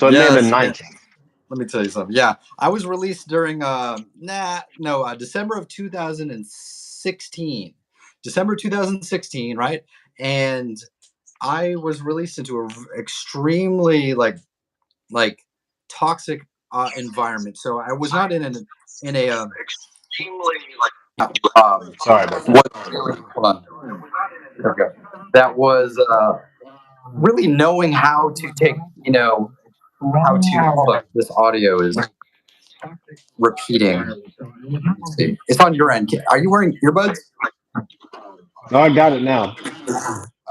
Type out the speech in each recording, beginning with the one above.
So it may have been Yes. 19. Let me tell you something. Yeah, I was released during December of 2016. December 2016, right? And I was released into a extremely like toxic environment. So I was not in a Sorry about that. what hold on. There we go. That was really knowing how to take, how to hold on. This audio is repeating. Let's see. It's on your end. Are you wearing earbuds? No, I got it now.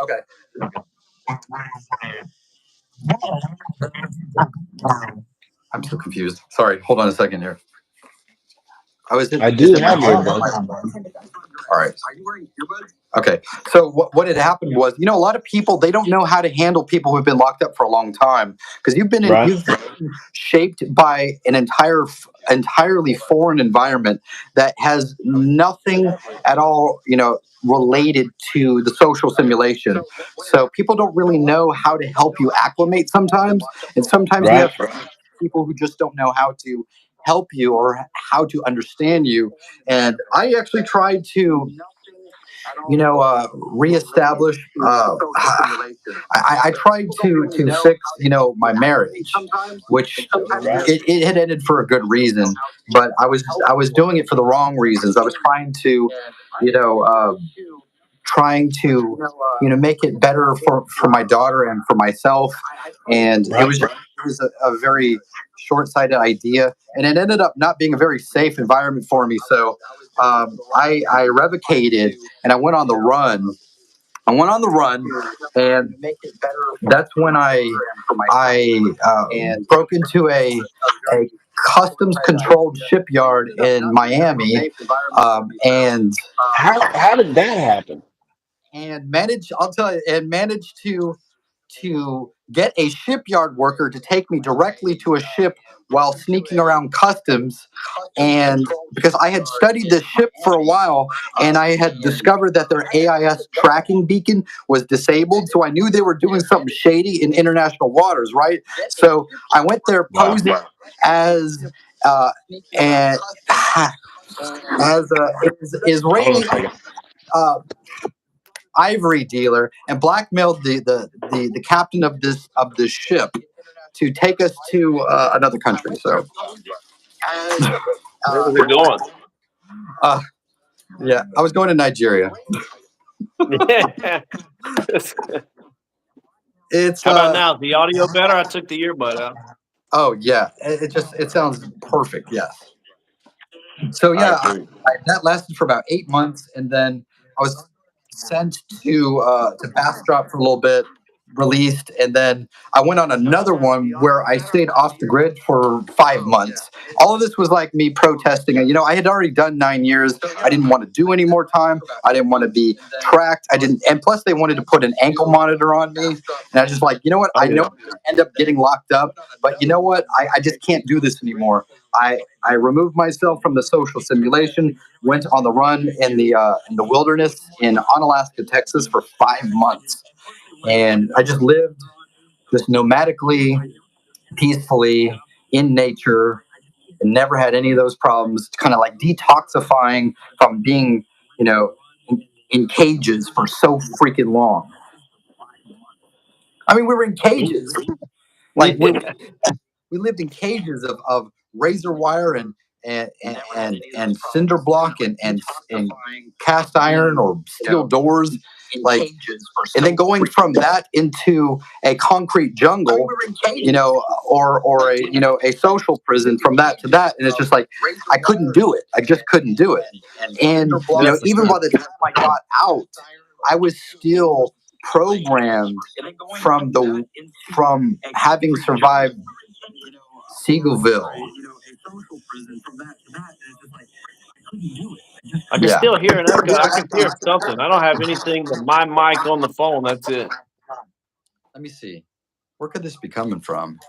Okay. I'm so confused. Sorry. Hold on a second here. I was in. I Is do it my have phone or earbuds. all right. Are you wearing earbuds? Okay. So what had happened was, a lot of people, they don't know how to handle people who've been locked up for a long time because Right. you've been shaped by an entirely foreign environment that has nothing at all, related to the social simulation. So people don't really know how to help you acclimate sometimes, and sometimes you Right. have people who just don't know how to help you or how to understand you. And I actually tried to, reestablish. I tried to fix, my marriage, which Right. it had ended for a good reason, but I was doing it for the wrong reasons. I was trying to, you know, uh, trying to, make it better for my daughter and for myself, and Right. it was a very short-sighted idea, and it ended up not being a very safe environment for me. So I revocated and I went on the run, and that's when I broke into a customs controlled shipyard in Miami, and How did that happen? managed. I'll tell you, and managed to get a shipyard worker to take me directly to a ship while sneaking around customs. And because I had studied this ship for a while and I had discovered that their AIS tracking beacon was disabled, so I knew they were doing something shady in international waters, right? So I went there Wow. posing as an as a Hold on a Israeli second. uh, ivory dealer and blackmailed the captain of this ship to take us to another country. So Where was it going? uh, yeah, I was going to Nigeria. Yeah. It's How about now? Is the audio better? I took the earbud out. oh yeah, it sounds perfect. Yes. So I yeah, agree. that lasted for about 8 months, and then I was sent to Bastrop for a little bit, released, and then I went on another one where I stayed off the grid for 5 months. All of this was like me protesting. I had already done 9 years. I didn't want to do any more time. I didn't want to be tracked. I didn't, and plus they wanted to put an ankle monitor on me, and I was just like, you know what? Oh I know yeah. I'm gonna end up getting locked up, but you know what? I just can't do this anymore. I removed myself from the social simulation, went on the run in the wilderness in Onalaska, Texas for 5 months, and I just lived just nomadically, peacefully in nature, and never had any of those problems. Kind of like detoxifying from being, in cages for so freaking long. I mean, we were in cages, like Yeah. we lived in cages of razor wire and cinder block and cast iron or steel doors, like, and then going from that into a concrete jungle, or a social prison, from that to that, and it's just like I couldn't do it. I just couldn't do it. And Yeah, for even sure. by the time I got out, I was still programmed from having survived Seagoville. I can Yeah. still hear an echo. I can hear something. I don't have anything but my mic on the phone. That's it. Let me see. Where could this be coming from?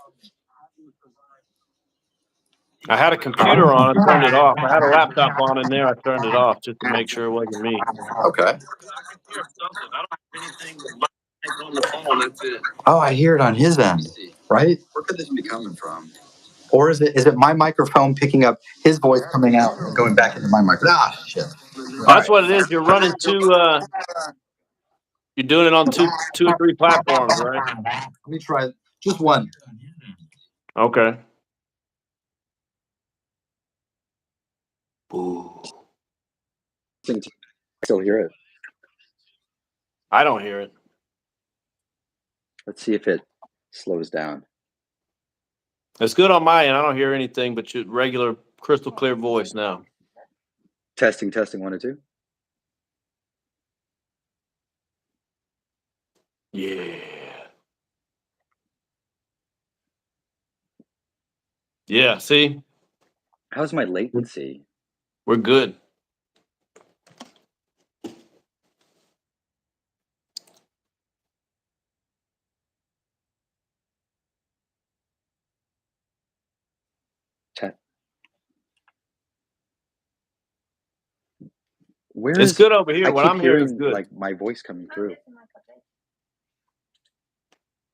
I had a computer on. I turned it off. I had a laptop on in there. I turned it off just to make sure it wasn't me. Okay. Oh, I hear it on his end. right? Where could this be coming from? Or is it my microphone picking up his voice coming out and going back into my microphone? Ah, shit. That's what it is. You're running you're doing it on two or three platforms, right? Let me try just one. Okay. Ooh. Still hear it. I don't hear it. Let's see if it slows down. It's good on my end. I don't hear anything but your regular crystal clear voice now. Testing, 1 and 2. Yeah. Yeah, see? How's my latency? We're good. It's good over here. I What keep I'm hearing is hearing good. like my voice coming through.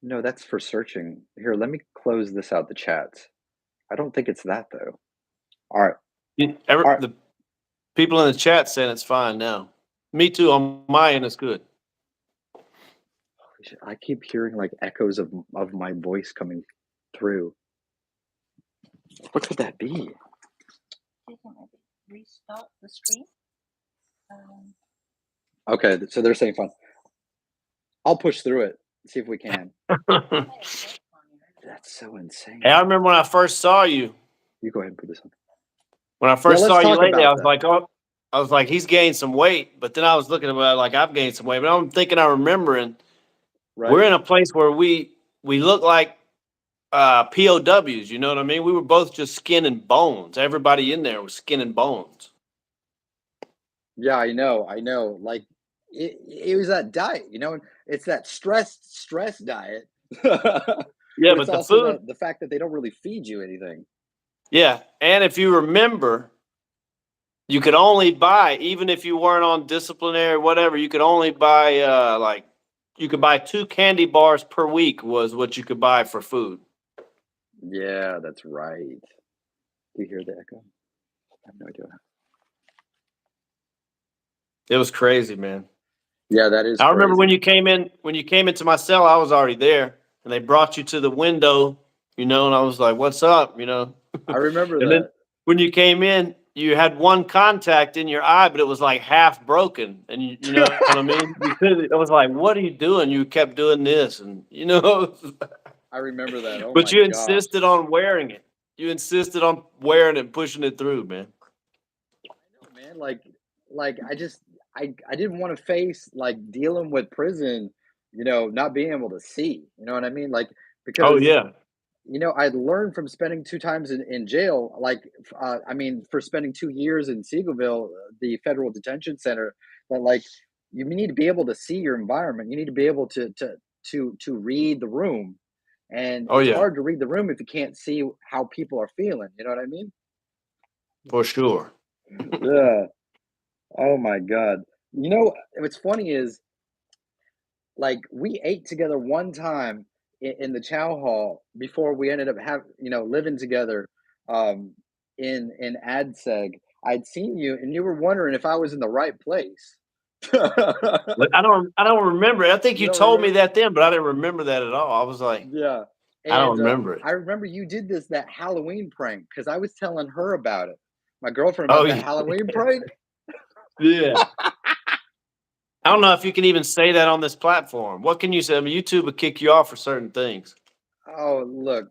No, that's for searching. Here, let me close this out the chats. I don't think it's that though. All right. All right. The people in the chat saying it's fine now. Me too. On my end, it's good. Holy shit, I keep hearing like echoes of my voice coming through. What could that be? Restart the screen. Okay, so they're saying fine. I'll push through it. See if we can. That's so insane. Hey, I remember when I first saw you. You go ahead and put this on. When I first saw you talk lately, I about was that. like, he's gained some weight. But then I was looking about it like I've gained some weight. But I'm thinking, I'm remembering, Right. we're in a place where we look like POWs. You know what I mean? We were both just skin and bones. Everybody in there was skin and bones. Yeah, I know. Like it was that diet, it's that stress diet. Yeah, But it's but the also food. the fact that they don't really feed you anything. Yeah, and if you remember, you could only buy, even if you weren't on disciplinary or whatever, you could only buy you could buy 2 candy bars per week was what you could buy for food. Yeah, that's right. Do you hear the echo? I have no idea. It was crazy, man. Yeah, that is I remember crazy. when you came into my cell, I was already there, and they brought you to the window, and I was like, "What's up?" I remember And that. then when you came in, you had one contact in your eye, but it was like half broken, and you know what I mean. I was like, "What are you doing?" You kept doing this, and I remember that. Oh but my you gosh. insisted on wearing it. You insisted on wearing it, and pushing it through, man. I know, man. Like I didn't want to face like dealing with prison, not being able to see. You know what I mean? Like Oh because yeah, I learned from spending 2 times in jail, for spending 2 years in Seagoville, the federal detention center, that like you need to be able to see your environment. You need to be able to read the room, and oh it's yeah, hard to read the room if you can't see how people are feeling. You know what I mean? for sure. Yeah. Oh my God. What's funny is like we ate together one time in the chow hall before we ended up living together in AdSeg. I'd seen you and you were wondering if I was in the right place. Like, I don't remember it. I think You you don't told me remember? that then, but I didn't remember that at all. I was like, Yeah. I don't And remember it. I remember you did that Halloween prank because I was telling her about it. My girlfriend Oh about that yeah, Halloween prank. yeah. I don't know if you can even say that on this platform. What can you say? I mean, YouTube will kick you off for certain things. Oh, look,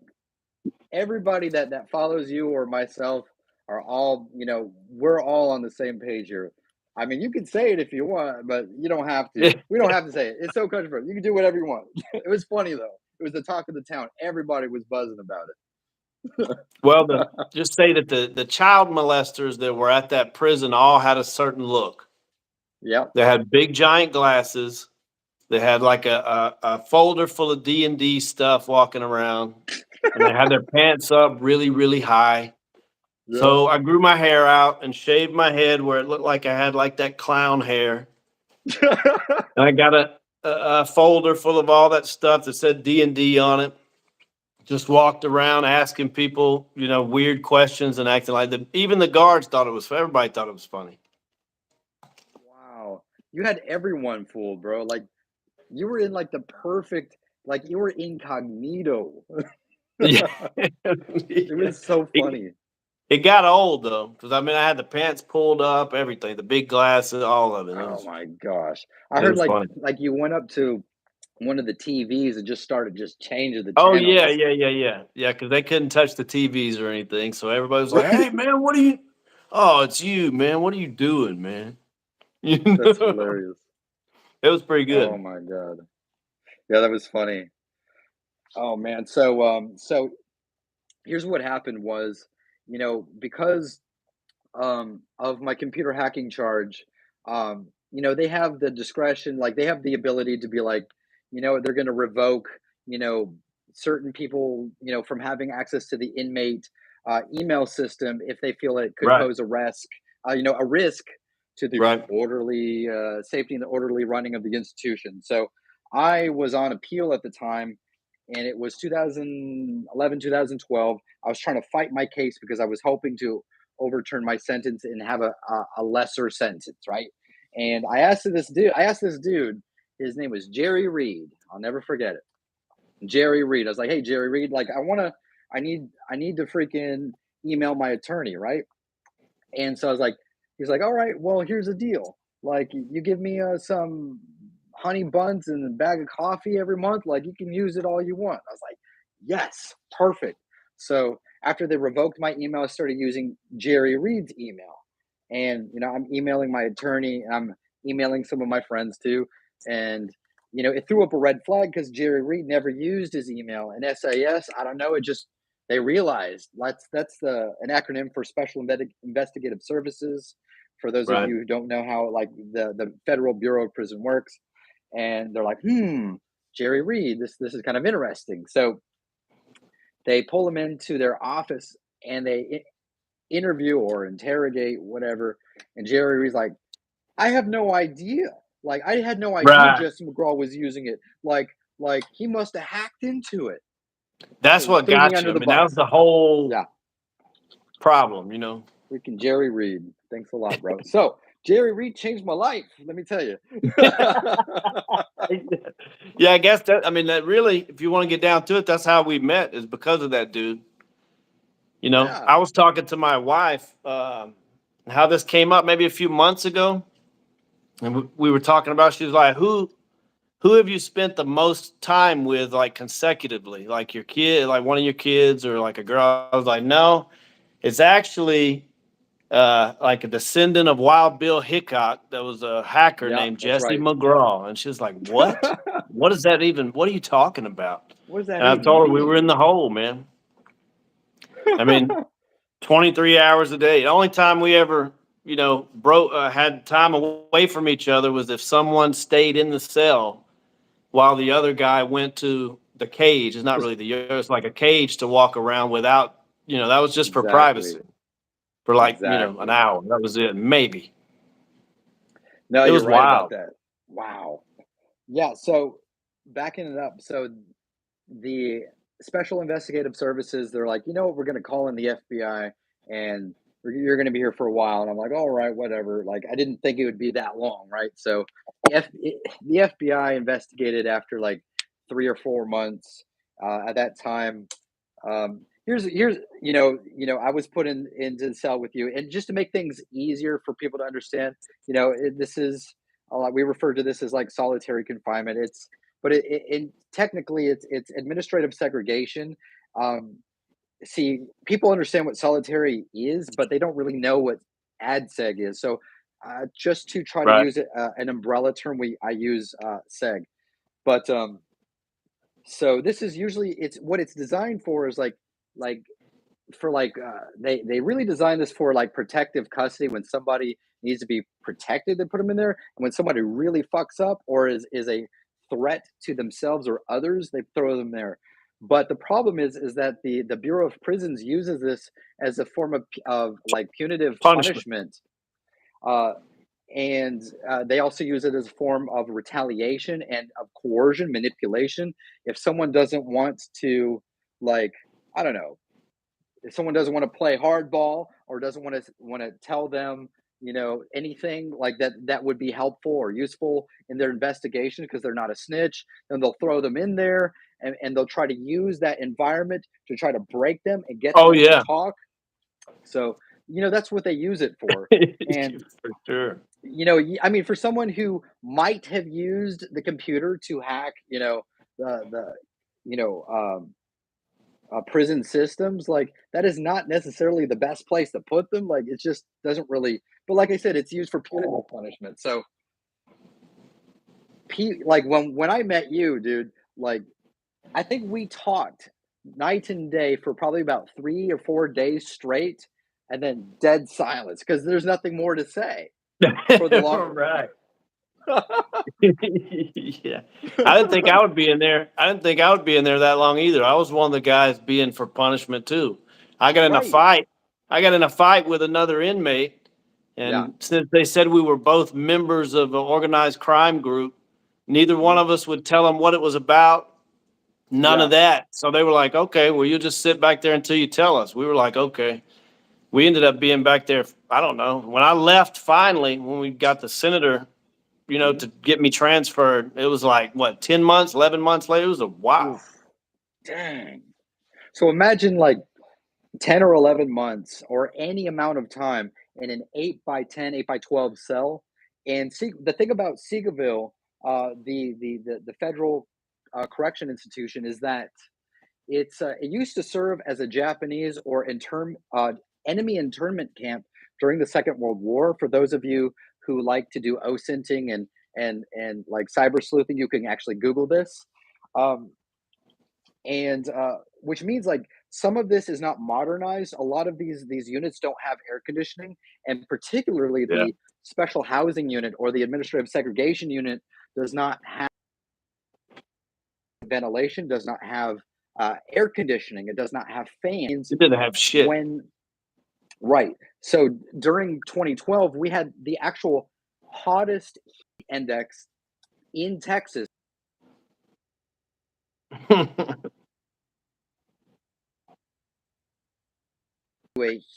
everybody that follows you or myself are all, we're all on the same page here. I mean, you can say it if you want, but you don't have to. We don't have to say it. It's so controversial. You can do whatever you want. It was funny though. It was the talk of the town. Everybody was buzzing about it. Well, just say that the child molesters that were at that prison all had a certain look. Yep. They had big giant glasses. They had like a folder full of D&D stuff walking around, and they had their pants up really, really high. Yep. So I grew my hair out and shaved my head where it looked like I had like that clown hair. And I got a folder full of all that stuff that said D&D on it. Just walked around asking people, weird questions and acting like even the guards thought it was. Everybody thought it was funny. Wow. You had everyone fooled, bro. Like you were in like the perfect, like you were incognito. Yeah. It was so funny. It got old though, because I had the pants pulled up, everything, the big glasses, all of it. Oh my gosh. I It heard was funny. like you went up to one of the TVs and just started just changing the Oh yeah, channels. yeah. Because they couldn't touch the TVs or anything, so everybody was like, "Hey man, what are you? Oh, it's you, man. What are you doing, man?" That's hilarious. It was pretty Oh good. my God. Yeah, that was funny. Oh man. So here's what happened was, because of my computer hacking charge, they have the discretion, like they have the ability to be like, they're going to revoke, you know, certain people, from having access to the inmate email system if they feel it could Right, pose a risk to the right. orderly safety and the orderly running of the institution. So I was on appeal at the time, and it was 2011, 2012. I was trying to fight my case because I was hoping to overturn my sentence and have a lesser sentence, right? And I asked this dude, his name was Jerry Reed. I'll never forget it. Jerry Reed. I was like, hey, Jerry Reed, like I need to freaking email my attorney, right? And so I was like, he's like, all right, well, here's the deal. Like, you give me some honey buns and a bag of coffee every month. Like, you can use it all you want. I was like, yes, perfect. So after they revoked my email, I started using Jerry Reed's email. And, I'm emailing my attorney and I'm emailing some of my friends too. And, it threw up a red flag because Jerry Reed never used his email. And SAS, I don't know, they realized that's an acronym for Special Investigative Services. For those of Right. you who don't know how like the Federal Bureau of Prison works, and they're like, Jerry Reed, this is kind of interesting. So they pull him into their office and they interview or interrogate whatever, and Jerry Reed's like, I have no idea. Like I had no idea Right. Jesse McGraw was using it. Like he must have hacked into it. That's So what threw me got you. under the That was bus. the whole Yeah. problem. Freaking Jerry Reed. Thanks a lot, bro. So Jerry Reed changed my life. Let me tell you. Yeah, I guess that really, if you want to get down to it, that's how we met, is because of that dude. Yeah. I was talking to my wife, how this came up maybe a few months ago, and we were talking about. She was like, "Who have you spent the most time with, like consecutively, like your kid, like one of your kids, or like a girl?" I was like, "No, it's actually like a descendant of Wild Bill Hickok. That was a hacker Yeah, named that's Jesse right. McGraw." And she's like, "What? What is that even? What are you talking about?" What does that And I even told her we were in mean? the hole, man. I mean, 23 hours a day. The only time we ever, broke had time away from each other was if someone stayed in the cell while the other guy went to the cage. It's not Just really it's like a cage to walk around without, that was just for exactly. privacy for like, an Exactly. hour. That was it. Maybe. No, It you're was right about wild. that. Wow. Yeah, so backing it up, so the Special Investigative Services, they're like, you know what, we're going to call in the FBI and you're going to be here for a while. And I'm like, all right, whatever. Like, I didn't think it would be that long, right? So the FBI investigated after like 3 or 4 months. At that time, here's I was put into the cell with you, and just to make things easier for people to understand, this is we refer to this as like solitary confinement. Technically it's administrative segregation. Um, See, people understand what solitary is, but they don't really know what ADSEG is. So just to try to Right. use it, an umbrella term, I use SEG. But so this is usually it's what it's designed for is like for they really designed this for like protective custody when somebody needs to be protected, they put them in there, and when somebody really fucks up or is a threat to themselves or others, they throw them there. But the problem is that the Bureau of Prisons uses this as a form of like punitive Punishment. punishment, uh, and they also use it as a form of retaliation and of coercion, manipulation. If someone doesn't want to like, I don't know, if someone doesn't want to play hardball or doesn't want to tell them, anything like that that would be helpful or useful in their investigation because they're not a snitch, then they'll throw them in there, and they'll try to use that environment to try to break them and get Oh them to yeah, talk. So, that's what they use it for. And, for sure. I mean, for someone who might have used the computer to hack, the, you know, prison systems, like that is not necessarily the best place to put them. Like it just doesn't really. But like I said, it's used for punitive punishment. So, like when I met you, dude, like I think we talked night and day for probably about 3 or 4 days straight, and then dead silence because there's nothing more to say for the long. Right. Yeah. I didn't think I would be in there. I didn't think I would be in there that long either. I was one of the guys being for punishment too. I got in a Right. fight. I got in a fight with another inmate, Yeah. and since they said we were both members of an organized crime group, neither one of us would tell them what it was about. None Yeah. of that. So they were like, "Okay, well, you just sit back there until you tell us." We were like, "Okay." We ended up being back there. I don't know. When I left, finally, when we got the senator, to get me transferred, it was like what, 10 months, 11 months later. It was a wow. Oof. Dang. So imagine like 10 or 11 months or any amount of time in an 8 by 10, 8 by 12 cell. And see, the thing about Seagoville, the federal correction institution, is that it used to serve as a Japanese or enemy internment camp during the Second World War. For those of you who like to do OSINTing and like cyber sleuthing, you can actually Google this. Um, and which means like some of this is not modernized. A lot of these units don't have air conditioning, and particularly Yeah. the special housing unit or the administrative segregation unit does not have ventilation, does not have air conditioning, it does not have fans. It didn't have shit. When Right, so during 2012 we had the actual hottest heat index in Texas, a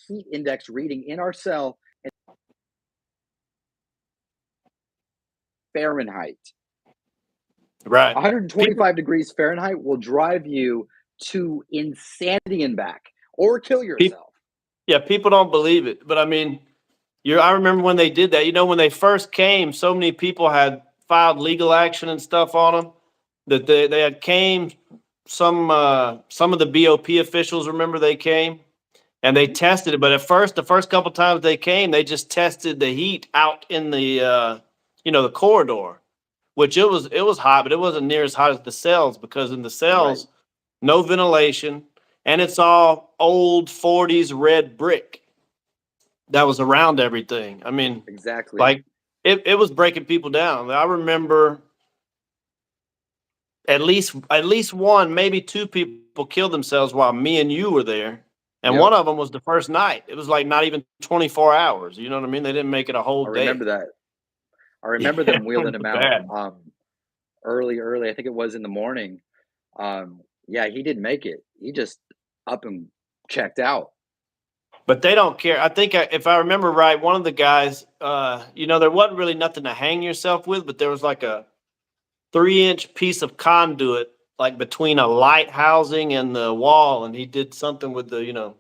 heat index reading in our cell in Fahrenheit. Right. 125 degrees Fahrenheit will drive you to insanity and back, or kill yourself. Yeah, people don't believe it, but I mean, I remember when they did that. When they first came, so many people had filed legal action and stuff on them that they had came. Some of the BOP officials, remember, they came and they tested it. But at first, the first couple times they came, they just tested the heat out in the the corridor, which it was hot, but it wasn't near as hot as the cells, because in the cells, no ventilation, and it's all old 40s red brick that was around everything. I mean, Exactly. like it was breaking people down. I remember at least one, maybe two people killed themselves while me and you were there. And Yep. one of them was the first night. It was like not even 24 hours. You know what I mean? They didn't make it a whole I day. remember that. I remember them wheeling him out Bad. early. I think it was in the morning. Yeah, he didn't make it. He just up and checked out. But they don't care. I think if I remember right, one of the guys, there wasn't really nothing to hang yourself with, but there was like a 3-inch piece of conduit, like between a light housing and the wall, and he did something with the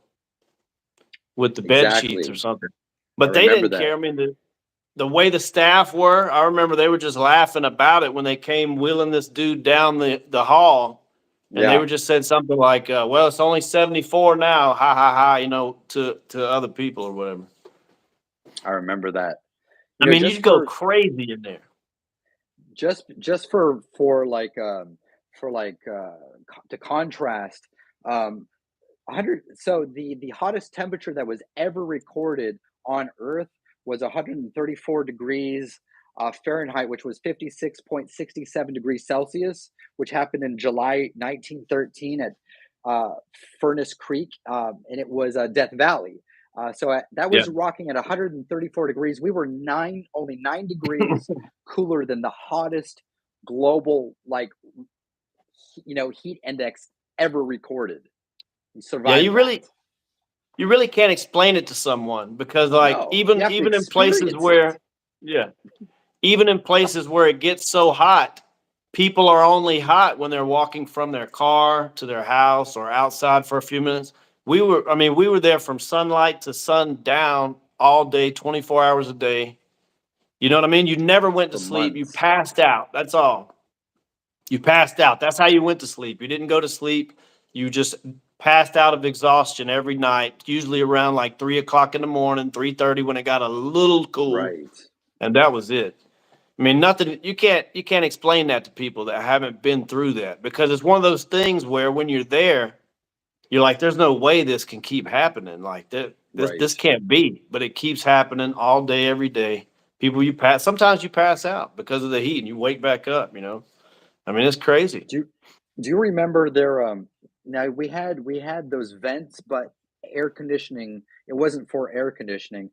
bed sheets Exactly. or something. But I they remember didn't that. care. I mean, the way the staff were, I remember they were just laughing about it when they came wheeling this dude down the hall. And they Yeah, were just said something like, well, it's only 74 now, ha ha ha, to other people or whatever. I remember that. I mean, Just you go for crazy in there. just for like to contrast, 100. So the hottest temperature that was ever recorded on Earth was 134 degrees Fahrenheit, which was 56.67 degrees Celsius, which happened in July 1913 at uh, Furnace Creek, and it was Death Valley. That Yeah. was rocking at 134 degrees. We were only 9 degrees cooler than the hottest global heat index ever recorded. You Yeah, survived you really can't explain it to someone because like No, you have to even in places experience it. where yeah, even in places where it gets so hot, people are only hot when they're walking from their car to their house or outside for a few minutes. We were there from sunlight to sundown all day, 24 hours a day. You know what I mean? You never went to For sleep. You months. passed out. That's all. You passed out. That's how you went to sleep. You didn't go to sleep. You just passed out of exhaustion every night, usually around like 3 o'clock in the morning, 3:30 when it got a little cool, Right. and that was it. I mean, nothing. You can't explain that to people that haven't been through that because it's one of those things where when you're there, you're like, "There's no way this can keep happening like that. This Right. can't be." But it keeps happening all day, every day. People, you pass. Sometimes you pass out because of the heat, and you wake back up. You know, I mean, it's crazy. Do you do you remember their now we had those vents, but air conditioning, it wasn't for air conditioning.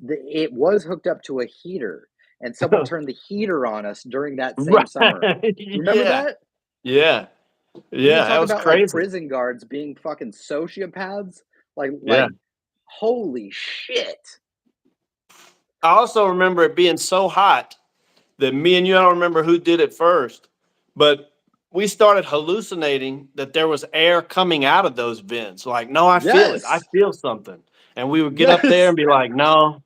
It was hooked up to a heater, and someone turned the heater on us during that same summer. Right. You remember Yeah. that? Yeah. You Yeah. That talk was about like crazy. prison guards being fucking sociopaths. Yeah. Holy shit. I also remember it being so hot that me and you, I don't remember who did it first, but we started hallucinating that there was air coming out of those vents. Like, no, I feel it. I Yes. feel something. And we would get up there Yes. and be like, no,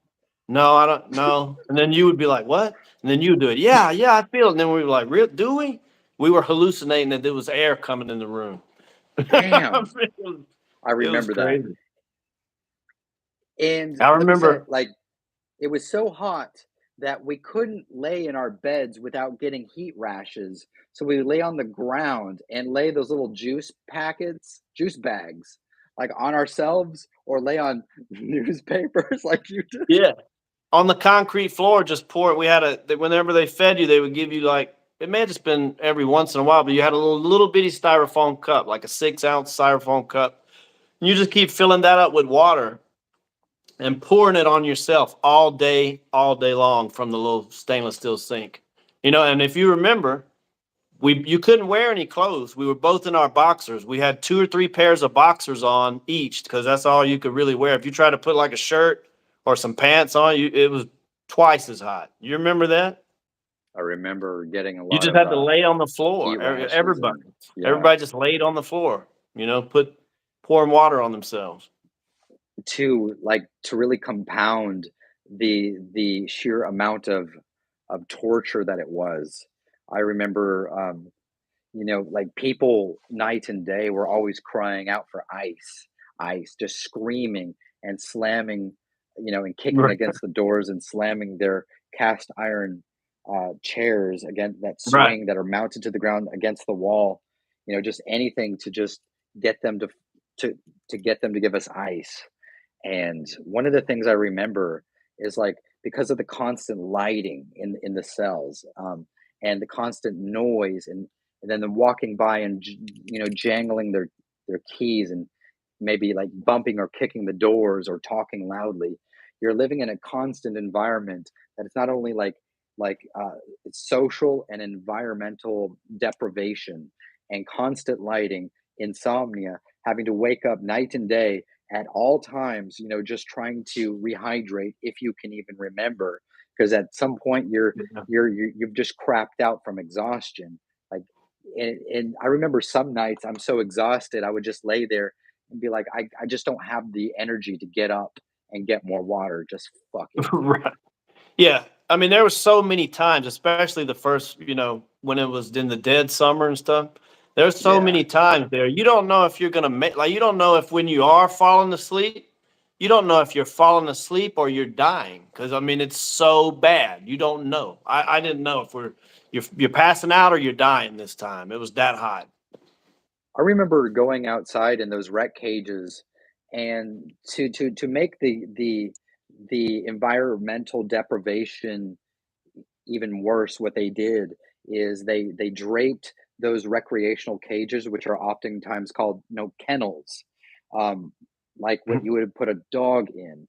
no, I don't know. And then you would be like, what? And then you would do it. Yeah, yeah, I feel it. And then we were like, real? Do we? We were hallucinating that there was air coming in the room. Damn. it was, I it was remember that. crazy. And I let me say, remember. like, it was so hot that we couldn't lay in our beds without getting heat rashes. So we would lay on the ground and lay those little juice bags, like on ourselves, or lay on newspapers like you did. Yeah. On the concrete floor, just pour it. Whenever they fed you, they would give you like, it may have just been every once in a while, but you had a little bitty styrofoam cup, like a 6 ounce styrofoam cup. And you just keep filling that up with water and pouring it on yourself all day long from the little stainless steel sink. You know, and if you remember, you couldn't wear any clothes. We were both in our boxers. We had 2 or 3 pairs of boxers on each because that's all you could really wear. If you tried to put like a shirt or some pants on, it was twice as hot. You remember that? I remember getting a You lot just of had to lay on the heat floor. rashes and yeah. Everybody just laid on the floor. You know, pouring water on themselves. To really compound the sheer amount of torture that it was. I remember like people night and day were always crying out for ice, just screaming and slamming, and kicking Right. against the doors and slamming their cast iron chairs again that Right. swing that are mounted to the ground against the wall. Just anything to just get them to to get them to give us ice. And one of the things I remember is like because of the constant lighting in the cells, and the constant noise, and then them walking by and jangling their keys and maybe like bumping or kicking the doors or talking loudly. You're living in a constant environment that it's not only it's social and environmental deprivation and constant lighting, insomnia, having to wake up night and day at all times, just trying to rehydrate if you can even remember, because at some point Yeah. you've just crapped out from exhaustion. Like, and I remember some nights I'm so exhausted, I would just lay there and be like, I just don't have the energy to get up and get more water. Just fuck it. Right. Yeah. I mean, there were so many times, especially the first, when it was in the dead summer and stuff. There's so Yeah. many times there. You don't know if you're gonna make you don't know if when you are falling asleep, you don't know if you're falling asleep or you're dying. Cause I mean it's so bad. You don't know. I didn't know if you're passing out or you're dying this time. It was that hot. I remember going outside in those rec cages, and to make the environmental deprivation even worse, what they did is they draped those recreational cages, which are oftentimes called kennels, um, like what Mhm. you would put a dog in,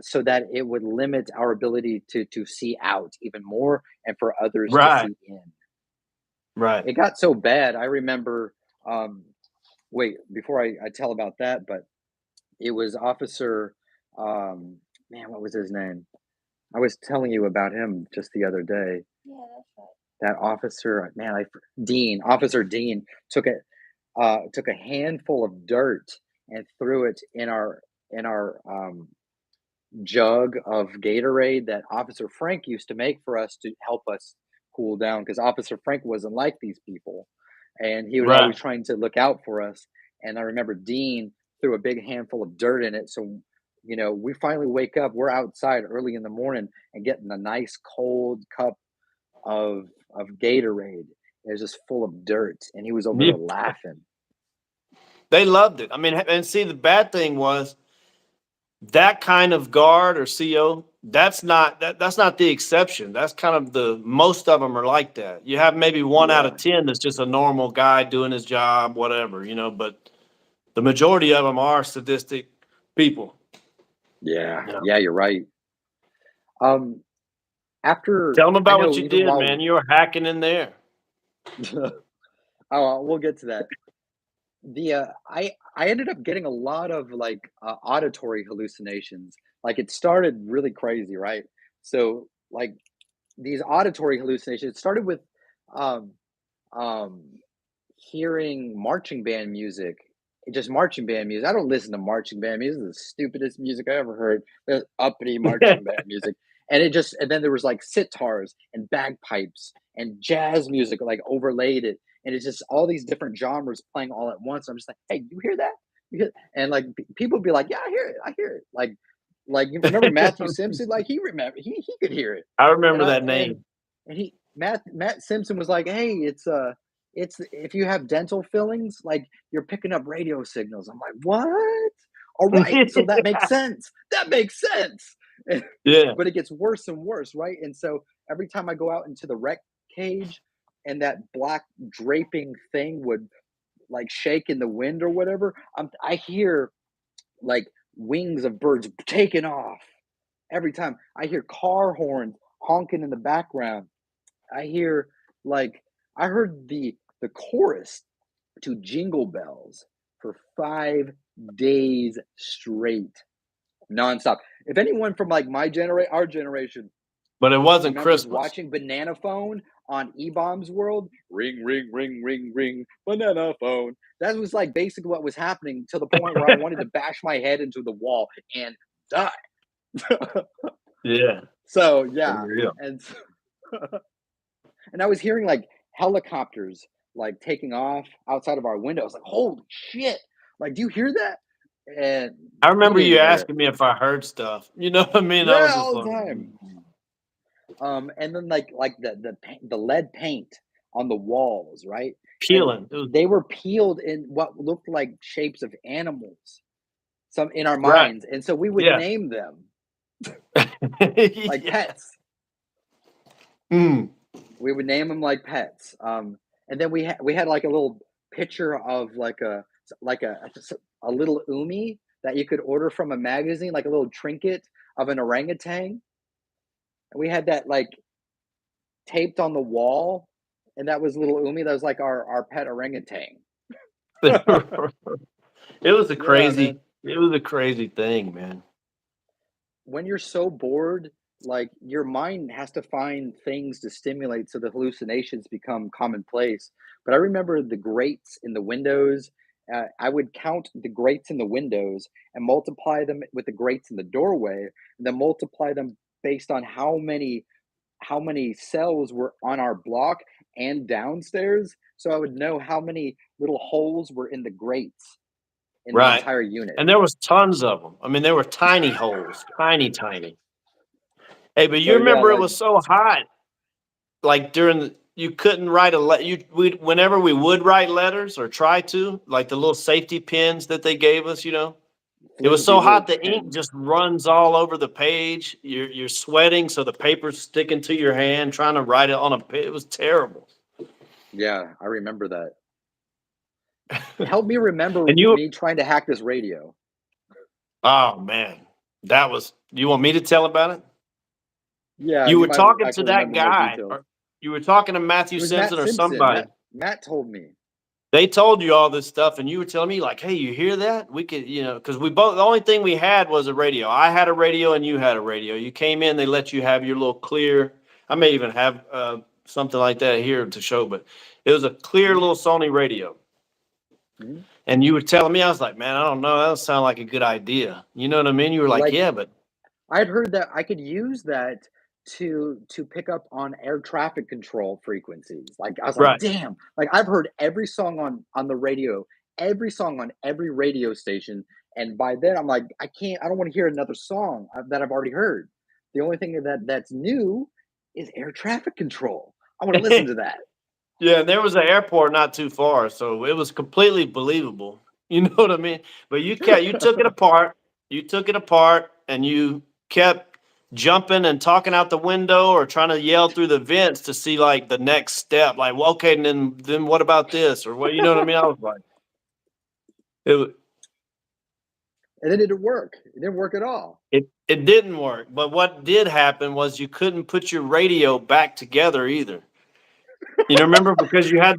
so that it would limit our ability to see out even more and for others to Right. see in. Right. It got so bad. I remember, um, wait, before I tell about that, but it was Officer, um, man, what was his name? I was telling you about him just the other day. That officer, man, Officer Dean took a handful of dirt and threw it in our jug of Gatorade that Officer Frank used to make for us to help us cool down because Officer Frank wasn't like these people. And he was always Right. trying to look out for us. And I remember Dean threw a big handful of dirt in it. So, we finally wake up. We're outside early in the morning and getting a nice cold cup of Gatorade. It was just full of dirt. And he was over Yeah. there laughing. They loved it. I mean, and see, the bad thing was that kind of guard or CO. That's not the exception. That's kind of most of them are like that. You have maybe 1 out Yeah. of 10 that's just a normal guy doing his job, whatever, but the majority of them are sadistic people. Yeah. Yeah. Yeah, you're right. Um, After Tell them I about what know you even did, while man. You were hacking in there. oh, we'll get to that. I ended up getting a lot of like auditory hallucinations. Like it started really crazy, right? So like these auditory hallucinations, it started with um um hearing marching band music, just marching band music. I don't listen to marching band music. It's the stupidest music I ever heard. The uppity marching band music. And then there was like sitars and bagpipes and jazz music like overlaid it. And it's just all these different genres playing all at once. I'm just like, hey, you hear that? And like people be like, yeah, I hear it. I hear it. Like you remember Matthew Simpson? Like he could hear it. I And remember I that name. and he Matt Simpson was like, hey, it's if you have dental fillings, like you're picking up radio signals. I'm like, what? All right, so that makes sense. That makes sense. Yeah. But it gets worse and worse, right? And so every time I go out into the rec cage and that black draping thing would like shake in the wind or whatever, I hear like wings of birds taking off. Every time I hear car horns honking in the background, I hear like I heard the chorus to Jingle Bells for 5 days straight, nonstop. If anyone from like our generation But it wasn't remembers Christmas. watching Banana Phone on E-Bomb's World, ring, ring, ring, ring, ring, Banana Phone. That was like basically what was happening to the point where I wanted to bash my head into the wall and die. Yeah. So For yeah, real. and and I was hearing like helicopters like taking off outside of our window. I was like, holy shit! Like, do you hear that? And I he remember you didn't hear it. asking me if I heard stuff. You know what I mean? I Yeah, was just all the like, time. And then like the lead paint on the walls, right? And peeling. It was they were peeled in what looked like shapes of animals, some in our right. minds, and so we would Yeah. name them like Yeah. pets. Mm. We would name them like pets. And then we had like a little picture of like a little umi that you could order from a magazine, like a little trinket of an orangutan. And we had that like taped on the wall, and that was little umi. That was like our pet orangutan. It was a Yeah, crazy. man. It was a crazy thing, man. When you're so bored, like your mind has to find things to stimulate so the hallucinations become commonplace. But I remember the grates in the windows. I would count the grates in the windows and multiply them with the grates in the doorway, and then multiply them based on how many cells were on our block and downstairs. So I would know how many little holes were in the grates in the Right. entire unit. And there was tons of them. I mean, there were tiny holes, tiny, tiny. Hey, but you So yeah, remember it like was so hot, like you couldn't write whenever we would write letters or try to, like the little safety pins that they gave us, it was flimsy so little hot the ink pins. just runs all over the page. You're sweating, so the paper's sticking to your hand trying to write it on a page. It was terrible. Yeah, I remember that. Help me remember And you, me trying to hack this radio. oh man, you want me to tell about it? Yeah, You you were might talking to actually that remember more guy, details. or you were talking to Matthew It was Simpson Matt or Simpson. somebody. Matt told me. They told you all this stuff, and you were telling me like, "Hey, you hear that? We could, because we both. The only thing we had was a radio. I had a radio, and you had a radio. You came in, they let you have your little clear. I may even have something like that here to show, but it was a clear little Sony radio. Mhm. And you were telling me, I was like, man, I don't know. That doesn't sound like a good idea. You know what I mean? You were like, Like yeah, but I'd heard that I could use that to pick up on air traffic control frequencies. Like I was like, right. damn! Like I've heard every song on the radio, every song on every radio station, and by then I'm like, I can't. I don't want to hear another song that I've already heard. The only thing that's new is air traffic control. I want to listen to that. Yeah, there was an airport not too far, so it was completely believable. You know what I mean? But you took it apart. You took it apart, and you kept jumping and talking out the window or trying to yell through the vents to see like the next step. Like, well, okay, and then what about this or what? You know what I mean? I was like, it wa- And it didn't work. It didn't work at all. it didn't work. But what did happen was you couldn't put your radio back together either. Remember because you had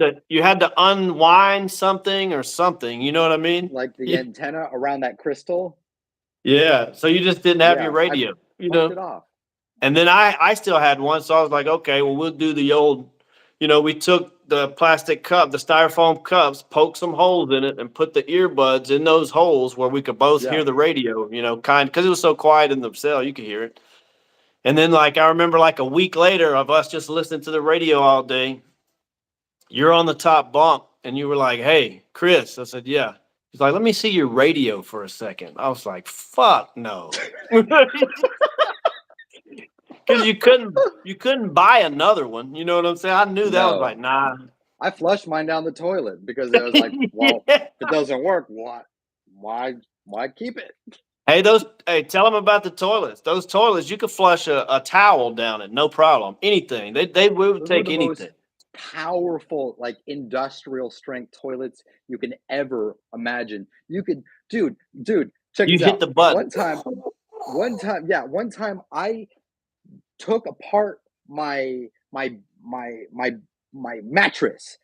to unwind something or something. You know what I mean? Like the Yeah. antenna around that crystal. Yeah. So you just didn't have your Yeah, I radio. popped it off. And then I still had one, so I was like, okay, well we'll do the old. We took the plastic cup, the styrofoam cups, poked some holes in it, and put the earbuds in those holes where we could both Yeah. hear the radio. Because it was so quiet in the cell, you could hear it. And then like I remember like a week later of us just listening to the radio all day. You're on the top bunk and you were like, hey, Chris. I said, yeah. He's like, let me see your radio for a second. I was like, fuck no. Because you couldn't buy another one. You know what I'm saying? I knew that was like, No. nah. I flushed mine down the toilet because I was like, well, Yeah. if it doesn't work, why keep it? Hey, tell them about the toilets. Those toilets, you could flush a towel down it, no problem. Anything. They would Those were take the anything. most powerful, like industrial strength toilets you can ever imagine. You could, dude, check You this hit out. the button. One time I took apart my mattress.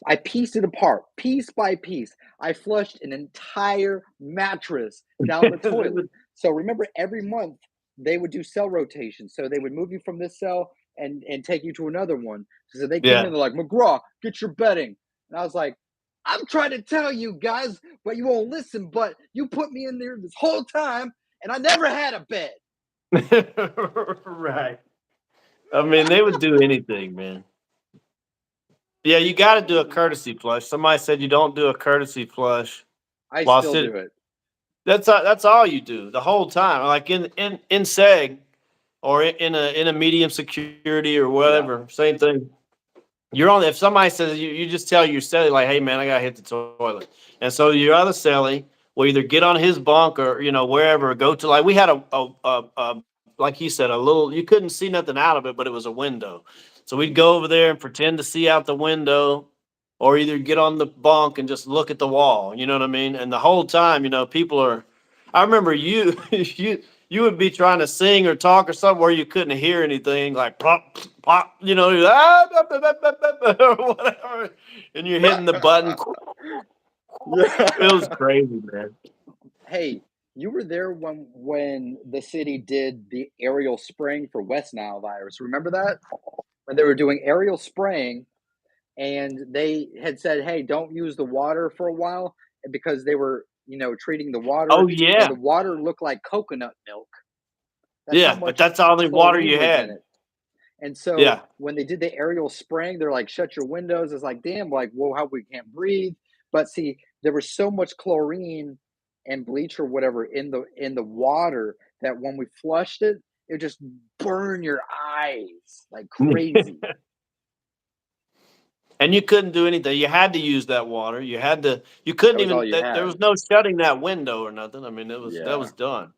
I pieced it apart, piece by piece. I flushed an entire mattress down the toilet. So remember, every month they would do cell rotation. So they would move you from this cell and take you to another one. So they came in, Yeah. they're like, McGraw, get your bedding. And I was like, I'm trying to tell you guys, but you won't listen. But you put me in there this whole time, and I never had a bed. Right. I mean, they would do anything, man. Yeah, you got to do a courtesy flush. Somebody said you don't do a courtesy flush I while still sitting. do it. That's all you do the whole time. Like in seg or in a medium security or Yeah. whatever, same thing. You're on. If somebody says you just tell your celly like, hey man, I gotta hit the toilet, and so your other celly will either get on his bunk or wherever, go to, like we had a like he said, a little, you couldn't see nothing out of it, but it was a window. So we'd go over there and pretend to see out the window, or either get on the bunk and just look at the wall. You know what I mean? And the whole time, people are. I remember you you would be trying to sing or talk or something where you couldn't hear anything, like plop, plop, or whatever, and you're hitting the button. It was crazy, man. Hey, you were there when the city did the aerial spraying for West Nile virus. Remember that? When they were doing aerial spraying and they had said, "Hey, don't use the water for a while," because they were, treating the Oh water, yeah, and the water looked like coconut milk. That's how yeah, but much that's the only water chlorine you was in had. it. And so Yeah, when they did the aerial spraying, they're like, "Shut your windows." It's like, damn, like, whoa, how we can't breathe. But see, there was so much chlorine and bleach or whatever in the water that when we flushed it, it would just burn your eyes like crazy. and you couldn't do anything. You had to use that water. You had to. You couldn't That was all even. you There had. was no shutting that window or nothing. I mean, that Yeah. was done.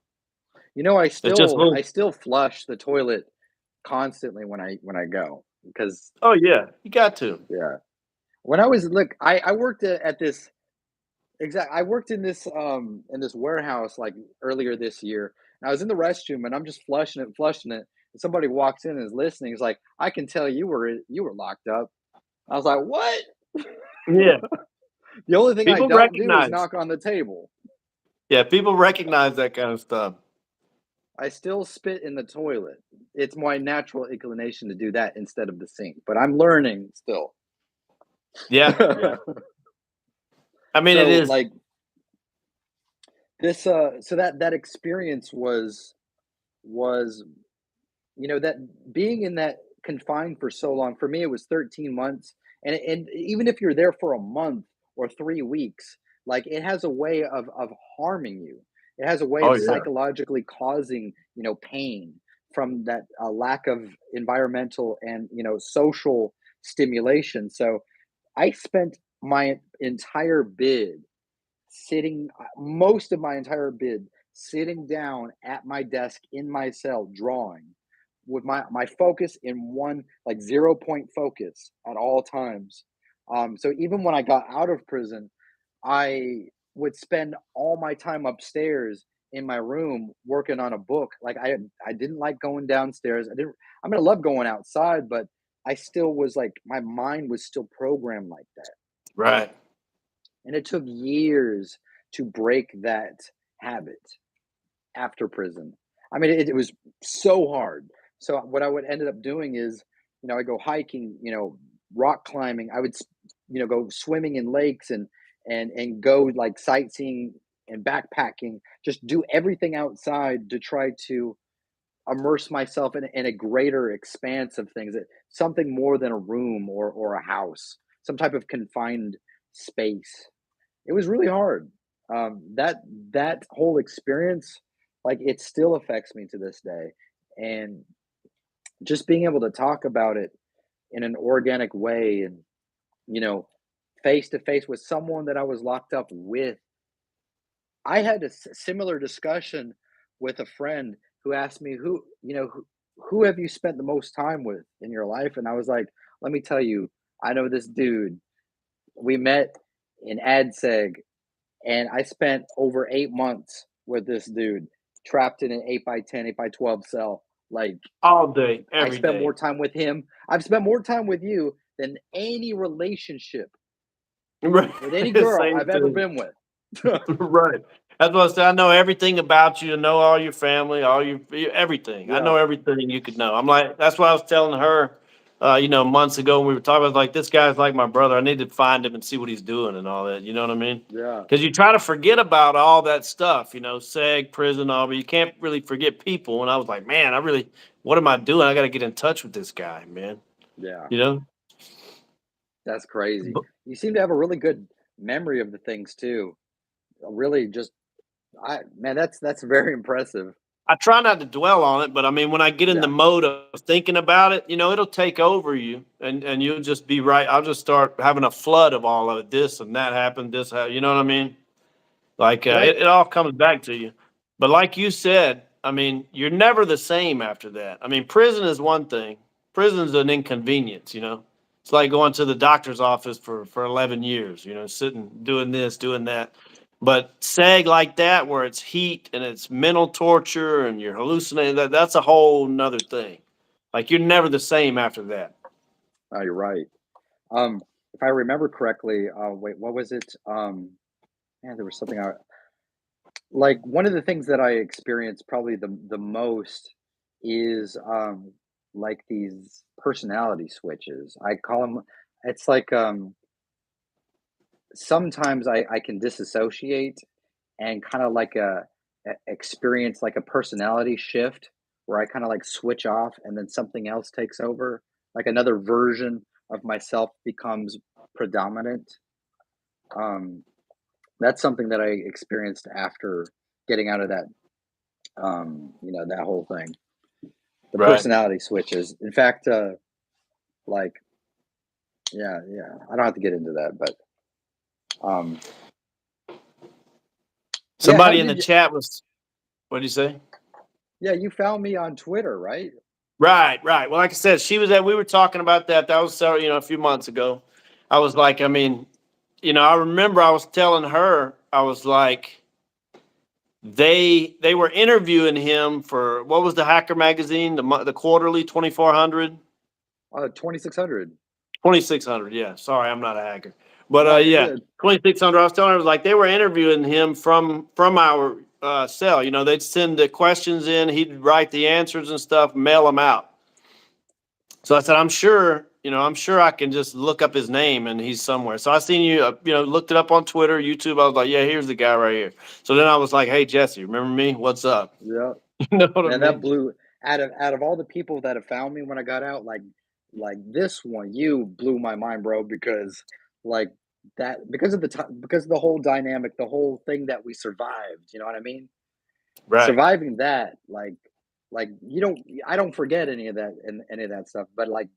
I It's just still little. I still flush the toilet constantly when I go because Oh yeah, you got to. yeah. When I was look, I worked at this I worked in this warehouse like earlier this year. And I was in the restroom and I'm just flushing it. And somebody walks in and is listening. He's like, "I can tell you were locked up." I was like, "What?" Yeah. The only thing I People don't do is recognize. knock on the table. Yeah, people recognize that kind of stuff. I still spit in the toilet. It's my natural inclination to do that instead of the sink, but I'm learning still. Yeah, yeah. I mean, it So is. like this so that experience was that being in that confined for so long, for me it was 13 months, and even if you're there for a month or 3 weeks, like it has a way of harming you. It has a way Oh of yeah. psychologically causing pain from that lack of environmental and social stimulation. So I spent my entire bid sitting most of my entire bid sitting down at my desk in my cell drawing with my focus in one, like 0 point focus at all times. So even when I got out of prison, I would spend all my time upstairs in my room working on a book. Like I didn't like going downstairs. I mean, I love going outside, but I still was like my mind was still programmed like that. Right. And it took years to break that habit after prison. I mean, it was so hard. So what I would ended up doing is, I go hiking, rock climbing. I would, go swimming in lakes and go like sightseeing and backpacking. Just do everything outside to try to immerse myself in a greater expanse of things, something more than a room or a house, some type of confined space. It was really hard. That whole experience, like it still affects me to this day. And just being able to talk about it in an organic way and, you know, face to face with someone that I was locked up with. I had a similar discussion with a friend who asked me who have you spent the most time with in your life? And I was like, let me tell you, I know this dude. We met in AdSeg and I spent over 8 months with this dude trapped in an 8 by 10, 8 by 12 cell. Like All day, I every spent day. more time with him. I've spent more time with you than any relationship Right. with any girl Same I've ever thing. been with. Right. That's what I said. I know everything about you. I know all your family, all everything. I Yeah, know everything you could know. I'm like, that's what I was telling her, months ago when we were talking. I was like, this guy's like my brother. I need to find him and see what he's doing and all that. You know what I mean? yeah, Because you try to forget about all that stuff, seg, prison, all, but you can't really forget people. And I was like, man, what am I doing? I got to get in touch with this guy, man. yeah. You know? That's crazy. But You seem to have a really good memory of the things too. Really, just I man, that's very impressive. I try not to dwell on it, but I mean, when I get in the Yeah, mode of thinking about it, it'll take over you, and you'll just be right. I'll just start having a flood of all of it. This and that happened. You know what I mean? Like right. it all comes back to you. But like you said, I mean, you're never the same after that. I mean, prison is one thing. Prison's an inconvenience. It's like going to the doctor's office for 11 years. Sitting doing this, doing that. But sag like that, where it's heat and it's mental torture and you're hallucinating, that's a whole nother thing. Like you're never the same after that. Oh, you're right. If I remember correctly, wait, what was it? Man, there was something like one of the things that I experienced probably the most is like these personality switches. I call them. It's like sometimes I can disassociate and kind of like experience like a personality shift where I kind of like switch off and then something else takes over, like another version of myself becomes predominant. Um, that's something that I experienced after getting out of that, that whole thing. The Right. personality switches. In fact, like, yeah, yeah, I don't have to get into that, but um, yeah. How Somebody in the did you? chat what did you say? Yeah, you found me on Twitter, right? Right, right. Well, like I said, we were talking about that. That was several, a few months ago. I was like, I mean, I remember I was telling her, I was like, they were interviewing him for what was the Hacker magazine, the quarterly 2400, 2600. 2600. Yeah, sorry, I'm not a hacker, But No, you're yeah, good. 2600. I was telling her, I was like, they were interviewing him from our cell. You know, they'd send the questions in, he'd write the answers and stuff, mail them out. So I said, I'm sure I can just look up his name and he's somewhere. So I seen you, looked it up on Twitter, YouTube. I was like, yeah, here's the guy right here. So then I was like, hey, Jesse, remember me? What's up? Yeah. You know what I Man, mean? that blew out of all the people that have found me when I got out, like this one, you blew my mind, bro, because like that because of the whole dynamic, the whole thing that we survived, you know what I mean? Right. Surviving that, like I don't forget any of that and any of that stuff, but like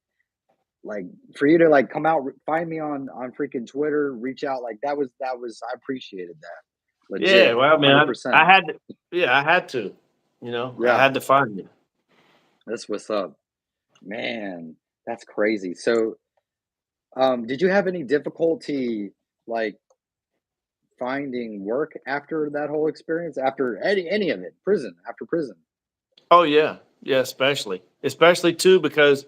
for you to like come out find me on freaking Twitter, reach out, like that was I appreciated that. Yeah. Legit, Well, man, I 100%. had to, I had to, I Yeah, had to find you. that's what's up. Man, that's crazy. So, did you have any difficulty like finding work after that whole experience? After any of it, prison, after prison? Oh yeah. Yeah. Especially too, because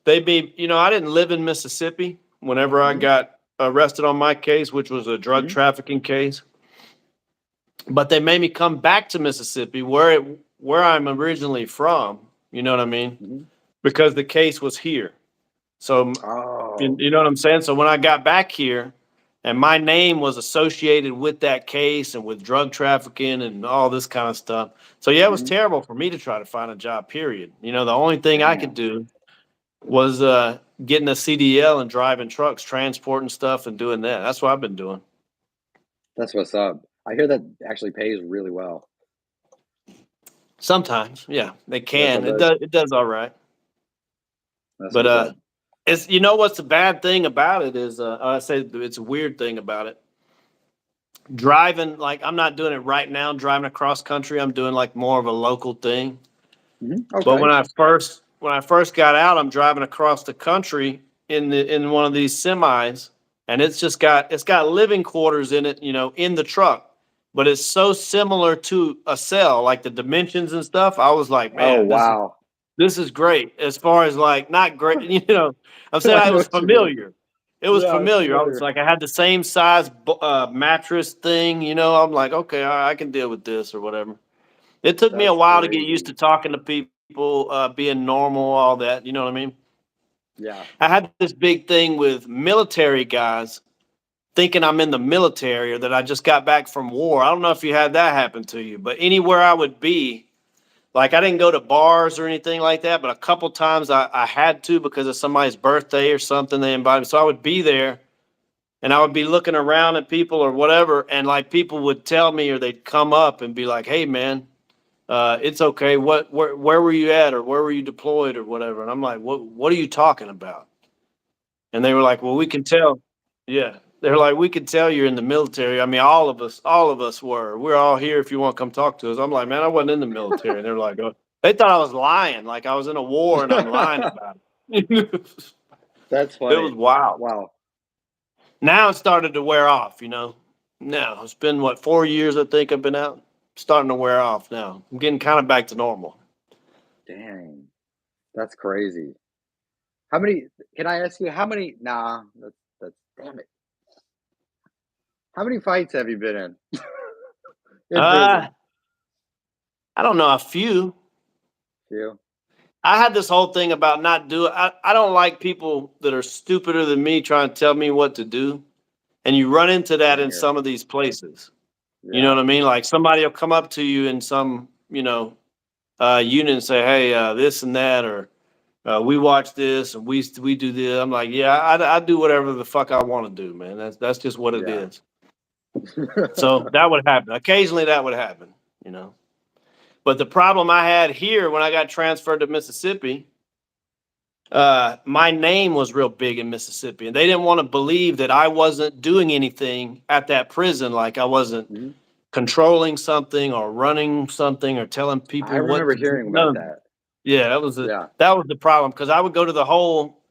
I didn't live in Mississippi whenever I Hmm. got arrested on my case, which was a drug Hmm. trafficking case. But they made me come back to Mississippi, where I'm originally from. You know what I mean? Hmm. Because the case was here. So Oh. you know what I'm saying? So when I got back here and my name was associated with that case and with drug trafficking and all this kind of stuff. So yeah, it was Hmm. terrible for me to try to find a job, period. The only thing I could Damn, do was getting a CDL and driving trucks, transporting stuff and doing that. That's what I've been doing. that's what's up. I hear that actually pays really well. Sometimes, yeah, they That's can. what It does. does all right. That's But what's up. it's what's the bad thing about it is I say it's a weird thing about it. Driving, like, I'm not doing it right now, driving across country. I'm doing like more of a local thing. Hmm. But Okay. when I first got out, I'm driving across the country in one of these semis, and it's got living quarters in it, in the truck. But it's so similar to a cell, like the dimensions and stuff. I was like, Oh man, this is wow. this is great. As far as like not great, I'm saying I it know was what you mean. familiar. It was Yeah, it's familiar. I was familiar. like, I had the same size mattress thing. I'm like, okay, all right, I can deal with this or whatever. It took me a That's while to get used to crazy. talking to people, being normal, all that. You know what I mean? Yeah. I had this big thing with military guys thinking I'm in the military or that I just got back from war. I don't know if you had that happen to you, but anywhere I would be, like I didn't go to bars or anything like that, but a couple times I had to because of somebody's birthday or something they invited me. So I would be there and I would be looking around at people or whatever, and like people would tell me or they'd come up and be like, "Hey, man, it's okay. Where were you at, or where were you deployed, or whatever?" And I'm like, "What are you talking about?" And they were like, "Well, we can tell." Yeah, they're like, "We can tell you're in the military. I mean, all of us were. We're all here if you want to come talk to us." I'm like, "Man, I wasn't in the military." And they're like, "Oh," they thought I was lying, like I was in a war and I'm lying about it. That's It was funny. wild. Wow. Now it started to wear off. Now it's been what 4 years I think I've been out. Starting to wear off now. I'm getting kind of back to normal. Dang. That's crazy. How many can I ask you how many nah, that's damn it. How many fights have you been in Uh, prison? I don't know, a few. Few. I had this whole thing about not doing. I don't like people that are stupider than me trying to tell me what to do. And you run into that Same in here. some of these places. You know Yeah. what I mean? Like somebody will come up to you in some, unit and say, "Hey, this and that," or "We watch this and we do this." I'm like, "Yeah, I do whatever the fuck I want to do, man. That's just what it Yeah. is." So that would happen. Occasionally, that would happen. You know. But the problem I had here when I got transferred to Mississippi, my name was real big in Mississippi, and they didn't want to believe that I wasn't doing anything at that prison, like I wasn't Mhm. controlling something or running something or telling I people what remember to do. hearing about None of that. Yeah, Yeah. that was the problem because I would go to the hole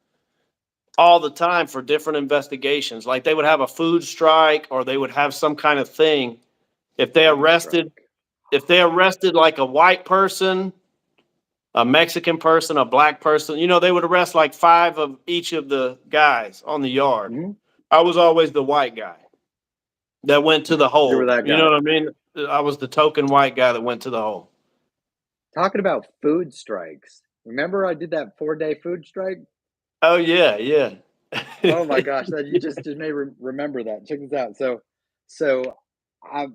all the time for different investigations. Like they would have a food strike or they would have some kind of thing. If they Food arrested, strike. if they arrested like a white person, a Mexican person, a black person, they would arrest like five of each of the guys on the yard. Mhm. I was always the white guy that went to the hole. You were that You know guy. what I mean? I was the token white guy that went to the hole. Talking about food strikes. Remember I did that 4-day food strike? Oh yeah, yeah. Oh my gosh, that you just made me remember that. Check this out. So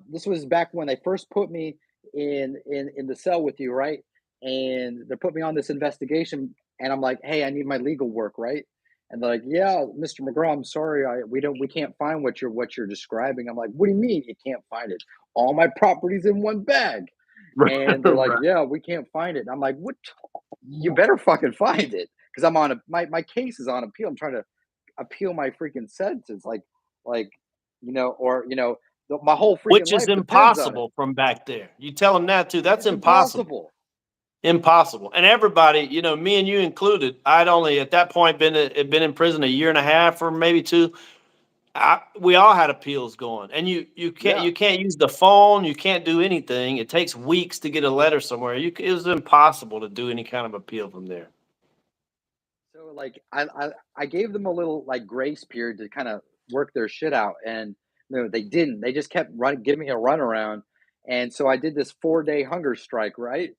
this was back when they first put me in the cell with you, right? And they put me on this investigation, and I'm like, "Hey, I need my legal work, right?" And they're like, "Yeah, Mr. McGraw, I'm sorry, we can't find what you're describing." I'm like, "What do you mean you can't find it? All my property's in one bag." And they're like, Right. "Yeah, we can't find it." And I'm like, "What? You better fucking find it, because I'm on my case is on appeal. I'm trying to appeal my freaking sentence, like or my whole freaking Which is life depends on it. impossible from back there. You tell them that too. That's It's impossible. impossible. Impossible. And everybody, me and you included, I'd only at that point been in prison a year and a half or maybe two. We all had appeals going, and you Yeah. can't use the phone. You can't do anything. It takes weeks to get a letter somewhere. It was impossible to do any kind of appeal from there. So like I gave them a little like grace period to kind of work their shit out, and they didn't. They just kept giving me a runaround, and so I did this 4-day hunger strike, right?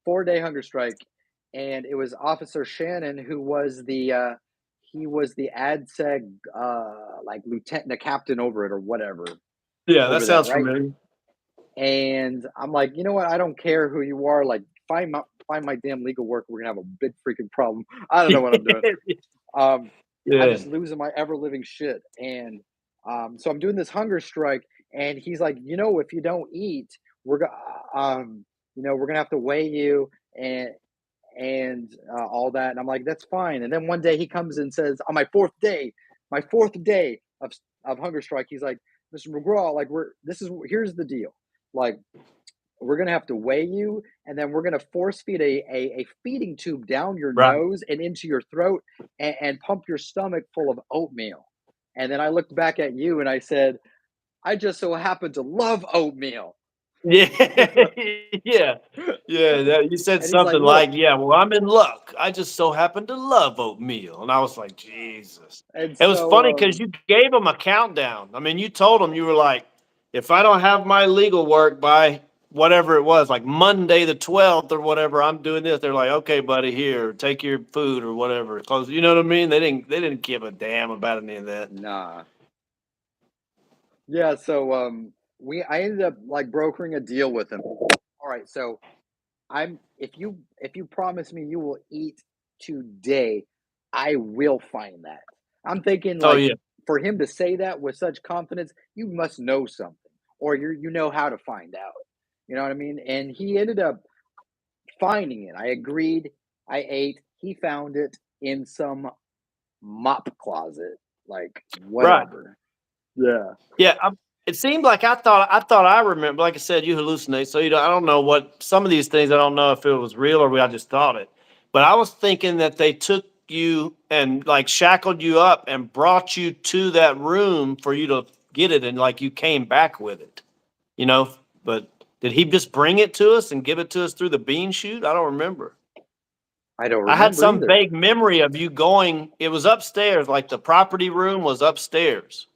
4-day hunger strike, and it was Officer Shannon who was the ADSEG like lieutenant, the captain over it or whatever Yeah, that over that, sounds right? familiar. And I'm like, you know what? I don't care who you are. Like, find my damn legal work. We're gonna have a big freaking problem. I don't know what I'm doing. Um, I'm Yeah. just losing my ever living shit. And so I'm doing this hunger strike, and he's like, if you don't eat, we're gonna we're gonna have to weigh you and all that. And I'm like, that's fine. And then one day he comes and says, on my fourth day of hunger strike, he's like, Mr. McGraw, like here's the deal, like we're gonna have to weigh you, and then we're gonna force feed a feeding tube down your Right. nose and into your throat, and pump your stomach full of oatmeal. And then I looked back at you and I said, I just so happen to love oatmeal. Yeah. Yeah. Yeah. You said And he's like, something look, like, yeah, well, I'm in luck. I just so happen to love oatmeal. And I was like, Jesus. and It was funny so because you gave them a countdown. I mean, you told them, you were like, if I don't have my legal work by whatever it was, like Monday the 12th or whatever, I'm doing this. They're like, okay, buddy, here, take your food or whatever. Close. You know what I mean? They didn't give a damn about any of that. nah. Yeah, so I ended up like brokering a deal with him. All right, so I'm if you promise me you will eat today, I will find that. I'm thinking Oh, like yeah. for him to say that with such confidence, you must know something, or you know how to find out. You know what I mean? And he ended up finding it. I agreed. I ate. He found it in some mop closet, like Right. whatever. Yeah. Yeah, it seemed like I thought I remember. Like I said, you hallucinate, so I don't know what some of these things. I don't know if it was real or I just thought it. But I was thinking that they took you and like shackled you up and brought you to that room for you to get it, and like you came back with it. You know, but did he just bring it to us and give it to us through the bean chute? I don't remember. I don't I had remember some either. vague memory of you going. It was upstairs, like the property room was upstairs.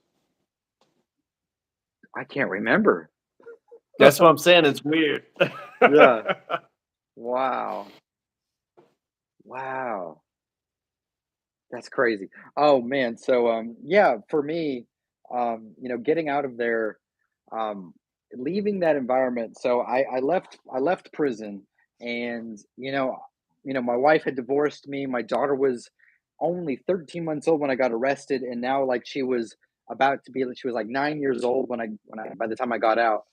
I can't remember. That's what I'm saying. It's weird. Yeah. Wow. Wow. That's crazy. Oh man. So yeah, for me, getting out of there, um leaving that environment. So I left prison, and my wife had divorced me. My daughter was only 13 months old when I got arrested, and now like she was like 9 years old when I by the time I got out.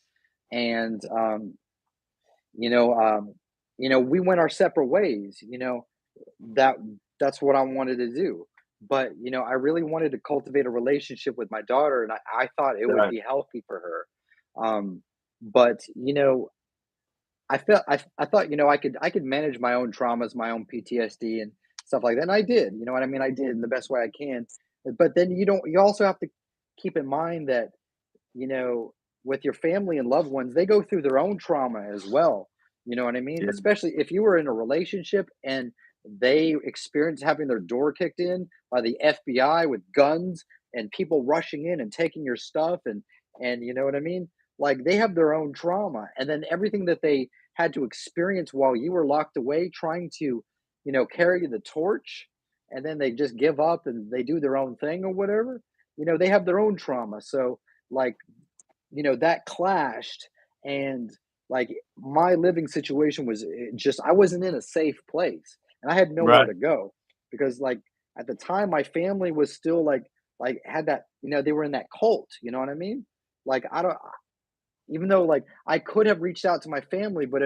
And you know, we went our separate ways. That that's what I wanted to do. But I really wanted to cultivate a relationship with my daughter, and I thought it would Right. be healthy for her. But I thought I could manage my own traumas, my own PTSD and stuff like that. And I did. You know what I mean? I did in the best way I can. But then you also have to keep in mind that you know, with your family and loved ones, they go through their own trauma as well. You know what I mean? Yeah. Especially if you were in a relationship and they experience having their door kicked in by the FBI with guns and people rushing in and taking your stuff, and you know what I mean? Like they have their own trauma, and then everything that they had to experience while you were locked away trying to, carry the torch, and then they just give up and they do their own thing or whatever. They have their own trauma. So like, that clashed, and like my living situation was just I wasn't in a safe place, and I had nowhere Right. to go because like at the time my family was still like had that, they were in that cult, you know what I mean? Like I don't even though like I could have reached out to my family, but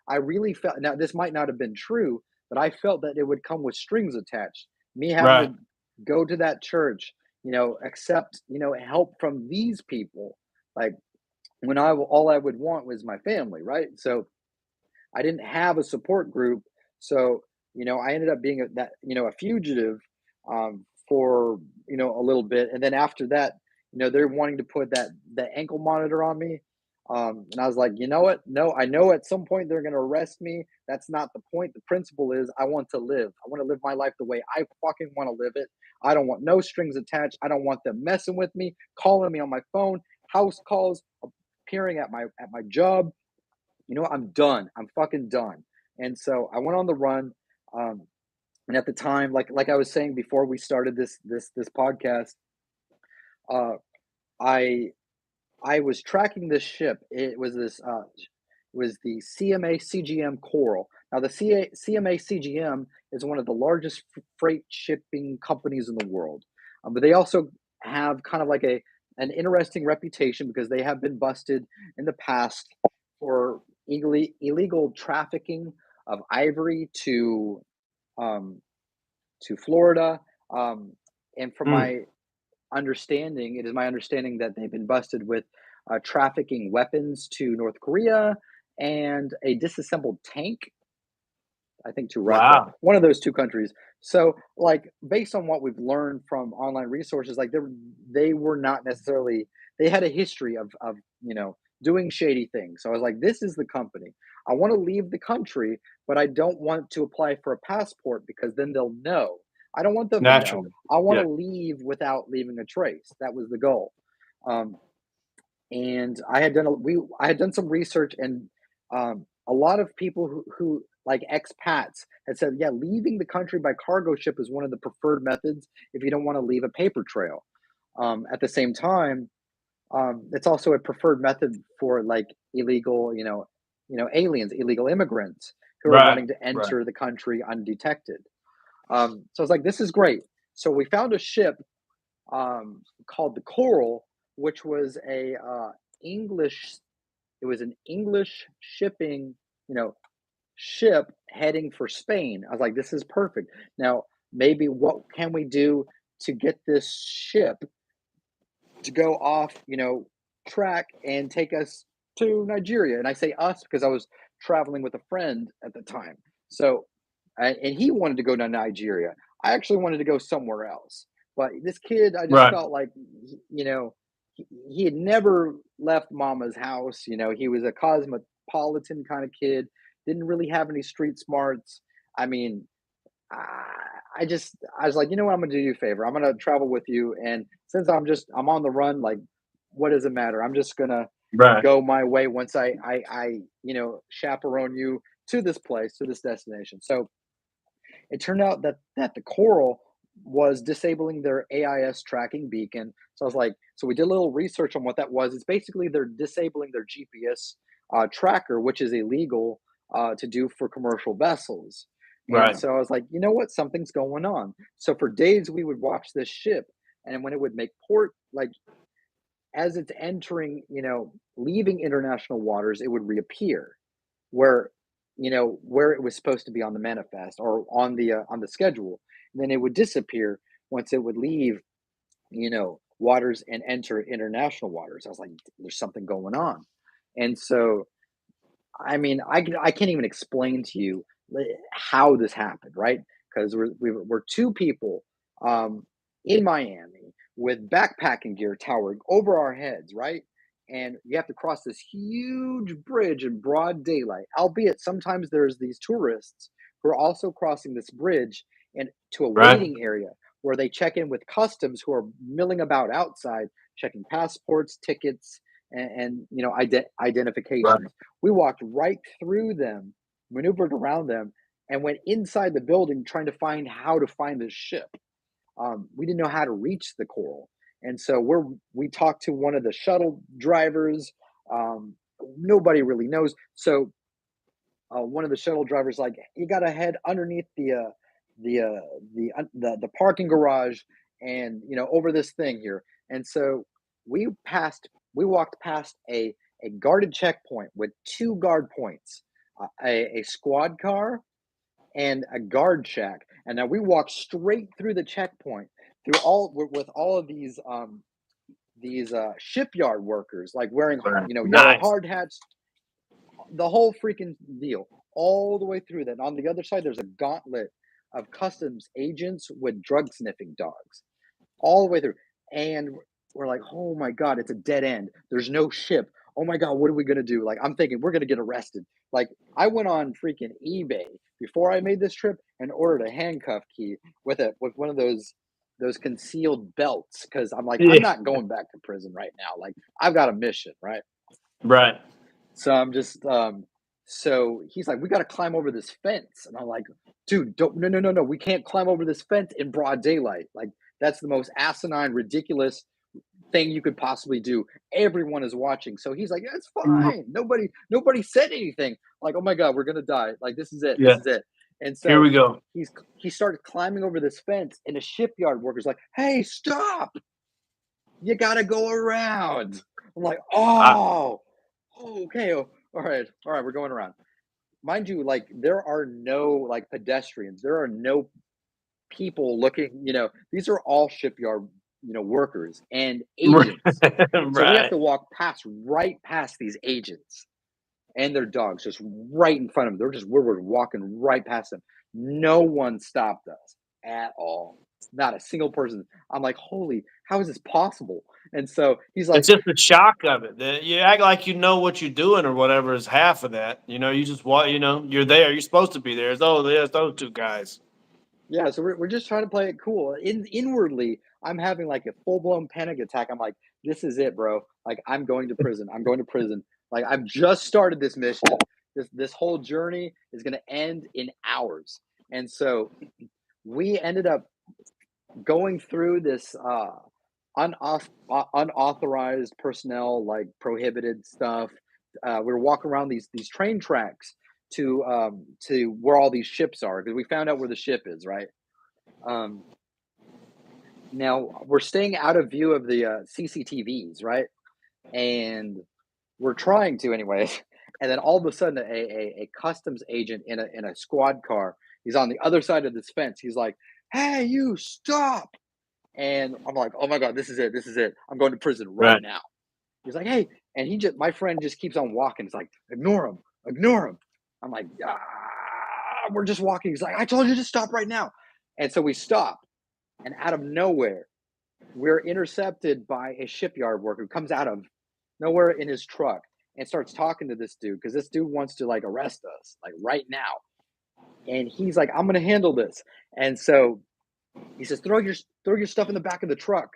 I really felt, now this might not have been true, but I felt that it would come with strings attached. Me having Right. to go to that church, accept, help from these people, like when all I would want was my family, right? So I didn't have a support group, so I ended up being a fugitive for a little bit, and then after that, they're wanting to put that ankle monitor on me, and I was like, you know what? No, I know at some point they're going to arrest me. That's not the point. The principle is I want to live. I want to live my life the way I fucking want to live it. I don't want no strings attached. I don't want them messing with me, calling me on my phone, house calls, appearing at my job. I'm done. I'm fucking done. And so I went on the run. Um, and at the time, like I was saying before we started this podcast, uh, I I was tracking this ship. It was the CMA CGM Coral. Now the CMA CGM is one of the largest freight shipping companies in the world, but they also have kind of like an interesting reputation because they have been busted in the past for illegal trafficking of ivory um, to Florida. And from Mm. it is my understanding that they've been busted with trafficking weapons to North Korea and a disassembled tank, I think, to Russia, Wow. one of those two countries. So, like, based on what we've learned from online resources, like they were not necessarily, they had a history of doing shady things. So I was like, this is the company. I want to leave the country, but I don't want to apply for a passport because then they'll know. I don't want them to know. Naturally. I want Yeah. to leave without leaving a trace. That was the goal. Um, and I had done some research, and a lot of people who like expats had said, yeah, leaving the country by cargo ship is one of the preferred methods if you don't want to leave a paper trail. At the same time, it's also a preferred method for like illegal, aliens, illegal immigrants who are Right. wanting to Right. enter the country undetected. So I was like, this is great. So we found a ship called the Coral, which was a English. It was an English shipping, ship heading for Spain. I was like, this is perfect. Now, maybe what can we do to get this ship to go off, track and take us to Nigeria? And I say us because I was traveling with a friend at the time. So, and he wanted to go to Nigeria. I actually wanted to go somewhere else. But this kid, I just Right. felt like, he had never left mama's house. He was a cosmopolitan kind of kid, didn't really have any street smarts. I mean, I was like, you know what, I'm gonna do you a favor. I'm gonna travel with you, and since I'm on the run, like, what does it matter? I'm just gonna Right. go my way once I chaperone you to this place, to this destination. So it turned out that the Coral was disabling their AIS tracking beacon. So I was like, so we did a little research on what that was. It's basically they're disabling their GPS tracker, which is illegal to do for commercial vessels. And Right. so I was like, you know what? Something's going on. So for days we would watch this ship, and when it would make port, like as it's entering, leaving international waters, it would reappear where where it was supposed to be on the manifest or on the schedule, and then it would disappear once it would leave waters and enter international waters. I was like, there's something going on. And so I mean, I can't even explain to you how this happened, right? Because we're two people in Miami with backpacking gear towering over our heads, right? And you have to cross this huge bridge in broad daylight, albeit sometimes there's these tourists who are also crossing this bridge and to a Right. waiting area where they check in with customs who are milling about outside, checking passports, tickets, and identifications. We walked right through them, maneuvered around them, and went inside the building trying to find how to find the ship. We didn't know how to reach the coral, and so we talked to one of the shuttle drivers. Nobody really knows. So one of the shuttle drivers like, you got to head underneath the parking garage, and over this thing here. And so we walked past a guarded checkpoint with two guard points, a squad car and a guard shack. And now we walked straight through the checkpoint, through all with all of these shipyard workers, like wearing yellow Nice. hard hats, the whole freaking deal, all the way through that. And on the other side, there's a gauntlet of customs agents with drug sniffing dogs, all the way through. And we're like, oh my God, it's a dead end. There's no ship. Oh my God, what are we going to do? Like, I'm thinking we're going to get arrested. Like, I went on freaking eBay before I made this trip and ordered a handcuff key with one of those concealed belts, because I'm like, I'm not going back to prison right now. Like, I've got a mission, right? Right. So I'm just so he's like, we got to climb over this fence, and I'm like, dude, no, we can't climb over this fence in broad daylight. Like, that's the most asinine, ridiculous thing you could possibly do. Everyone is watching. So he's like, yeah, it's fine. Nobody said anything. Like, oh my God, we're gonna die. Like, this is it. Yeah. This is it. And so Here we go. he started climbing over this fence, and a shipyard worker's like, hey, stop. You gotta go around. I'm like, oh, okay. All right, we're going around. Mind you, like, there are no like pedestrians. There are no people looking. These are all shipyard workers and agents. So we have Right. to walk right past these agents and their dogs, just right in front of them. We're walking right past them. No one stopped us at all. Not a single person. I'm like, holy, how is this possible? And so he's like, It's just the shock of it. That you act like you know what you're doing or whatever is half of that. You just want, you're there. You're supposed to be there. There's those two guys. yeah. So we're just trying to play it cool. Inwardly, I'm having like a full blown panic attack. I'm like, this is it, bro. Like, I'm going to prison. I'm going to prison. Like, I've just started this mission. This whole journey is going to end in hours. And so we ended up going through this unauthorized personnel, like prohibited stuff. We were walking around these train tracks to where all these ships are, because we found out where the ship is, right? Now we're staying out of view of the CCTVs, right? And we're trying to anyways. And then all of a sudden, a customs agent in a squad car, he's on the other side of this fence. He's like, hey, you stop. And I'm like, oh my God, this is it. This is it. I'm going to prison right now. He's like, hey, and my friend just keeps on walking. He's like, ignore him. I'm like, we're just walking. He's like, I told you to stop right now. And so we stop. And out of nowhere, we're intercepted by a shipyard worker who comes out of nowhere in his truck and starts talking to this dude, because this dude wants to like arrest us like right now. And he's like, I'm going to handle this. And so he says, throw your stuff in the back of the truck.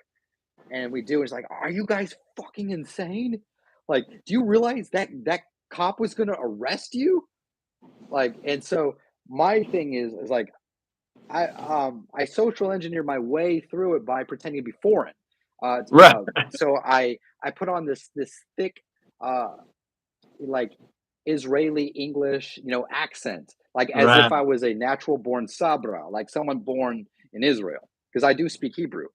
And we do. He's like, are you guys fucking insane? Like, do you realize that cop was going to arrest you? Like, and so my thing is like, I social engineer my way through it by pretending to be foreign. Right. So I put on this thick, like Israeli English, accent, like as if I was a natural born Sabra, like someone born in Israel, because I do speak Hebrew.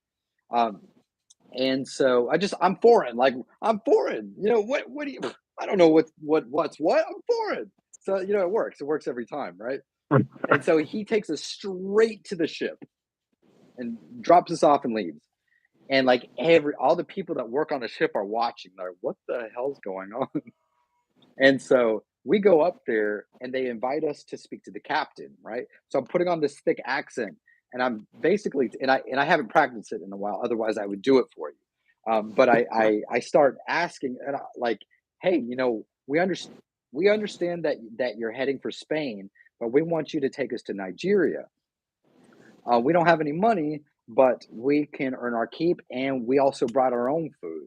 And so I'm foreign. Like, I'm foreign. What do you? I don't know what's what. I'm foreign. So it works. It works every time, right? And so he takes us straight to the ship and drops us off and leaves. And like all the people that work on the ship are watching. They're like, what the hell's going on? And so we go up there and they invite us to speak to the captain, right? So I'm putting on this thick accent, and I'm basically, and I haven't practiced it in a while. Otherwise, I would do it for you. But I start asking, and like, hey, we understand that you're heading for Spain, but we want you to take us to Nigeria. We don't have any money, but we can earn our keep, and we also brought our own food.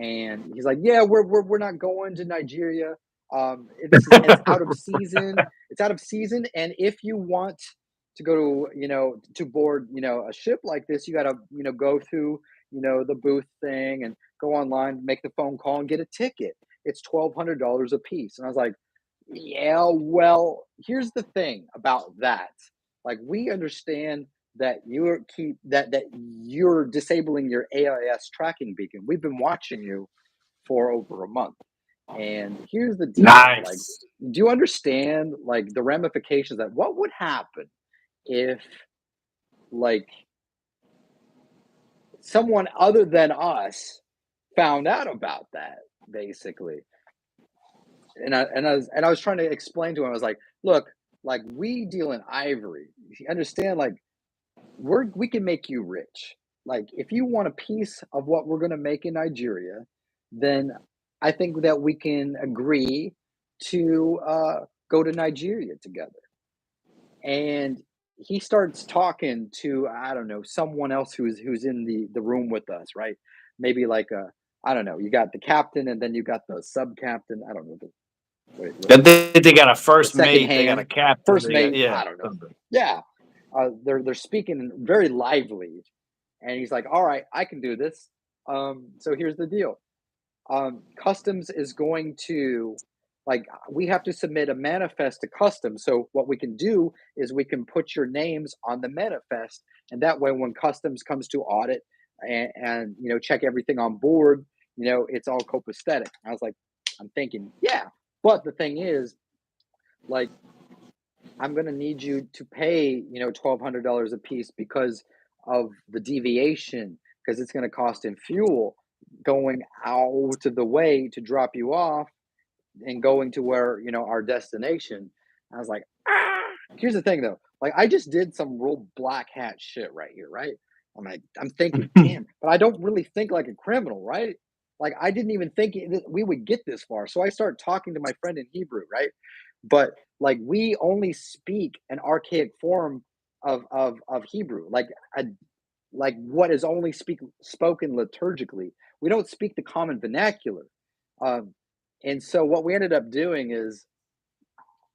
And he's like, "Yeah, we're not going to Nigeria. It's out of season. It's out of season. And if you want to go to to board a ship like this, you got to go through the booth thing and go online, make the phone call, and get a ticket. It's $1,200 a piece." And I was like, "Yeah, well, here's the thing about that. Like, we understand that you're disabling your AIS tracking beacon. We've been watching you for over a month. And here's the deal. Like, Nice. do you understand like the ramifications that what would happen if like someone other than us found out about that, basically?" And I was trying to explain to him. I was like, "Look, like we deal in ivory. You understand? Like we can make you rich. Like if you want a piece of what we're gonna make in Nigeria, then I think that we can agree to go to Nigeria together." And he starts talking to, I don't know, someone else who's in the room with us, right? Maybe like I don't know. You got the captain, and then you got the sub captain. I don't know. I think they got a The first second mate. They got a hand, captain. first They got, mate. yeah. I don't know. Yeah, they're speaking very lively, and he's like, "All right, I can do this. So here's the deal. Customs is going to like we have to submit a manifest to customs. So what we can do is we can put your names on the manifest, and that way, when customs comes to audit and check everything on board, it's all copacetic." I was like, I'm thinking, yeah, but the thing is, like, I'm gonna need you to pay, $1,200 a piece because of the deviation, because it's gonna cost in fuel going out of the way to drop you off and going to where, our destination. I was like, here's the thing though. Like I just did some real black hat shit right here, right? I'm thinking, damn, but I don't really think like a criminal, right? Like I didn't even think that we would get this far. So I start talking to my friend in Hebrew, right? But like we only speak an archaic form of Hebrew, like what is only spoken liturgically. We don't speak the common vernacular. Um, and so what we ended up doing is,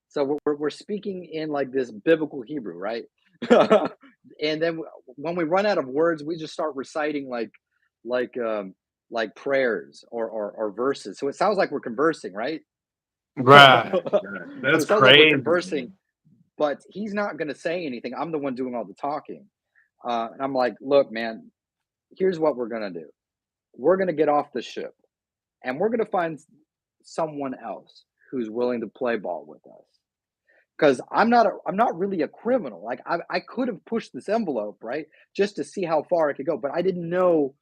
so we're speaking in like this biblical Hebrew, right? And then when we run out of words, we just start reciting like um like prayers or verses. So it sounds like we're conversing, right? Right. So That's it sounds like we're crazy. conversing, but he's not going to say anything. I'm the one doing all the talking. And I'm like, "Look, man, here's what we're going to do. We're going to get off the ship, and we're going to find someone else who's willing to play ball with us. Because I'm not really a criminal. Like I could have pushed this envelope, right, just to see how far I could go, but I didn't know,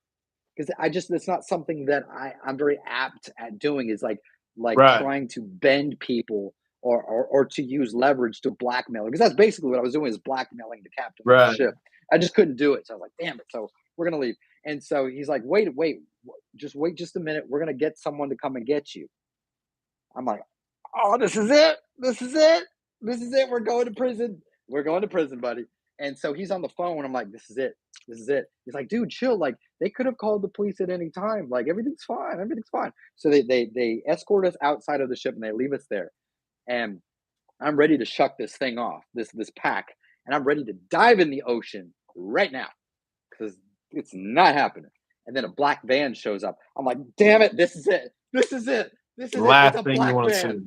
because I just it's not something that I'm very apt at doing, is like Right. trying to bend people or to use leverage to blackmail, because that's basically what I was doing, is blackmailing the captain of the Right. ship. I just couldn't do it. So I was like, damn it. So we're gonna leave. And so he's like, wait, just wait just a minute. We're gonna get someone to come and get you. I'm like, oh, this is it. This is it. This is it. We're going to prison. We're going to prison, buddy. And so he's on the phone. I'm like, this is it. This is it. He's like, dude, chill. Like they could have called the police at any time. Like everything's fine. Everything's fine. So they escort us outside of the ship and they leave us there. And I'm ready to shuck this thing off, this pack, and I'm ready to dive in the ocean right now because it's not happening. And then a black van shows up. I'm like, damn it, this is it. This is it. This is it. It's Last a thing you black want to van. see.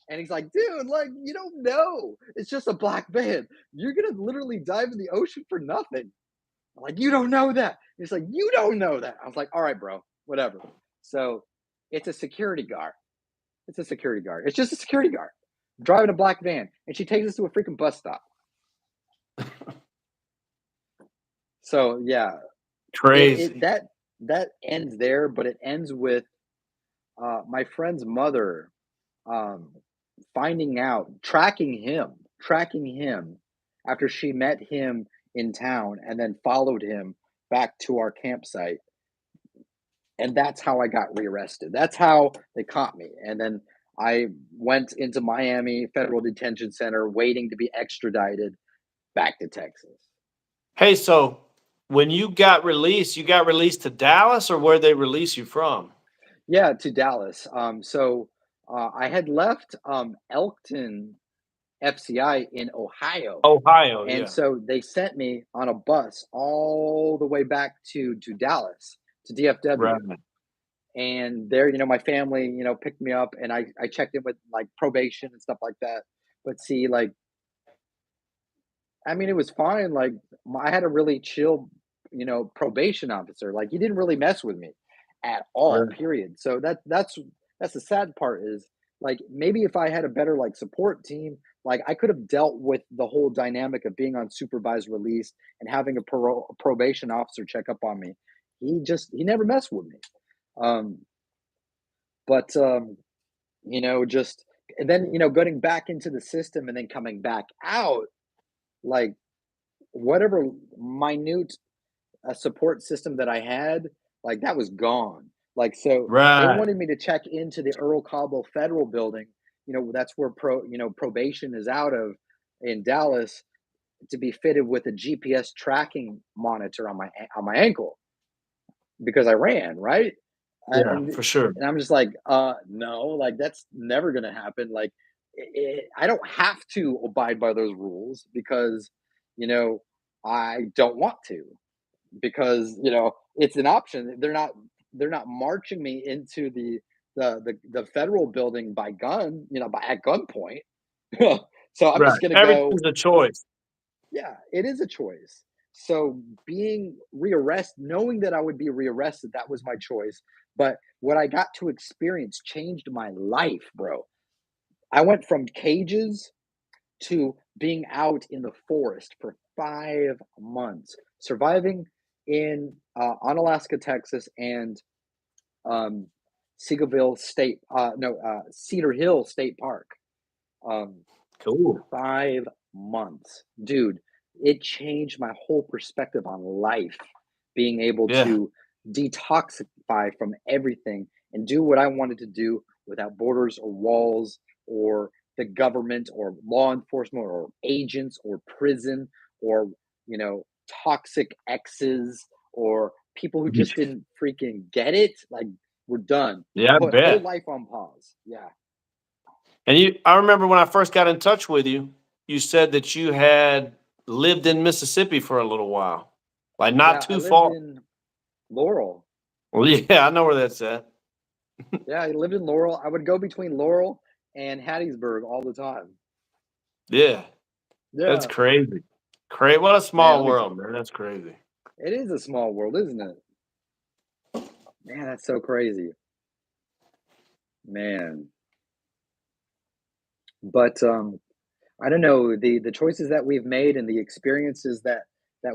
And he's like, dude, like, you don't know. It's just a black van. You're going to literally dive in the ocean for nothing. I'm like, you don't know that. He's like, you don't know that. I was like, all right, bro, whatever. So it's a security guard. It's a security guard. It's just a security guard driving a black van. And she takes us to a freaking bus stop. So, yeah, Crazy. that ends there, but it ends with my friend's mother finding out, tracking him after she met him in town and then followed him back to our campsite. And that's how I got rearrested. That's how they caught me. And then I went into Miami Federal Detention Center waiting to be extradited back to Texas. Hey, so when you got released to Dallas, or where they release you from? Yeah, to Dallas. I had left Elkton FCI in Ohio. Ohio, And yeah. so they sent me on a bus all the way back to Dallas, to Right. DFW. And there, my family, picked me up, and I checked in with like probation and stuff like that. But see, like, I mean, it was fine. Like, I had a really chill, probation officer. Like, he didn't really mess with me at all. Right. Period. So that's the sad part is like maybe if I had a better like support team, like I could have dealt with the whole dynamic of being on supervised release and having a probation officer check up on me. He never messed with me. Um, but just and then getting back into the system and then coming back out, like whatever minute support system that I had, like that was gone. Like so they Right. wanted me to check into the Earl Cobble Federal Building. That's where probation is out of in Dallas to be fitted with a GPS tracking monitor on my ankle because I ran, right? Yeah, And for sure. I'm just like, no, like that's never gonna happen. Like, I don't have to abide by those rules because, you know, I don't want to because it's an option. They're not marching me into the federal building by gun, by at gunpoint. So I'm Right. just gonna go. Everything's a choice. Yeah, it is a choice. So being rearrested, knowing that I would be rearrested, that was my choice. But what I got to experience changed my life, bro. I went from cages to being out in the forest for 5 months, surviving in Onalaska, Texas, and um, Cedar Hill State Park. Um, Cool. 5 months. Dude, it changed my whole perspective on life, being able Yeah. to detoxify from everything and do what I wanted to do without borders or walls or the government or law enforcement or agents or prison or, you know, toxic exes or people who just didn't freaking get it. Like, we're done. Yeah, I Put whole bet. life on pause. Yeah. And I remember when I first got in touch with you, you said that you had lived in Mississippi for a little while, like not Yeah. I too lived far. in Laurel. Well, yeah, I know where that's at. Yeah, I lived in Laurel. I would go between Laurel and Hattiesburg all the time. Yeah, that's Yeah, crazy. Crazy. What a man, small world, man. That's crazy. it is a small world, isn't it? Man, that's so crazy. Man. But I don't know, the choices that we've made and the experiences that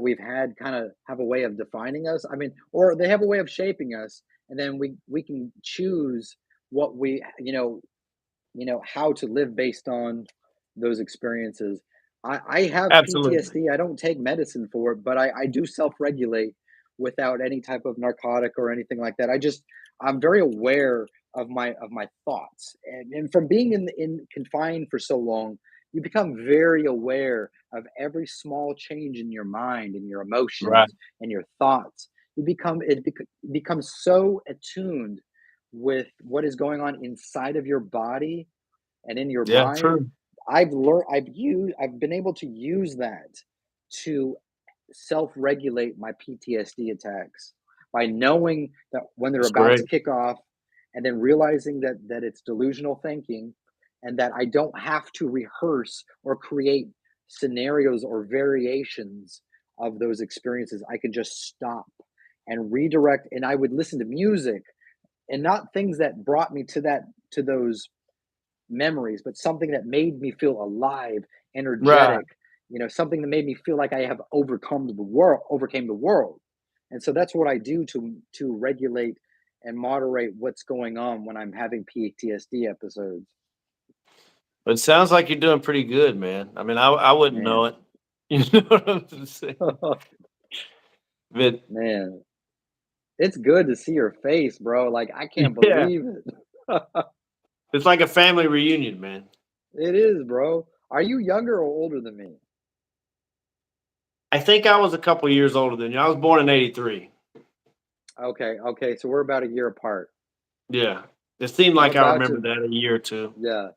we've had kind of have a way of defining us. I mean, or they have a way of shaping us, and then we can choose what we, how to live based on those experiences. I have Absolutely. PTSD. I don't take medicine for it, but I do self-regulate without any type of narcotic or anything like that. I'm very aware of my thoughts. And from being in confined for so long, you become very aware of every small change in your mind and your Right. emotions and your thoughts. Becomes so attuned with what is going on inside of your body and in your Yeah, mind. true. I've been able to use that to self-regulate my PTSD attacks by knowing that when they're That's about great. to kick off and then realizing that it's delusional thinking and that I don't have to rehearse or create scenarios or variations of those experiences. I can just stop and redirect, and I would listen to music and not things that brought me to those memories, but something that made me feel alive, Right. energetic, something that made me feel like I have overcame the world. And so that's what I do to regulate and moderate what's going on when I'm having PTSD episodes. But it sounds like you're doing pretty good, man. I mean, I wouldn't know Man. it. You know what I'm saying? But Man, it's good to see your face, bro. Like I can't yeah, believe it. it's like a family reunion, man. It is, bro. Are you younger or older than me? I think I was a couple years older than you. I was born in '83. Okay, so we're about a year apart. Yeah, it seemed I'm like I about remembered to, that a year or two. yeah,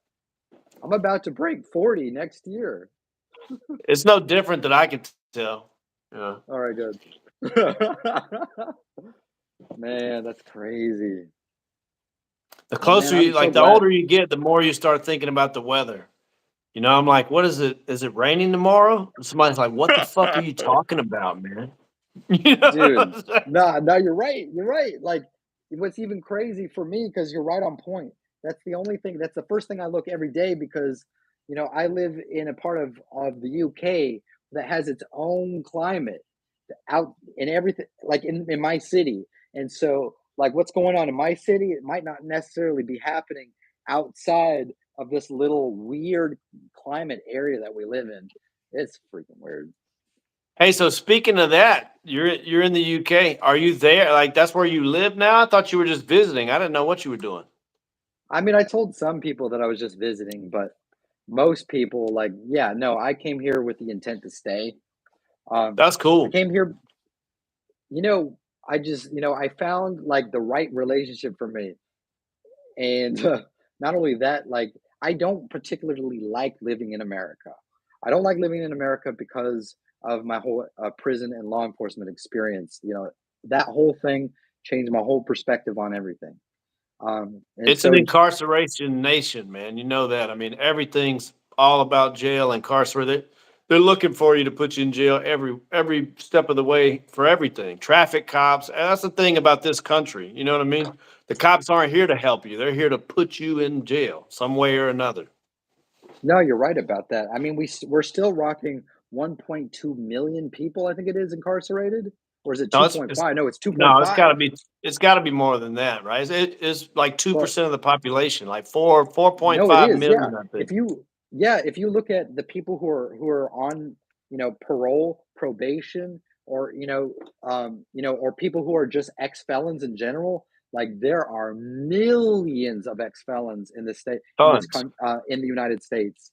I'm about to break 40 next year. It's no different that I can tell. Yeah. All right, good. Man, that's crazy. The Well, man, closer I'm you, so like the glad. older you get, the more you start thinking about the weather. You know, I'm like, what is it? Is it raining tomorrow? And somebody's like, what the fuck are you talking about, man? You know what Dude, I'm saying? no, you're right. You're right. Like, what's even crazy for me, because you're right on point. That's the only thing. That's the first thing I look every day because, I live in a part of the UK that has its own climate out in everything, like in my city. And so, like, what's going on in my city, it might not necessarily be happening outside of this little weird climate area that we live in. It's freaking weird. Hey, so speaking of that, you're in the UK. Are you there? Like that's where you live now? I thought you were just visiting. I didn't know what you were doing. I mean, I told some people that I was just visiting, but most people, like, yeah, no, I came here with the intent to stay. That's I cool. came here, you know, I just, I found like the right relationship for me. And not only that, like, I don't particularly like living in America. I don't like living in America because of my whole prison and law enforcement experience. That whole thing changed my whole perspective on everything. And It's an so, incarceration nation, man. You know that. I mean, everything's all about jail, incarcerated. They're looking for you to put you in jail every step of the way for everything. Traffic cops. And that's the thing about this country. You know what I mean? The cops aren't here to help you. They're here to put you in jail some way or another. no, you're right about that. I mean, we're still rocking 1.2 million people, I think it is, incarcerated, or is it No, it's 2.5? No, it's no, 2.5. it's gotta be more than that, right? It's like But 2% of the population, like four four point no, it five is. Yeah. million, I think. If you look at the people who are on, parole, probation, or or people who are just ex-felons in general, like there are millions of ex-felons in this state, Tons. in the United States,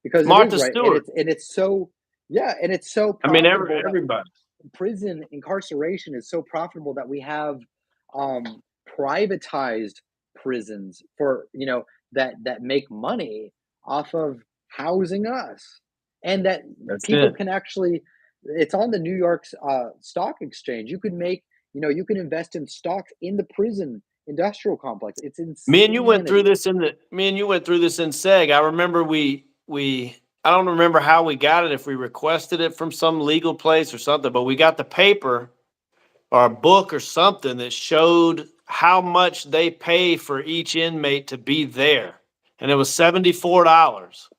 because it is Martha right, and Stewart. it's so, yeah, and it's so I mean, profitable that everybody. prison incarceration is so profitable that we have um, privatized prisons for, that make money off of housing us, and that That's people it. can actually, it's on the New York stock exchange. You can make, you can invest in stocks in the prison industrial complex. It's insanity. Me and you went through this in SEG. I remember I don't remember how we got it, if we requested it from some legal place or something, but we got the paper or a book or something that showed how much they pay for each inmate to be there. And it was $74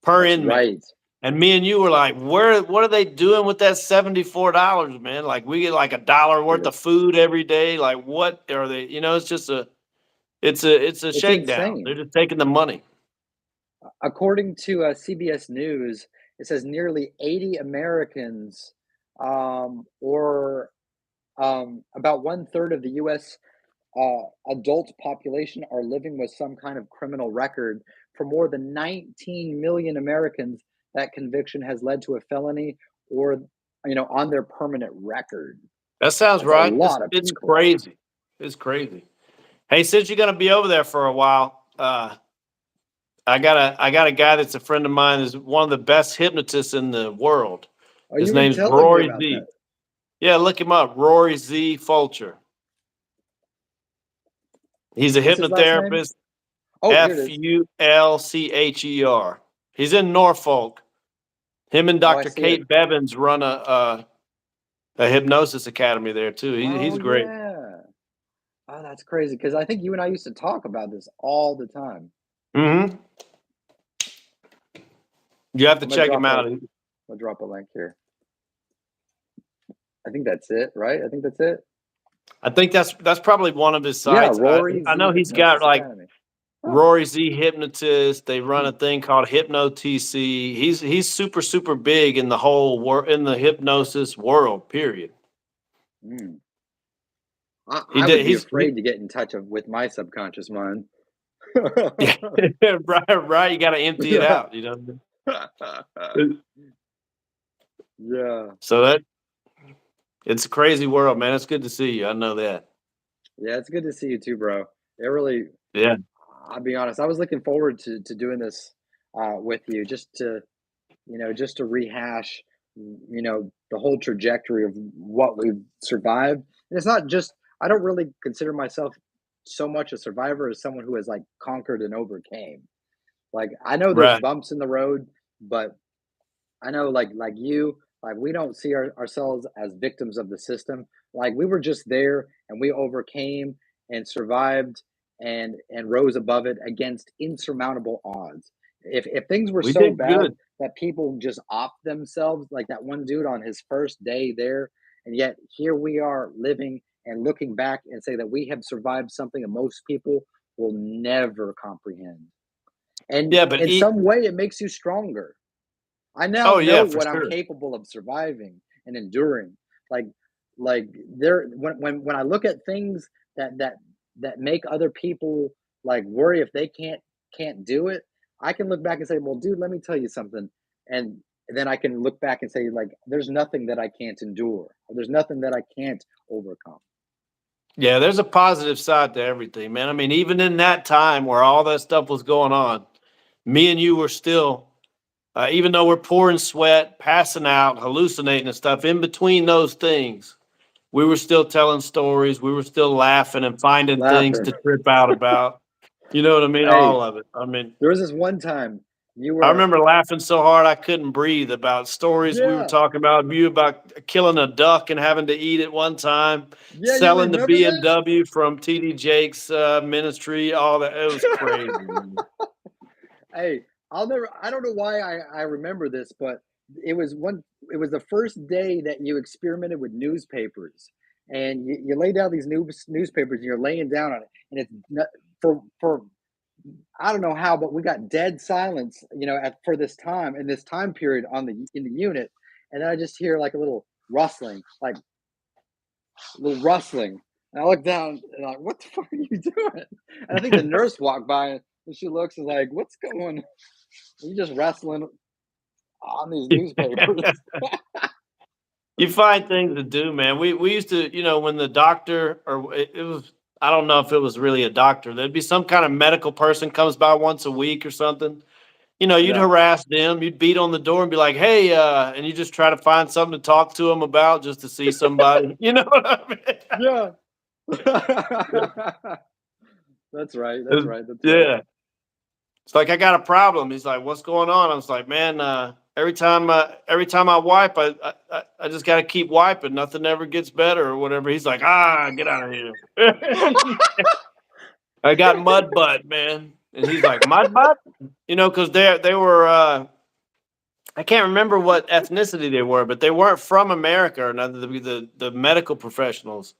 per That's inmate. right. And me and you were like, what are they doing with that $74, man? Like we get like $1 worth Dude, of food every day. Like what are they, it's just it's a it's shakedown. They're insane. just taking the money. According to CBS News, it says nearly 80 Americans, or about one third of the U.S. Adult population, are living with some kind of criminal record. For more than 19 million Americans, that conviction has led to a felony, or, on their permanent record. That sounds That's a right. lot of It's people. crazy. It's crazy. Hey, since you're gonna be over there for a while, I got a guy that's a friend of mine, is one of the best hypnotists in the world. Oh, His you've been name's telling me Rory about Z. that. Yeah, look him up. Rory Z. Fulcher. He's a What's his last name? hypnotherapist. Oh, here it is. Fulcher. He's in Norfolk. Him and Oh, I Dr. see it. Kate Bevins run a hypnosis academy there too. Oh, He's great. yeah. Oh, that's crazy, because I think you and I used to talk about this all the time. Mm-hmm. You have to I'm gonna check him drop a out. I'll drop a link here. I think that's it, right? I think that's it. I think that's probably one of his Yeah, sites. Rory I Z know he's got Hypnosis like Academy. Huh. Rory Z Hypnotist. They run a thing called Hypno TC. He's super super big in the whole in the hypnosis world. Period. Mm. He I would did. be afraid to get in touch with my subconscious mind. Yeah, right. You got to empty it Yeah. out. Yeah. So that it's a crazy world, man. It's good to see you. I know that. Yeah, it's good to see you too, bro. It really Yeah. I'll be honest, I was looking forward to doing this with you just to, just to rehash, the whole trajectory of what we've survived. And it's not just I don't really consider myself so much a survivor as someone who has like conquered and overcame. Like I know there's Right. bumps in the road, but I know like you, like we don't see ourselves as victims of the system. Like we were just there and we overcame and survived and rose above it against insurmountable odds. If things were We so did bad good. that people just off themselves, like that one dude on his first day there, and yet here we are living and looking back and say that we have survived something that most people will never comprehend. And Yeah, but in some way it makes you stronger. I now oh know yeah, for what I'm sure. capable of surviving and enduring. Like like there when I look at things that make other people like worry if they can't do it, I can look back and say, "Well, dude, let me tell you something." And then I can look back and say like there's nothing that I can't endure. Or there's nothing that I can't overcome. Yeah, there's a positive side to everything, man. I mean, even in that time where all that stuff was going on, me and you were still, even though we're pouring sweat, passing out, hallucinating and stuff, in between those things, we were still telling stories. We were still laughing and finding things Laughing. to trip out about. You know what I mean? Hey, All of it. I mean, there was this one time you I were remember laughing so hard I couldn't breathe about stories we were yeah. talking about, you about killing a duck and having to eat it one time, Yeah, you selling the remember that? BMW from TD Jake's ministry, all that. It was crazy, man. Hey, I don't know why I remember this, but it was one it was the first day that you experimented with newspapers. And you lay down these newspapers and you're laying down on it. And it's not, for I don't know how, but we got dead silence, for this time in this time period on the in the unit. And then I just hear like a little rustling, like a little rustling. And I look down and I'm like, what the fuck are you doing? And I think the nurse walked by and she looks and is like, what's going on? You just wrestling on these newspapers. You find things to do, man. We used to, when the doctor or it was, I don't know if it was really a doctor. There'd be some kind of medical person comes by once a week or something. You'd Yeah. harass them. You'd beat on the door and be like, "Hey," and you just try to find something to talk to them about, just to see somebody. You know what I mean? Yeah. That's right. That's It's- right. That's right. yeah. It's like I got a problem. He's like, "What's going on?" I was like, "Man, every time I wipe, I just got to keep wiping. Nothing ever gets better or whatever." He's like, "Get out of here." I got mud butt, man, and he's like, "Mud butt," because they were. I can't remember what ethnicity they were, but they weren't from America or none of the medical professionals.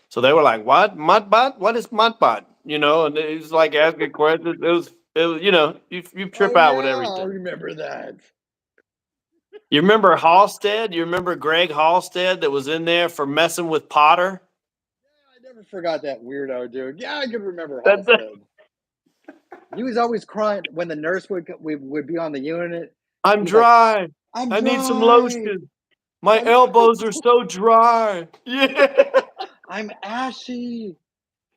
So they were like, "What mudbot? What is mudbot?" And he's like asking questions. It was, you trip Oh out with yeah, I everything. remember that. You remember Halstead? You remember Greg Halstead that was in there for messing with Potter? I never forgot that weirdo dude. Yeah, I can remember That's Halstead. He was always crying when the nurse would be on the unit. I'm He's like, dry. "I'm I need some dry. lotion. My I'm elbows are so dry. Yeah. I'm ashy."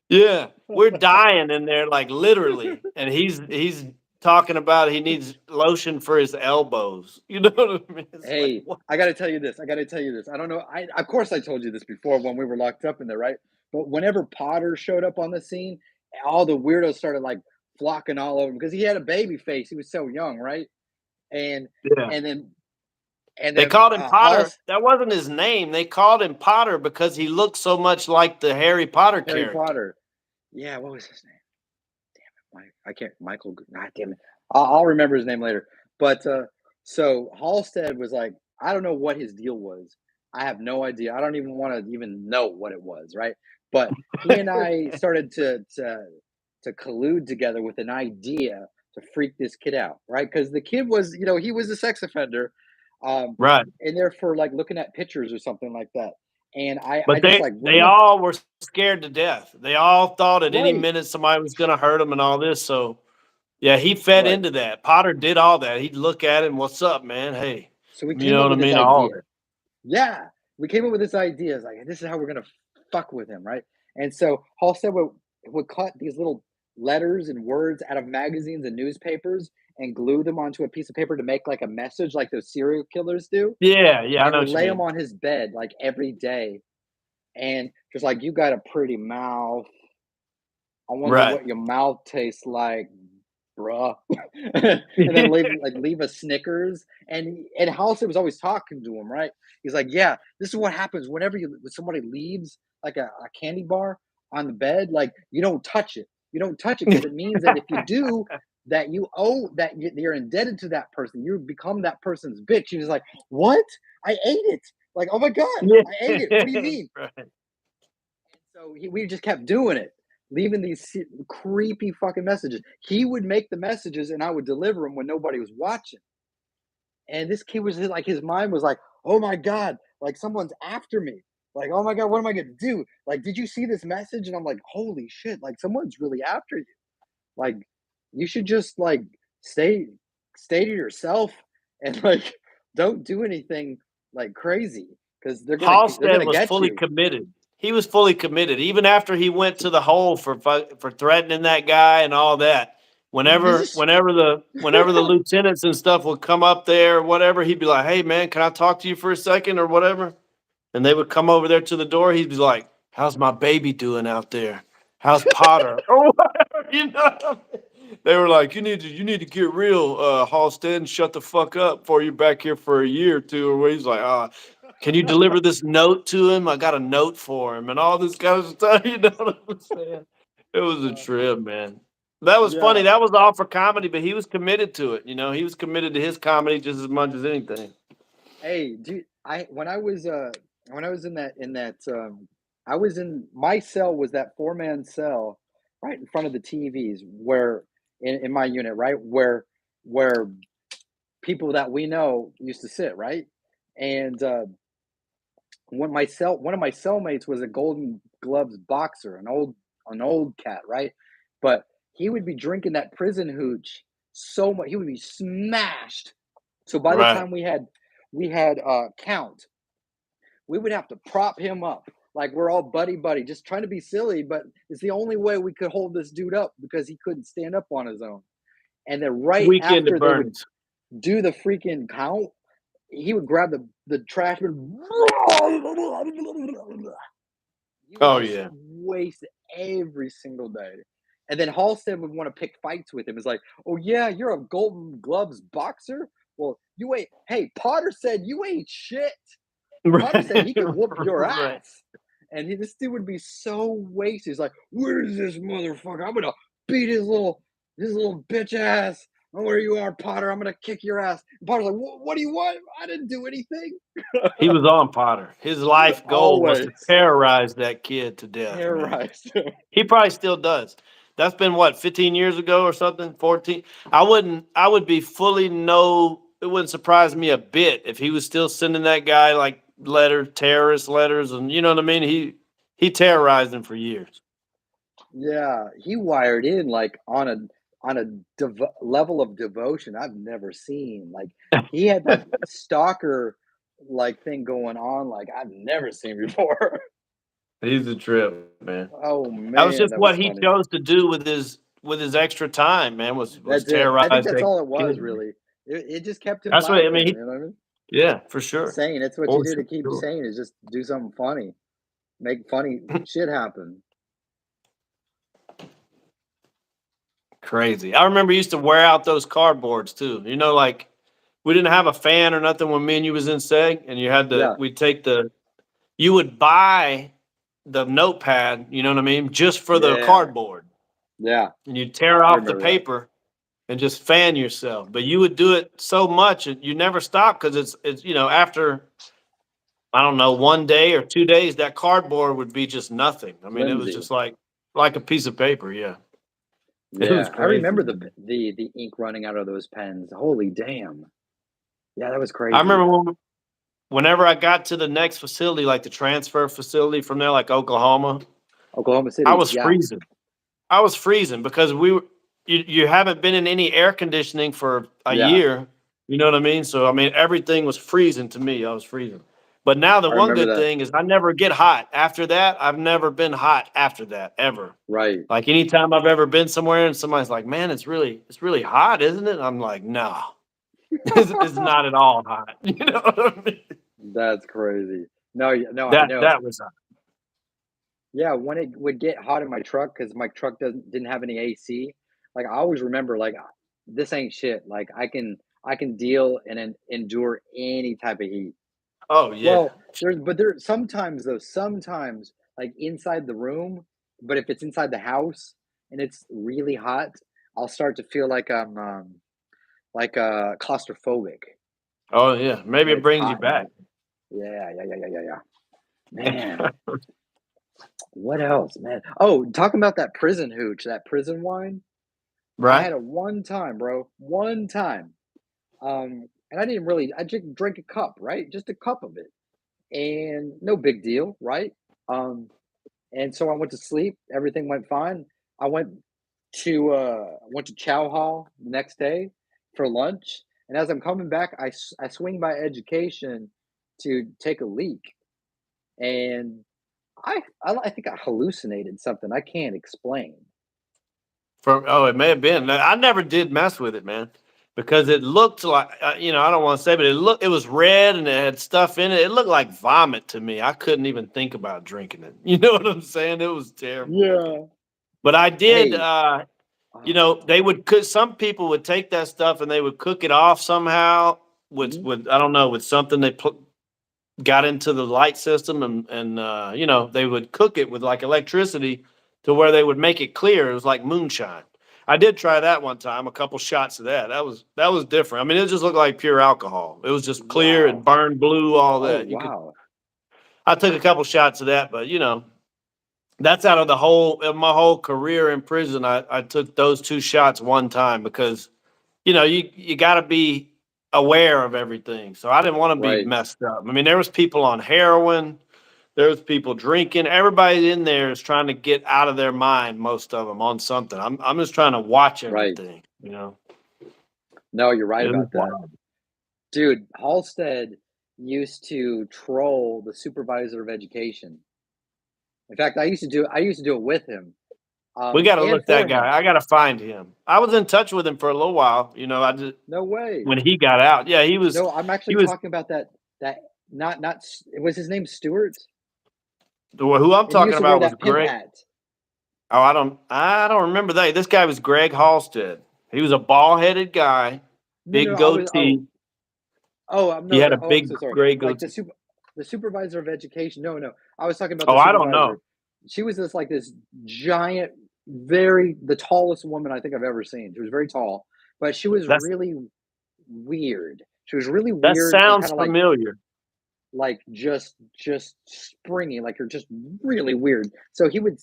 Yeah, we're dying in there, like literally, and he's talking about he needs lotion for his elbows. You know what I mean? It's like Hey, what? I gotta tell you this. I gotta tell you this. I don't know. I Of course I told you this before when we were locked up in there, right? But whenever Potter showed up on the scene, all the weirdos started like flocking all over him because he had a baby face. He was so young, right? And Yeah, and then and they then called him Potter. Halls That wasn't his name. They called him Potter because he looked so much like the Harry Potter Harry character. Potter. Yeah, what was his name? Mike. I can't. Michael. God damn it. I'll remember his name later. But so Halstead was like, I don't know what his deal was. I have no idea. I don't even want to even know what it was, right? But he and I started to collude together with an idea to freak this kid out, right? Because the kid was, he was a sex offender, Right, and there for like looking at pictures or something like that. And I but just they like they went up, all were scared to death. They all thought at any right, minute somebody was going to hurt them and all this. So yeah, he fed right. into that. Potter did all that. He'd look at him, "What's up, man? Hey." So we You came know up what I with this mean? All of idea. it. Yeah, we came up with this idea. It's like this is how we're gonna fuck with him, right? And so Halstead would cut these little letters and words out of magazines and newspapers and glue them onto a piece of paper to make like a message, like those serial killers do, Yeah, yeah, I and know would what you lay them mean. on his bed like every day, and just like you got a pretty mouth. I wonder Right. what your mouth tastes like, bruh. And then leave a Snickers. And Halsey was always talking to him, right? He's like, yeah, this is what happens whenever when somebody leaves like a candy bar on the bed, like you don't touch it. You don't touch it because it means that if you do, that you owe that you're indebted to that person. You become that person's bitch. He was like, what? I ate it. Like, oh my god, Yeah. I ate it. What do you mean? Right. So we just kept doing it, leaving these creepy fucking messages. He would make the messages and I would deliver them when nobody was watching. And this kid was like, his mind was like, oh my God, like someone's after me. Like, oh my God, what am I going to do? Like, did you see this message? And I'm like, holy shit, like someone's really after you. Like, you should just like stay, stay to yourself and like, don't do anything like crazy because they're Halstead going to was get fully you. committed. He was fully committed, even after he went to the hole for threatening that guy and all that. Whenever This whenever the whenever the lieutenants and stuff would come up there, or whatever, he'd be like, "Hey man, can I talk to you for a second or whatever?" And they would come over there to the door. He'd be like, "How's my baby doing out there? How's Potter?" Or whatever, you know. They were like, "You need to get real, Halstead, and shut the fuck up before you're back here for a year or two." Or he's like, "Can you deliver this note to him? I got a note for him," and all this kind of stuff. You know what I'm saying? It was a trip, man. That was funny. yeah. That was all for comedy, but he was committed to it. You know, he was committed to his comedy just as much as anything. Hey, dude, I when I was in that I was in my cell was that four-man cell right in front of the TVs where in my unit, right? Where people that we know used to sit, right? And one of my cellmates was a Golden Gloves boxer, an old cat, right? But he would be drinking that prison hooch so much, he would be smashed. So by the Right. time we had count, we would have to prop him up like we're all buddy buddy, just trying to be silly, but it's the only way we could hold this dude up because he couldn't stand up on his own. And then right Weekend at after they would Bernie's. do the freaking count, he would grab the trash and he would Oh just yeah. waste it every single day. And then Halstead would want to pick fights with him. It's like, oh yeah, you're a Golden Gloves boxer. Well, you ain't. Hey, Potter said you ain't shit. Potter said he could whoop your Right. ass. And this dude would be so wasted. He's like, where's this motherfucker? I'm gonna beat his little bitch ass. Oh, where you are, Potter? I'm gonna kick your ass. And Potter's like, what do you want? I didn't do anything. He was on Potter. His life goal was to Always terrorize that kid to death, man. terrorized. He probably still does. That's been what, 15 years ago or something? 14. I would be fully no, it wouldn't surprise me a bit if he was still sending that guy like terrorist letters, and you know what I mean? He terrorized him for years. Yeah, he wired in like on a level of devotion I've never seen. Like he had that stalker like thing going on like I've never seen before. He's a trip, man. Oh That was man, just that what was he funny. chose to do with his extra time, man, was That's it. I think terrorize that's that all it was kid, man. really. It just kept him That's what I laughing. mean. You know what I mean? Yeah, for sure. Saying it's what you For do to keep sure. sane is just do something funny, make funny shit happen. Crazy. I remember you used to wear out those cardboards too. You know, like we didn't have a fan or nothing when me and you was in SEG, and Yeah, you would buy the notepad, you know what I mean, just for the yeah, cardboard, yeah. and you'd tear I off the remember that. paper and just fan yourself. But you would do it so much, and you never stop because it's after I don't know 1 day or 2 days, that cardboard would be just nothing. I mean, it was Flimsy. just like a piece of paper. Yeah, it was Yeah, I crazy, remember man. the ink running out of those pens. Holy damn. Yeah, that was I crazy. remember whenever I got to the next facility, like the transfer facility from there, like Oklahoma, Oklahoma I City. was Yeah. freezing. I was freezing because you haven't been in any air conditioning for a Yeah. year. You know what I mean? So I mean, everything was freezing to me. I was freezing. But now the I one remember good that. thing is I never get hot. After that, I've never been hot after that ever. Right. Like anytime I've ever been somewhere and somebody's like, "Man, it's really hot, isn't it?" I'm like, "No, it's not at all hot." You know what I mean? That's crazy. No, no, I That know. that was hot. Yeah, when it would get hot in my truck because my truck didn't have any AC, like, I always remember, like, this ain't shit, like, I can deal and endure any type of heat. Oh yeah. Well, there sometimes though, sometimes, like, inside the room, but if it's inside the house and it's really hot, I'll start to feel like I'm, claustrophobic Oh yeah. Maybe when it it's brings you hot in back. there. Yeah, yeah, yeah, yeah, yeah, yeah. Man, what else, man? Oh, talking about that prison hooch, that prison wine. I Right? had it one time, bro. One time. And I didn't really I just drank a cup, right? Just a cup of it. And no big deal, right? Um, and so I went to sleep. Everything went fine. I went to Chow Hall the next day for lunch. And as I'm coming back, I swing by education to take a leak. And I think I hallucinated something I can't explain. It may have been. I never did mess with it, man, because it looked like I don't want to say, but it was red and it had stuff in it. It looked like vomit to me. I couldn't even think about drinking it. You know what I'm saying? It was terrible looking. Yeah. But I did. Hey. They would cook. Some people would take that stuff and they would cook it off somehow Mhm. with I don't know, with something got into the light system and they would cook it with like electricity to where they would make it clear. It was like moonshine. I did try that one time, a couple shots of that. That was different. I mean, it just looked like pure alcohol. It was just clear and Wow. burned blue, all Oh, that. You could wow. I took a couple shots of that, but that's out of of my whole career in prison. I took those two shots one time because you got to be aware of everything. So I didn't want to be Right, messed up. I mean, there was people on heroin, there was people drinking. Everybody in there is trying to get out of their mind. Most of them on something. I'm just trying to watch right. everything. No, you're right It was about that. wild. Dude, Halstead used to troll the supervisor of education. In fact, I used to do it with him, We got to and look for that guy. him. I got to find him. I was in touch with him for a little while. I just No way. when he got out. Yeah, he was. No, I'm He actually was talking about that was his name Stewart? who I'm And he talking used to wear about was that pimp Greg. hat. Oh, I don't remember that. This guy was Greg Halstead. He was a bald headed guy, No, no, big I was goatee. I'm He no, had a I'm big so sorry. gray Like goatee. the supervisor of education. No, no. I was talking about Oh, the I don't know. supervisor. She was this giant, the tallest woman I think I've ever seen. She was very tall, but she was That's really weird. She was really that weird and kind sounds of familiar. like just springy, like you're just really weird. So he would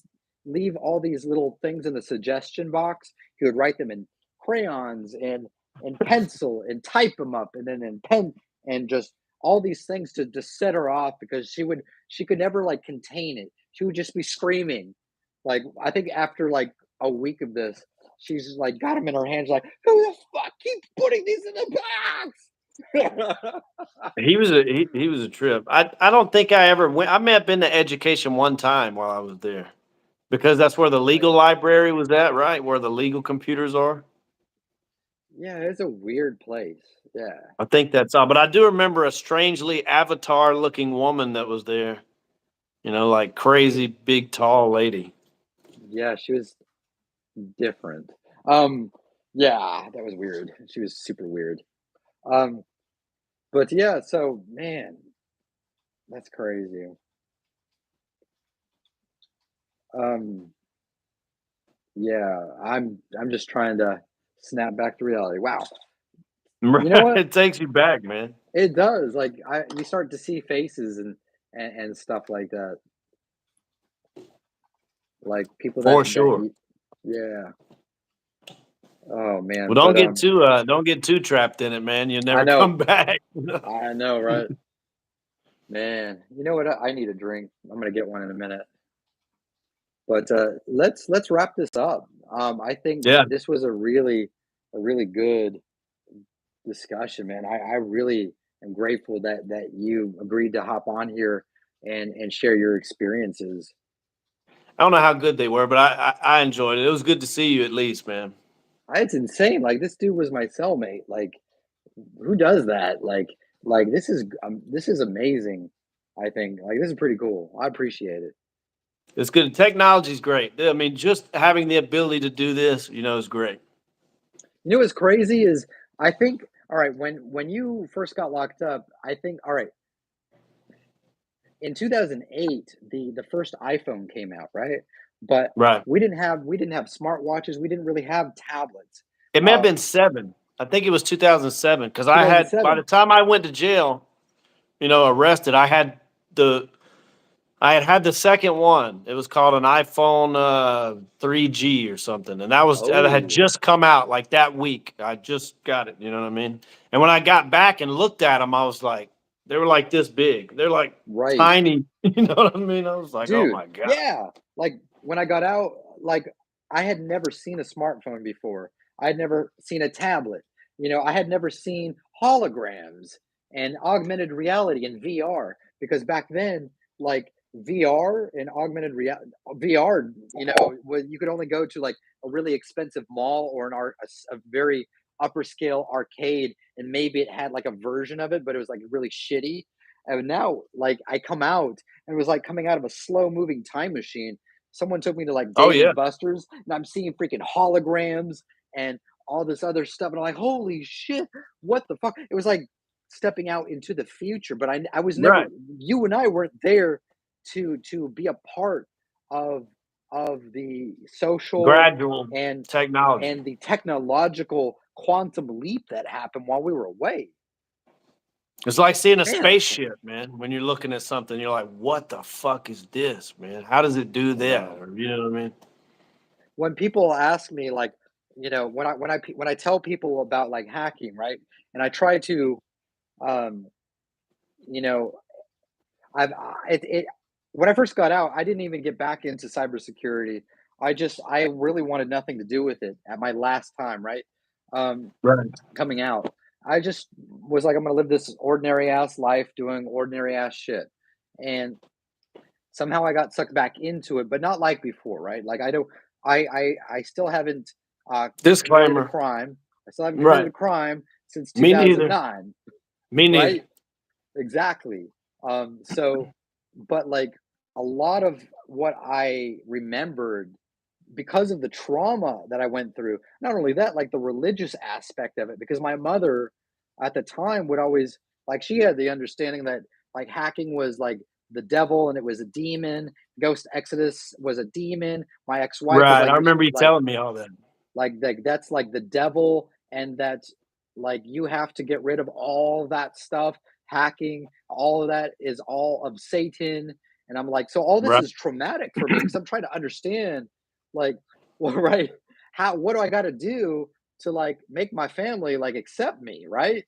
leave all these little things in the suggestion box. He would write them in crayons and pencil and type them up and then in pen and just all these things to set her off because she could never like contain it. She would just be screaming. Like I think after like a week of this, she's like got him in her hands like, who the fuck keeps putting these in the box? He was a trip. I don't think I ever went. I may have been to education one time while I was there because that's where the Right. legal library was at, right? Where the legal computers are. Yeah, it's a weird place. Yeah. I think that's all. But I do remember a strangely avatar looking woman that was there. Like crazy big tall lady. Yeah, she was different. Um, yeah, that was weird. She was super weird. Um, but yeah, so man, that's crazy. Um, yeah, I'm just trying to snap back to reality. Wow. You know what? It takes you back, man. It does. Like you start to see faces and stuff like that. Like people For that sure. yeah. Oh Well, man, but don't get too trapped in it, man. You'll I never know. come back. I know, right? Man, you know what? I need a drink. I'm gonna get one in a minute. But let's wrap this up. I think Yeah. this was a really good discussion, man. I really am grateful that you agreed to hop on here and share your experiences. I don't know how good they were, but I enjoyed it. It was good to see you at least, man. It's insane. Like this dude was my cellmate. Like who does that? Like this is amazing. I think like this is pretty cool. I appreciate it. It's good. Technology's great. I mean, just having the ability to do this, is great. You know what's crazy is I think all right when you first got locked up, I think all right in 2008 the first iPhone came out, right? But Right. we didn't have smartwatches. We didn't really have tablets. It may have Uh, been 7. I think it was 2007 because I had, by the 2007. time I went to jail, arrested, the I had the second one. It was called an iPhone 3G or something, and that had Oh, just come out like that week. I just got it. You know what I mean? And when I got back and looked at them, I was like, they were like this big. They're like right. tiny. You know what I mean? I was like, oh Dude, my god. yeah. Like when I got out, like I had never seen a smartphone before. I had never seen a tablet. I had never seen holograms and augmented reality and VR because back then, like VR and augmented reality, VR, was you could only go to like a really expensive mall or a very upper scale arcade, and maybe it had like a version of it, but it was like really shitty. And now, like I come out and it was like coming out of a slow moving time machine. Someone took me to like Oh Dave yeah. and Buster's, and I'm seeing freaking holograms and all this other stuff, and I'm like, holy shit, what the fuck? It was like stepping out into the future, but I was never. Right. You and I weren't there to be a part of the social Gradual and technology. the technological quantum leap that happened while we were away. It's like seeing a Man, spaceship, man. When you're looking at something, you're like, "What the fuck is this, man? How does it do I that?" know. Or you know what I mean? When people ask me like, when I tell people about like hacking, right? And I try to um you know it when I first got out, I didn't even get back into cybersecurity. I really wanted nothing to do with it at my last time, right? Um Right. Coming out. I just was like I'm going to live this ordinary ass life doing ordinary ass shit. And somehow I got sucked back into it, but not like before, right? Like I don't, I still haven't committed a Disclaimer. crime. I still haven't committed Right. a crime since Me neither. 2009, Me neither. right? Exactly. So, but like a lot of what I remembered because of the trauma that I went through, not only that, like the religious aspect of it, because my mother at the time would always like she had the understanding that like hacking was like the devil and it was a demon. Ghost Exodus was a demon. My ex-wife was Right. like, I you should remember you telling me all that. like that's like the devil, and that's like you have to get rid of all that stuff. Hacking, all of that is all of Satan. And I'm like, so all this Right. is traumatic for me because I'm trying to understand, like, well, right, how what do I got to do to like make my family like accept me, right?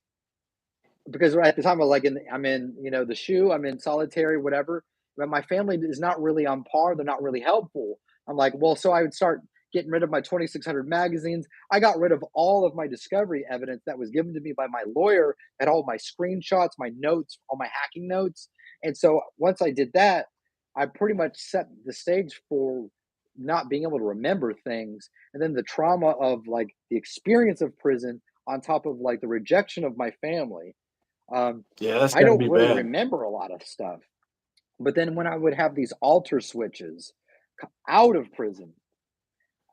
Because right at the time I'm like I'm in the shoe, I'm in solitary, whatever. But my family is not really on par. They're not really helpful. I'm like, well, so I would start getting rid of my 2,600 magazines. I got rid of all of my discovery evidence that was given to me by my lawyer, and all my screenshots, my notes, all my hacking notes. And so once I did that, I pretty much set the stage for not being able to remember things, and then the trauma of like the experience of prison on top of like the rejection of my family. um, Yeah, that's I got to don't be really bad. remember a lot of stuff. But then when I would have these alter switches out of prison,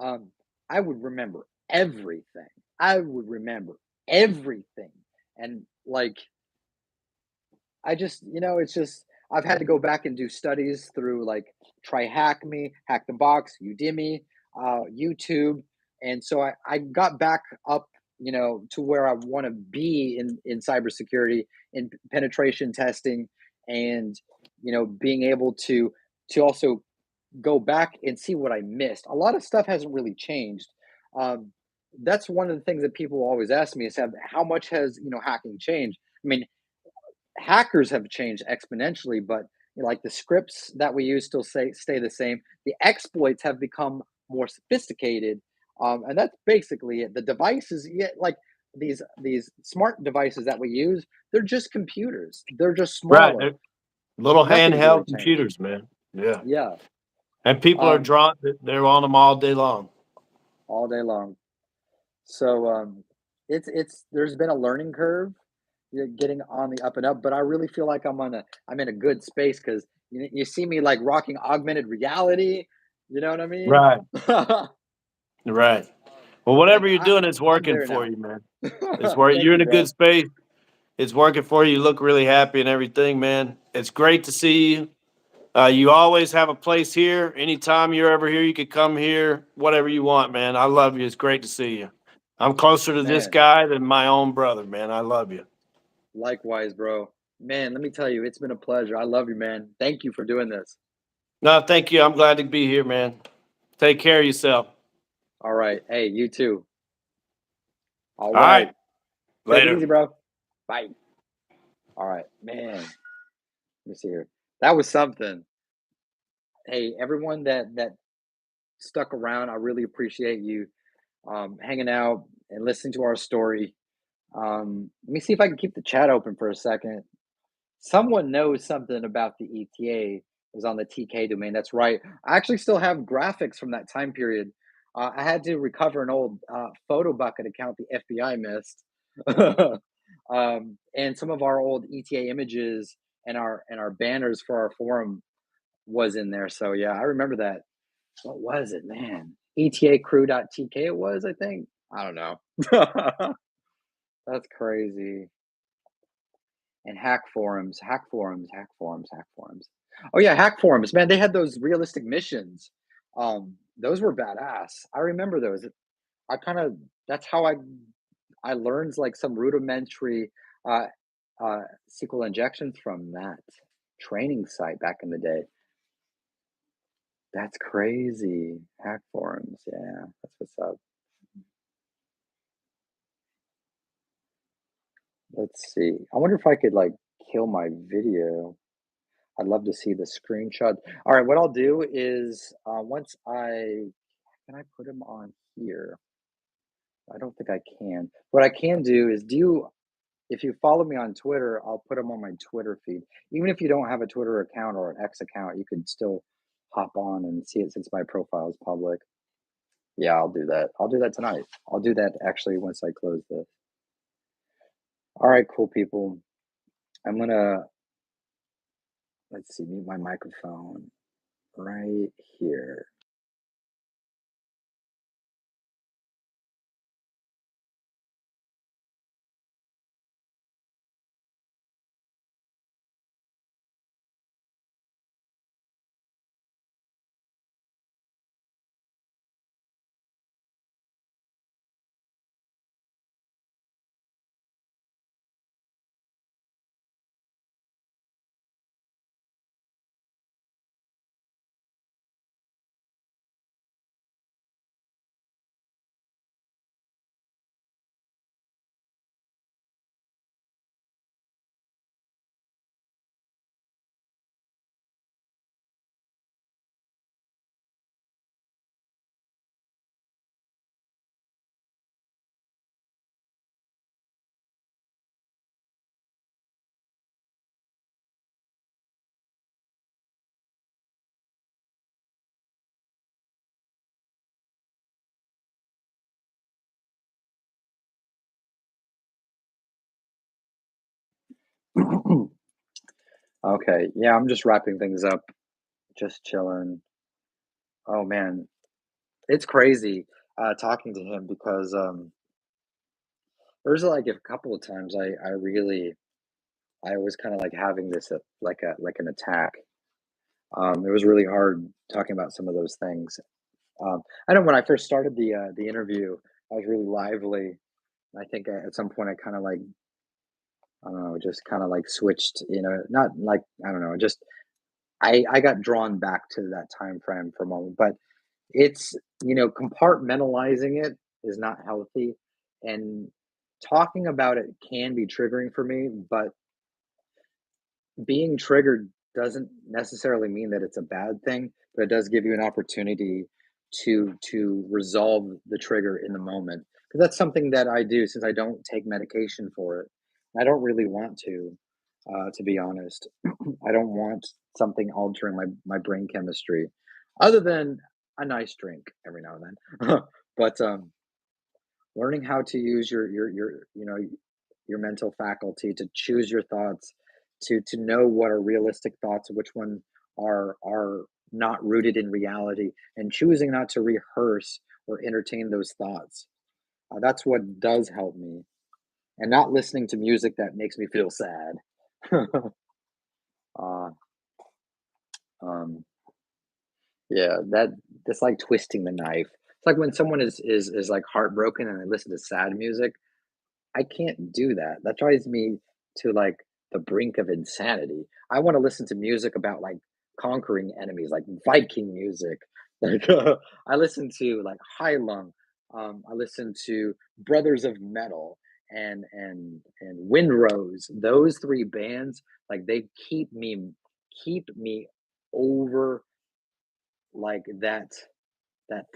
um, I would remember everything. I would remember everything. And like, it's just, I've had to go back and do studies through like Try Hack Me, Hack the Box, Udemy, YouTube. And so I got back up, to where I want to be in cybersecurity, in penetration testing, and, being able to also go back and see what I missed. A lot of stuff hasn't really changed. Um, that's one of the things that people always ask me is how much has, hacking changed? I mean, hackers have changed exponentially, but like the scripts that we use still stay the same. The exploits have become more sophisticated, and that's basically it. The devices, yeah, like these smart devices that we use, they're just computers. They're just Right. smaller. Little Nothing's really handheld changed. computers, man. Yeah. Yeah. And people are drawn, they're on them all day long. All day long. So it's there's been a learning curve, getting on the up and up, but I really feel like I'm in a good space because you see me like rocking augmented reality. You know what I mean? Right. Right. Well, whatever Like you're doing, it's I'm working there for now. you, man. It's working. Thank You're in you, a good bro. space. It's working for you. You look really happy and everything, man. It's great to see you. You always have a place here. Anytime you're ever here, you could come here, whatever you want, man. I love you. It's great to see you. I'm closer to this Man, guy than my own brother, man. I love you. likewise, bro. Man, let me tell you, it's been a pleasure. I love you, man. Thank you for doing this. No, thank you. I'm glad to be here, man. Take care of yourself. All right. Hey, you too. All All right. right. Take it Later. easy, bro. Bye. All right, man. Let me see here. That was something. Hey, everyone that stuck around, I really appreciate you hanging out and listening to our story. Let me see if I can keep the chat open for a second. Someone knows something about the ETA is on the TK domain. That's right. I actually still have graphics from that time period. I had to recover an old photo bucket account the FBI missed, and some of our old ETA images and our banners for our forum was in there. So yeah, I remember that. What was it, man? ETA crew.tk it was, I think. I don't know. That's crazy. And hack forums, hack forums, hack forums, hack forums. Oh yeah, hack forums, man. They had those realistic missions. Those were badass. I remember those. I kind of that's how I learned like some rudimentary uh, SQL injections from that training site back in the day. That's crazy. Hack forums, yeah, that's what's up. Let's see. I wonder if I could like kill my video. I'd love to see the screenshot. All right, what I'll do is once I can I put them on here? I don't think I can. What I can do is if you follow me on Twitter, I'll put them on my Twitter feed. Even if you don't have a Twitter account or an X account, you could still hop on and see it since my profile is public. Yeah, I'll do that. I'll do that tonight. I'll do that actually once I close this. All right, cool people. I'm gonna let's see, mute my microphone right here. Okay, yeah, I'm just wrapping things up, just chilling. Oh man, it's crazy talking to him because there's like a couple of times I was kind of like having this like an attack. It was really hard talking about some of those things. I know when I first started the interview, I was really lively. I think at some point I kind of like I don't know, just kind of like switched, not like I don't know, just I got drawn back to that time frame for a moment, but it's compartmentalizing it is not healthy, and talking about it can be triggering for me, but being triggered doesn't necessarily mean that it's a bad thing, but it does give you an opportunity to resolve the trigger in the moment. that's something that I do since I don't take medication for it. I don't really want to be honest. I don't want something altering my brain chemistry, other than a nice drink every now and then. But learning how to use your mental faculty to choose your thoughts, to know what are realistic thoughts, which one are not rooted in reality, and choosing not to rehearse or entertain those thoughts. That's what does help me, and not listening to music that makes me feel sad. uh, um, yeah, that's like twisting the knife. It's like when someone is like heartbroken and they listen to sad music. I can't do that. That drives me to like the brink of insanity. I want to listen to music about like conquering enemies, like Viking music. Like I listen to like High Lung. I listen to Brothers of Metal and Windrose. Those three bands, like they keep me over like that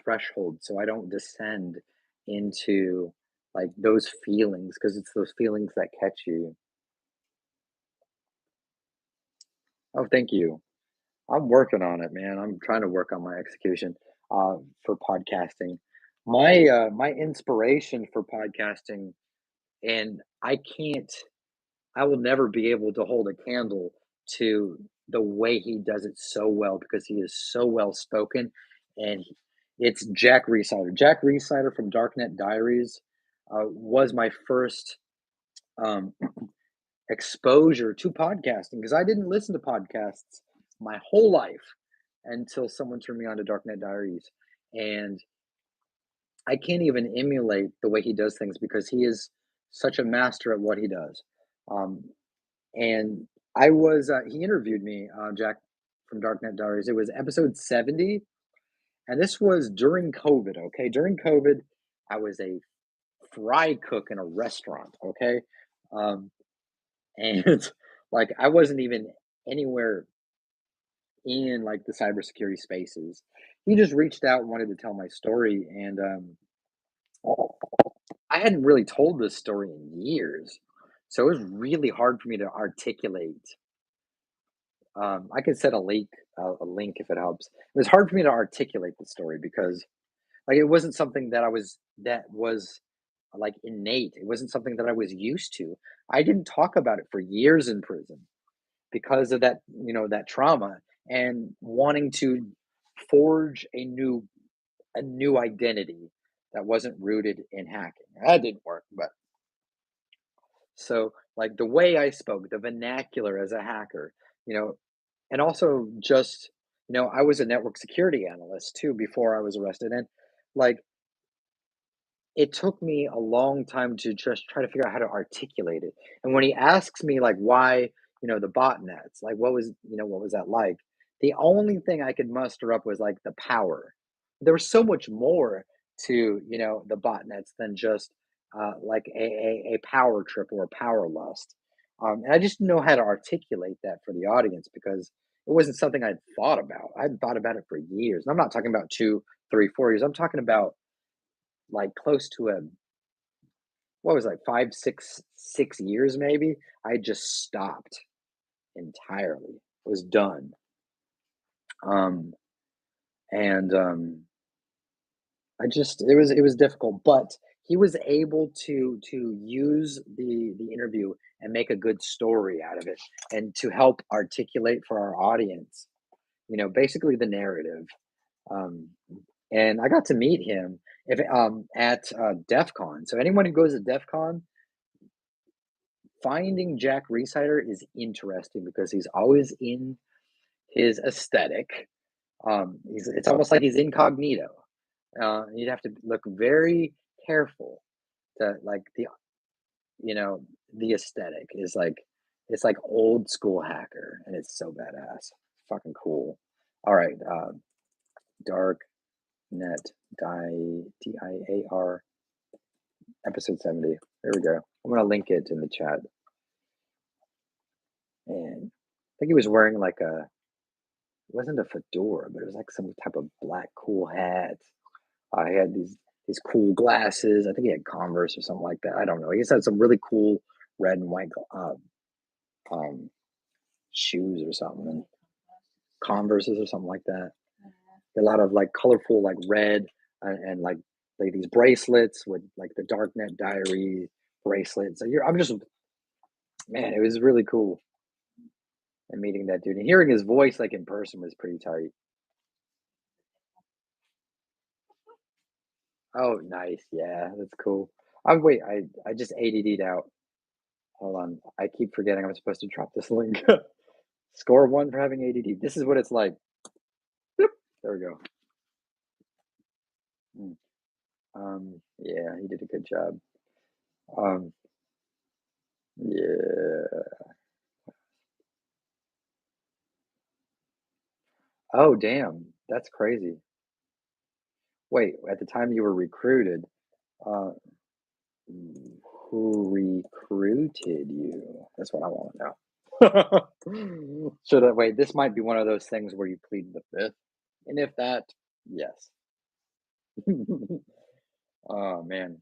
threshold, so I don't descend into like those feelings, because it's those feelings that catch you. Oh, thank you. I'm working on it, man. I'm trying to work on my execution for podcasting. My inspiration for podcasting, and I will never be able to hold a candle to the way he does it so well, because he is so well spoken, and it's Jack Resider. Jack Resider from Darknet Diaries was my first um, exposure to podcasting, because I didn't listen to podcasts my whole life until someone turned me on to Darknet Diaries, and I can't even emulate the way he does things because he is such a master at what he does. Um, and he interviewed me, Jack from Darknet Diaries. It was episode 70, and this was during COVID. Okay, during COVID, I was a fry cook in a restaurant. Okay, um, and like I wasn't even anywhere in like the cybersecurity spaces. He just reached out and wanted to tell my story, and I hadn't really told this story in years, so it was really hard for me to articulate. I could set a link if it helps. It was hard for me to articulate the story because, like, it wasn't something that was like innate. It wasn't something that I was used to. I didn't talk about it for years in prison because of that trauma and wanting to forge a new identity that wasn't rooted in hacking. That didn't work, but so like the way I spoke, the vernacular as a hacker, you know, and also just I was a network security analyst too before I was arrested, and like it took me a long time to just try to figure out how to articulate it. And when he asks me like why, the botnets, like what was that like? The only thing I could muster up was like the power. There was so much more to, the botnets than just like a power trip or a power lust. And I just didn't know how to articulate that for the audience because it wasn't something I'd thought about. I'd thought about it for years. And I'm not talking about 2, 3, 4 years. I'm talking about like close to a what was it, like 5, 6 years maybe. I just stopped entirely. It was done. Um, and I just it was difficult, but he was able to use the interview and make a good story out of it, and to help articulate for our audience, basically the narrative. Um, and I got to meet him at DEF CON. So anyone who goes to DEF CON, finding Jack Resider is interesting because he's always in his aesthetic. It's almost like he's incognito. You'd have to look very careful to like you know the aesthetic is like it's like old school hacker, and it's so badass, fucking cool. All right, Dark Net DIAR episode 70. There we go. I'm gonna link it in the chat. And I think he was wearing like it wasn't a fedora, but it was like some type of black cool hat. He had his cool glasses. I think he had Converse or something like that. I don't know. He just had some really cool red and white um, shoes or something, and Converses or something like that. A lot of like colorful, like red and like these bracelets with like the Darknet Diary bracelets. So I'm just, man, it was really cool. And meeting that dude and hearing his voice like in person was pretty tight. Oh, nice. Yeah, that's cool. Wait, I just ADD'd out. Hold on. I keep forgetting I'm supposed to drop this link. Score 1 for having ADD. This is what it's like. Boop. There we go. Yeah, he did a good job. Yeah. Oh, damn. That's crazy. Wait, at the time you were recruited, uh, who recruited you? That's what I want to know. Should I wait? This might be one of those things where you plead the fifth, and if that, yes. Oh man.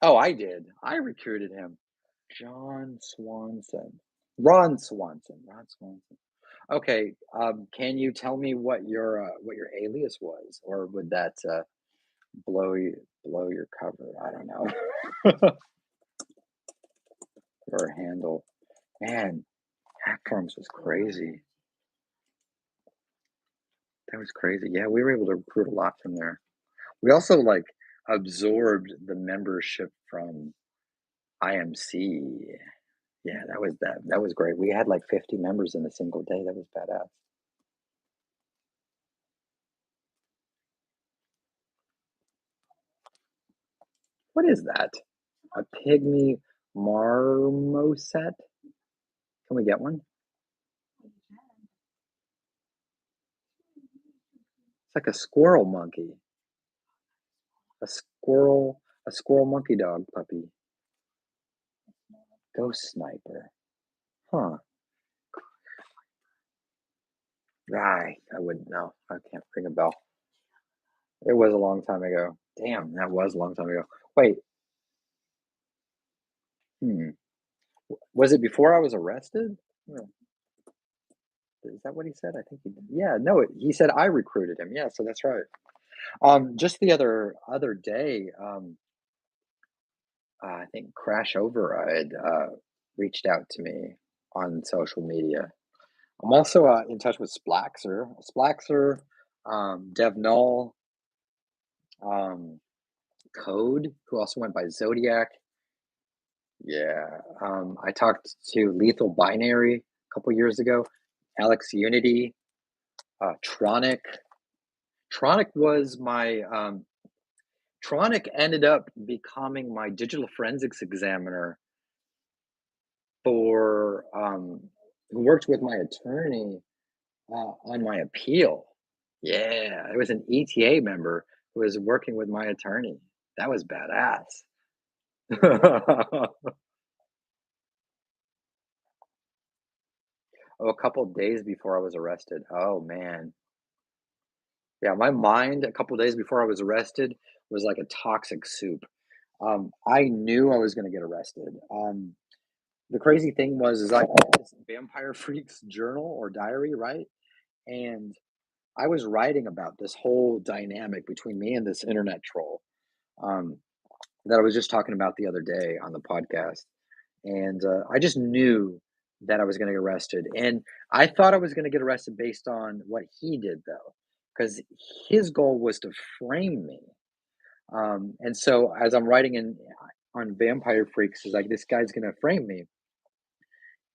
Oh, I did. I recruited him. John Swanson. Ron Swanson. Ron Swanson. Okay. Can you tell me what your alias was, or would that blow your cover? I don't know. Or handle. Man, Hack Farms was crazy. That was crazy. Yeah, we were able to recruit a lot from there. We also like absorbed the membership from IMC. Yeah, that was great. We had like 50 members in a single day. That was badass. What is that? A pygmy marmoset? Can we get one? It's like a squirrel monkey. A squirrel monkey dog puppy. Ghost sniper. Huh. I wouldn't know. I can't ring a bell. It was a long time ago. Damn, that was a long time ago. Wait, hmm. Was it before I was arrested? Yeah. Is that what he said? I think he did. Yeah, no, he said I recruited him. Yeah, so that's right. Just the other day, I think Crash Override reached out to me on social media. I'm also in touch with Splaxer, Dev Null, um, Code, who also went by Zodiac. Yeah, I talked to Lethal Binary a couple years ago, Alex Unity, Tronic. Tronic was my Tronic ended up becoming my digital forensics examiner for who worked with my attorney on my appeal. Yeah, it was an ETA member who was working with my attorney. That was badass. Oh, a couple days before I was arrested. Oh man. Yeah, my mind a couple days before I was arrested was like a toxic soup. I knew I was going to get arrested. The crazy thing was, is I had this Vampire Freaks journal or diary, right? And I was writing about this whole dynamic between me and this internet troll um, that I was just talking about the other day on the podcast. And I just knew that I was going to get arrested. And I thought I was going to get arrested based on what he did, though, because his goal was to frame me. And so as I'm writing in on Vampire Freaks, is like this guy's going to frame me,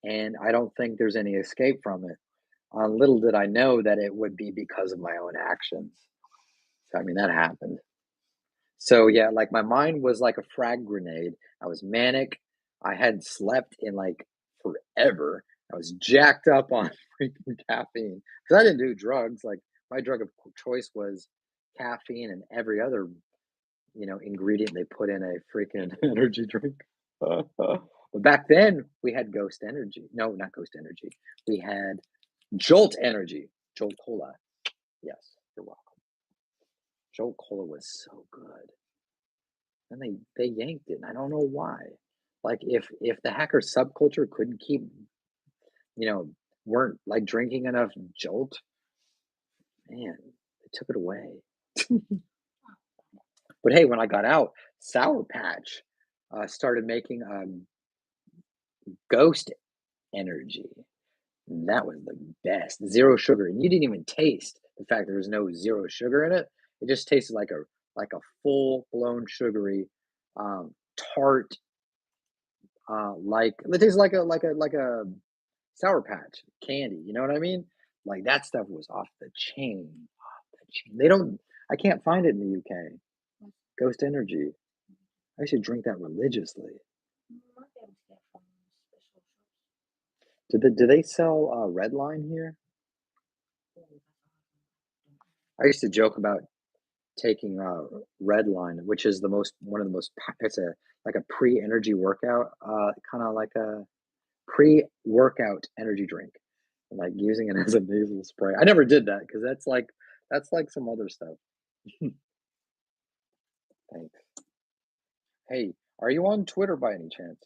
and I don't think there's any escape from it. Little did I know that it would be because of my own actions. So I mean that happened. So yeah, like my mind was like a frag grenade. I was manic. I hadn't slept in like forever. I was jacked up on freaking caffeine because I didn't do drugs. Like my drug of choice was caffeine and every other ingredient they put in a freaking energy drink. But back then we had Ghost Energy. No, not Ghost Energy. We had Jolt Energy. Jolt Cola. Yes, you're welcome. Jolt Cola was so good. and they yanked it. And I don't know why. Like if the hacker subculture couldn't keep, weren't like drinking enough Jolt, man, they took it away. But hey, when I got out, Sour Patch started making Ghost Energy. And that was the best. Zero sugar, and you didn't even taste the fact there was no zero sugar in it. It just tasted like a full blown sugary, tart, like it tastes like a Sour Patch candy. You know what I mean? Like that stuff was off the chain. Off the chain. They don't. I can't find it in the UK. Ghost Energy. I should drink that religiously. Do they sell Red Line here? I used to joke about taking Red Line, which is one of the most. It's like a pre-energy workout, kind of like a pre-workout energy drink, like using it as a nasal spray. I never did that because that's like some other stuff. Thanks. Hey, are you on Twitter by any chance?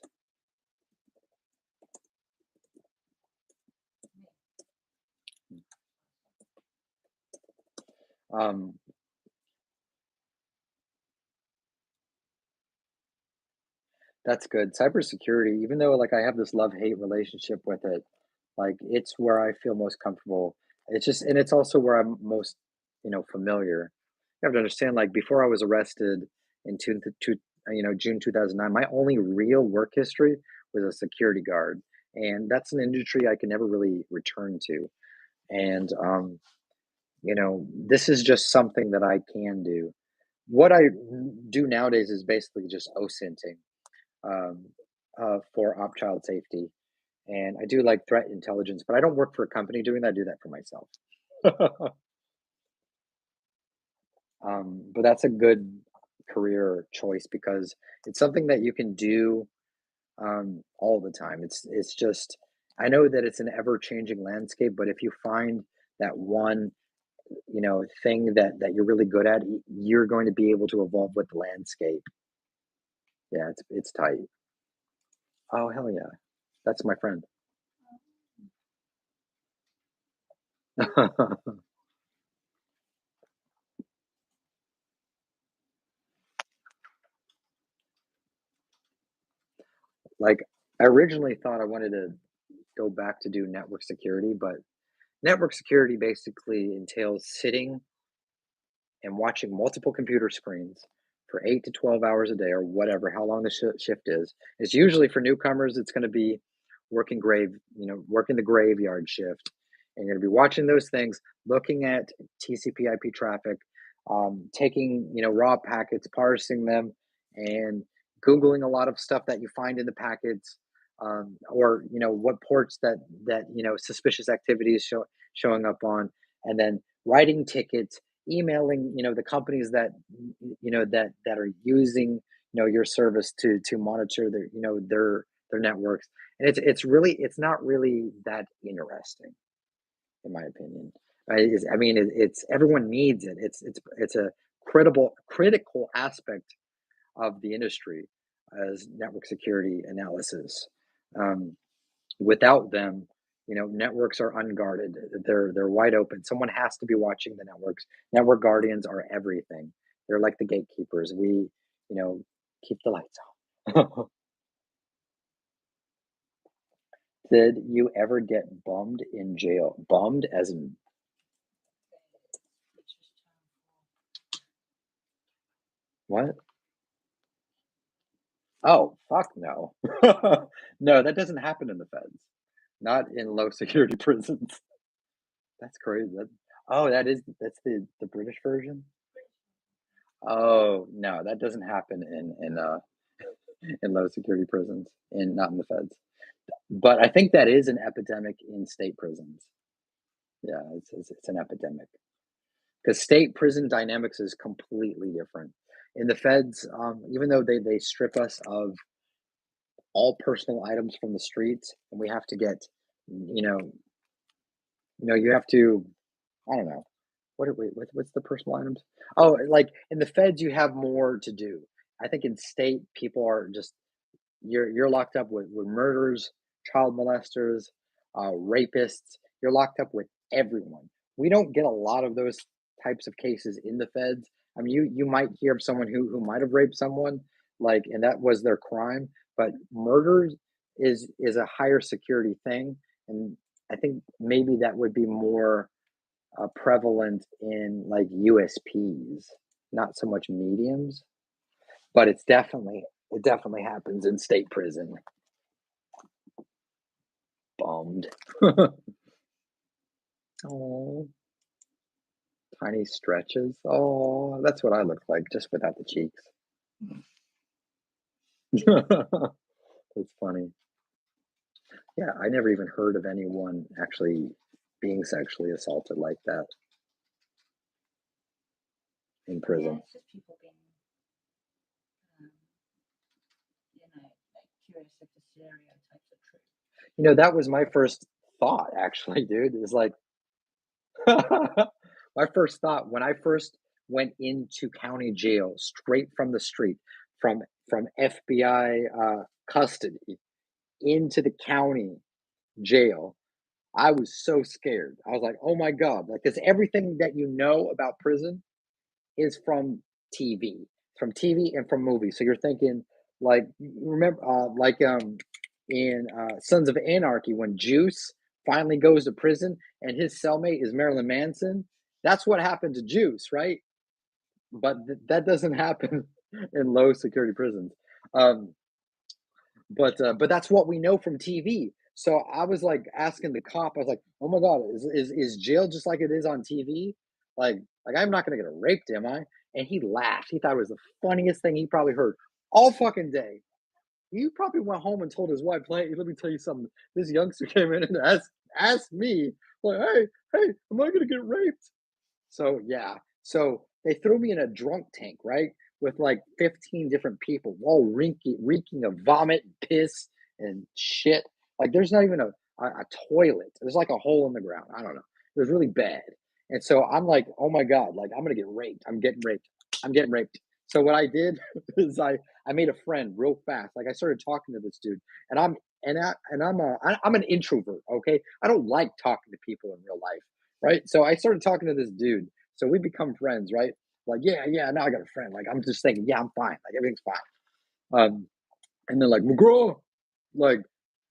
Um, that's good. Cybersecurity, even though like I have this love-hate relationship with it, like it's where I feel most comfortable. It's just, and it's also where I'm most, familiar. You have to understand, like before I was arrested in June 2009, my only real work history was a security guard, and that's an industry I can never really return to. And this is just something that I can do. What I do nowadays is basically just OSINTing um, for op child safety. And I do like threat intelligence, but I don't work for a company doing that. I do that for myself. But that's a good career choice because it's something that you can do all the time. It's just I know that it's an ever changing landscape, but if you find that one thing that you're really good at, you're going to be able to evolve with the landscape. Yeah, it's tight. Oh hell yeah, that's my friend. Like I originally thought I wanted to go back to do network security, but network security basically entails sitting and watching multiple computer screens for 8 to 12 hours a day or whatever, how long the shift is. It's usually for newcomers, it's going to be working the graveyard shift. And you're going to be watching those things, looking at TCP IP traffic, taking, raw packets, parsing them, and Googling a lot of stuff that you find in the packets, or, what ports that suspicious activity is showing up on, and then writing tickets, emailing the companies that are using your service to monitor their networks. And it's not really that interesting in my opinion. It's everyone needs it. It's a critical aspect of the industry as network security analysis. um, Without them, networks are unguarded. They're wide open. Someone has to be watching the networks. Network guardians are everything. They're like the gatekeepers. We, keep the lights on. Did you ever get bummed in jail? Bummed as in what? Oh, fuck no. No, that doesn't happen in the feds. Not in low security prisons. That's crazy. That's the British version. Oh no, that doesn't happen in low security prisons, and not in the feds. But I think that is an epidemic in state prisons. Yeah, it's an epidemic because state prison dynamics is completely different. In the feds, even though they strip us of all personal items from the streets, and we have to get, you know, you have to, I don't know, what's the personal items? Oh, like in the feds, you have more to do. I think in state people are just you're locked up with murderers, child molesters, rapists. You're locked up with everyone. We don't get a lot of those types of cases in the feds. I mean, you might hear of someone who might have raped someone, like, and that was their crime. But murder is a higher security thing, and I think maybe that would be more prevalent in like USPs, not so much mediums. But it definitely happens in state prison. Bummed. Oh, tiny stretches. Oh, that's what I look like, just without the cheeks. That's funny. Yeah, I never even heard of anyone actually being sexually assaulted like that in Yeah, prison. it's just people being, like curious if the stereotypes are true. You know, that was my first thought, actually, dude. Is like my first thought when I first went into county jail, straight from the street, from FBI custody into the county jail. I was so scared. I was like, "Oh my god!" Like, because everything that you know about prison is from TV and from movies. So you're thinking, like, remember, in Sons of Anarchy, when Juice finally goes to prison and his cellmate is Marilyn Manson. That's what happened to Juice, right? But that doesn't happen in low security prisons. Um, but that's what we know from TV. So I was like asking the cop, I was like, "Oh my god, is jail just like it is on TV? Like I'm not gonna get raped, am I?" And he laughed. He thought it was the funniest thing he probably heard all fucking day. He probably went home and told his wife, "Hey, let me tell you something. This youngster came in and asked me, like, hey, am I gonna get raped?" So yeah, so they threw me in a drunk tank, right, with like 15 different people, all reeking of vomit, and piss, and shit. Like there's not even a toilet. There's like a hole in the ground. I don't know. It was really bad. And so I'm like, oh my god, like I'm gonna get raped. I'm getting raped. I'm getting raped. So what I did is I made a friend real fast. Like I started talking to this dude, and I'm an introvert. Okay, I don't like talking to people in real life, right? So I started talking to this dude. So we become friends, right? Like, yeah, now I got a friend. Like, I'm just thinking, yeah, I'm fine. Like, everything's fine. And they're like, McGraw, like,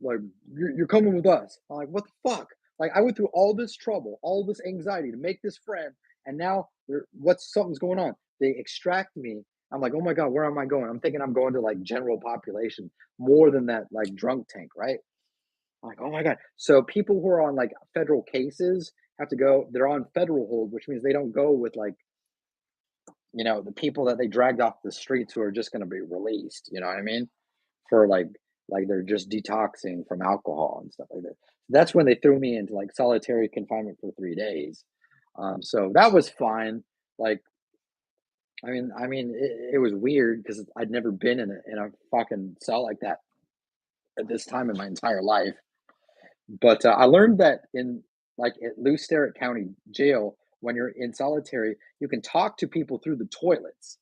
like you're coming with us. I'm like, what the fuck? Like, I went through all this trouble, all this anxiety to make this friend, and now something's going on. They extract me. I'm like, oh my god, where am I going? I'm thinking I'm going to like general population more than that, like drunk tank, right? I'm like, oh my god. So people who are on like federal cases have to go. They're on federal hold, which means they don't go with like the people that they dragged off the streets who are just going to be released. You know what I mean? For like they're just detoxing from alcohol and stuff like that. That's when they threw me into like solitary confinement for 3 days. So that was fine. Like, it was weird because I'd never been in a fucking cell like that at this time in my entire life. But I learned that in like at Lew Sterrett County Jail, when you're in solitary, you can talk to people through the toilets.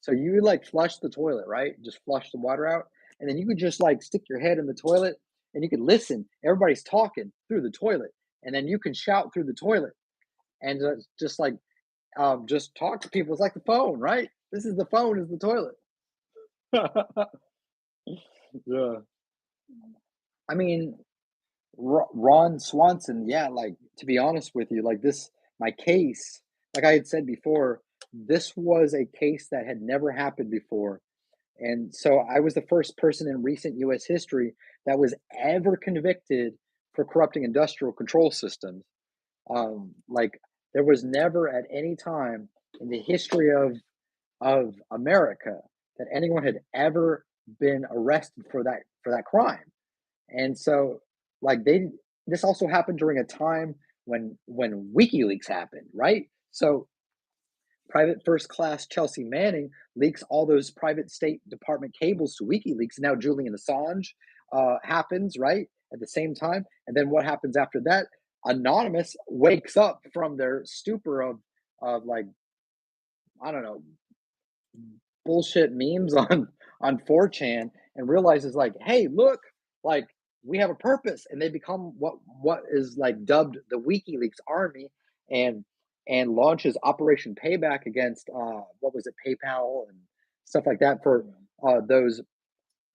So you like flush the toilet, right? Just flush the water out, and then you could just like stick your head in the toilet, and you could listen. Everybody's talking through the toilet, and then you can shout through the toilet, and just like just talk to people. It's like the phone, right? This is the phone, is the toilet. Yeah. I mean, Ron Swanson, yeah, like to be honest with you, like my case, like I had said before, this was a case that had never happened before. And so I was the first person in recent US history that was ever convicted for corrupting industrial control systems. Like there was never at any time in the history of America that anyone had ever been arrested for that crime. And so, like this also happened during a time when WikiLeaks happened, right? So, private first class Chelsea Manning leaks all those private State Department cables to WikiLeaks. And now Julian Assange happens, right? At the same time. And then what happens after that? Anonymous wakes up from their stupor of like, I don't know, bullshit memes on 4chan and realizes like, hey, look, like we have a purpose, and they become what is like dubbed the WikiLeaks army, and launches Operation Payback against what was it, PayPal and stuff like that for those,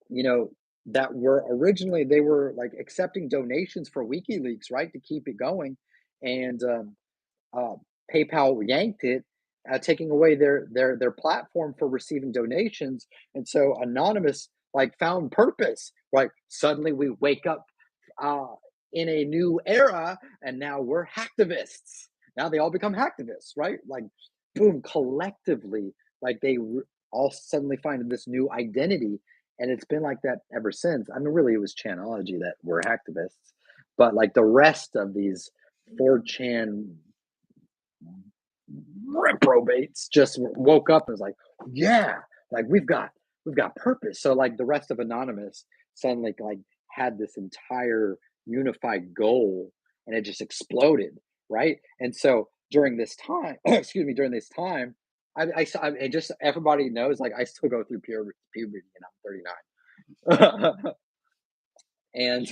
you know, that were originally, they were like accepting donations for WikiLeaks, right, to keep it going, and uh, PayPal yanked it, taking away their platform for receiving donations, and so Anonymous like found purpose. Like suddenly we wake up uh, in a new era, and now we're hacktivists. Now they all become hacktivists, right? Like, boom, collectively, like all suddenly find this new identity, and it's been like that ever since. I mean, really, it was Chanology that were hacktivists, but like the rest of these 4chan reprobates just woke up and was like, yeah, like we've got purpose. So like the rest of Anonymous suddenly like had this entire unified goal, and it just exploded, right? And so during this time, excuse me, during this time, I just, everybody knows, like I still go through puberty, and I'm 39. And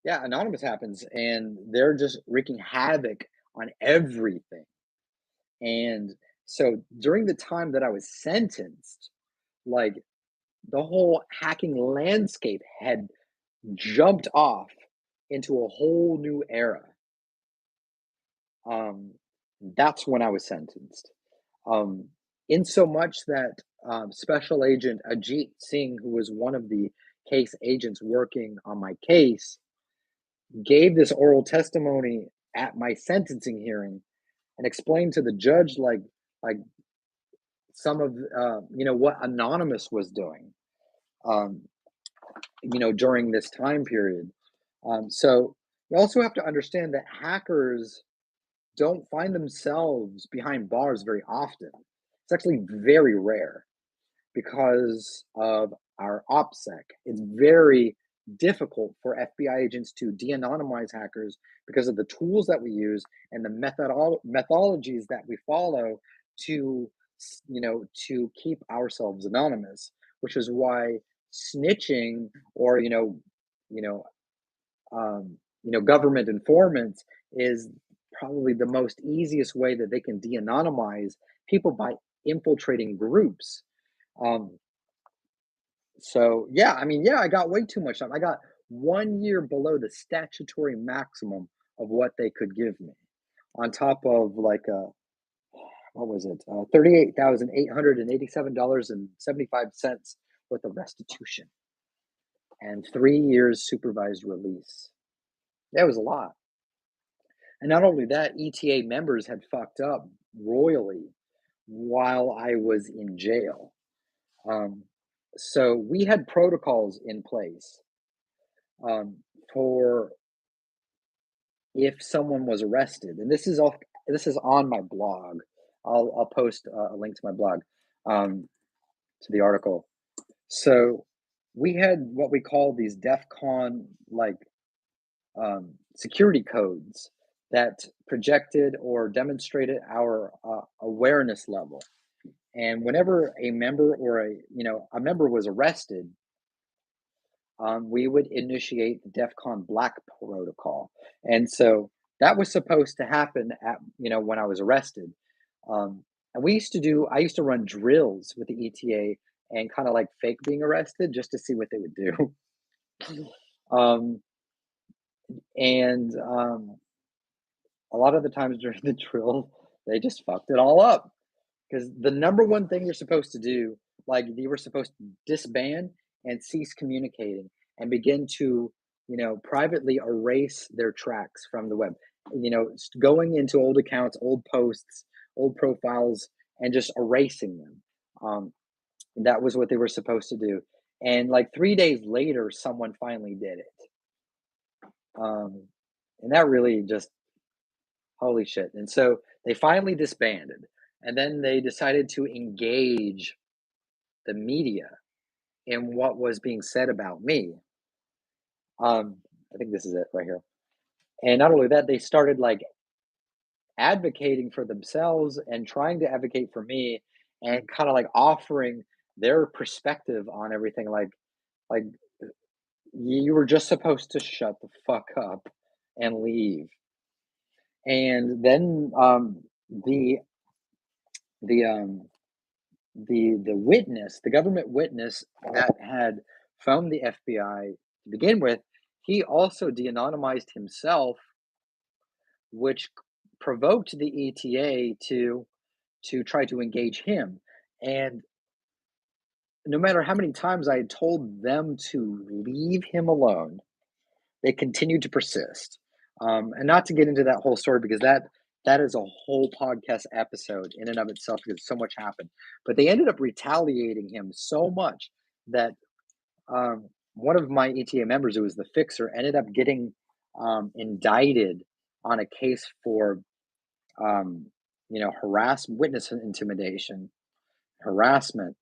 yeah, Anonymous happens, and they're just wreaking havoc on everything. And so during the time that I was sentenced, like the whole hacking landscape had jumped off into a whole new era. Um, that's when I was sentenced. Um, in so much that Special Agent Ajit Singh, who was one of the case agents working on my case, gave this oral testimony at my sentencing hearing and explained to the judge like some of what Anonymous was doing, um, during this time period. So you also have to understand that hackers don't find themselves behind bars very often. It's actually very rare because of our OPSEC. It's very difficult for FBI agents to de-anonymize hackers because of the tools that we use and the methodologies that we follow to, to keep ourselves anonymous, which is why snitching or, you know, government informants is probably the most easiest way that they can de-anonymize people by infiltrating groups. Um, so yeah, I mean, yeah, I got way too much time. I got 1 year below the statutory maximum of what they could give me, on top of like what was it, $38,887.75 worth of restitution and 3 years supervised release. That was a lot. And not only that, ETA members had fucked up royally while I was in jail. So we had protocols in place for if someone was arrested, and this is on my blog. I'll post a link to my blog, to the article. So we had what we call these DEF CON like security codes that projected or demonstrated our awareness level. And whenever a member or a member was arrested, we would initiate the DEF CON Black protocol. And so that was supposed to happen at, when I was arrested. And I used to run drills with the ETA and kind of like fake being arrested just to see what they would do. And a lot of the times during the drill, they just fucked it all up. Because the number one thing you're supposed to do, like you were supposed to disband and cease communicating and begin to, privately erase their tracks from the web. Going into old accounts, old posts, old profiles, and just erasing them. That was what they were supposed to do. And like 3 days later, someone finally did it. And that really just, holy shit. And so they finally disbanded. And then they decided to engage the media in what was being said about me. I think this is it right here. And not only that, they started like advocating for themselves and trying to advocate for me and kind of like offering their perspective on everything. Like you were just supposed to shut the fuck up and leave. And then the the um, the witness, the government witness that had phoned the FBI to begin with, he also de-anonymized himself, which provoked the ETA to try to engage him. And no matter how many times I had told them to leave him alone, they continued to persist. And not to get into that whole story, because that is a whole podcast episode in and of itself, because so much happened. But they ended up retaliating him so much that one of my ETA members, who was the fixer, ended up getting indicted on a case for witness intimidation, harassment,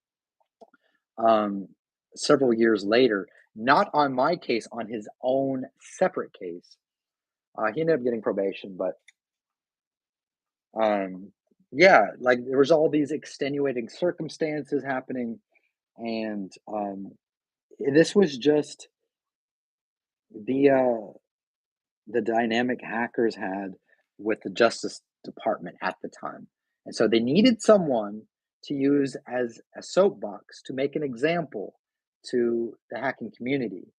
several years later, not on my case, on his own separate case. He ended up getting probation, but yeah, like there was all these extenuating circumstances happening, and this was just the the dynamic hackers had with the Justice Department at the time. And so they needed someone to use as a soapbox to make an example to the hacking community.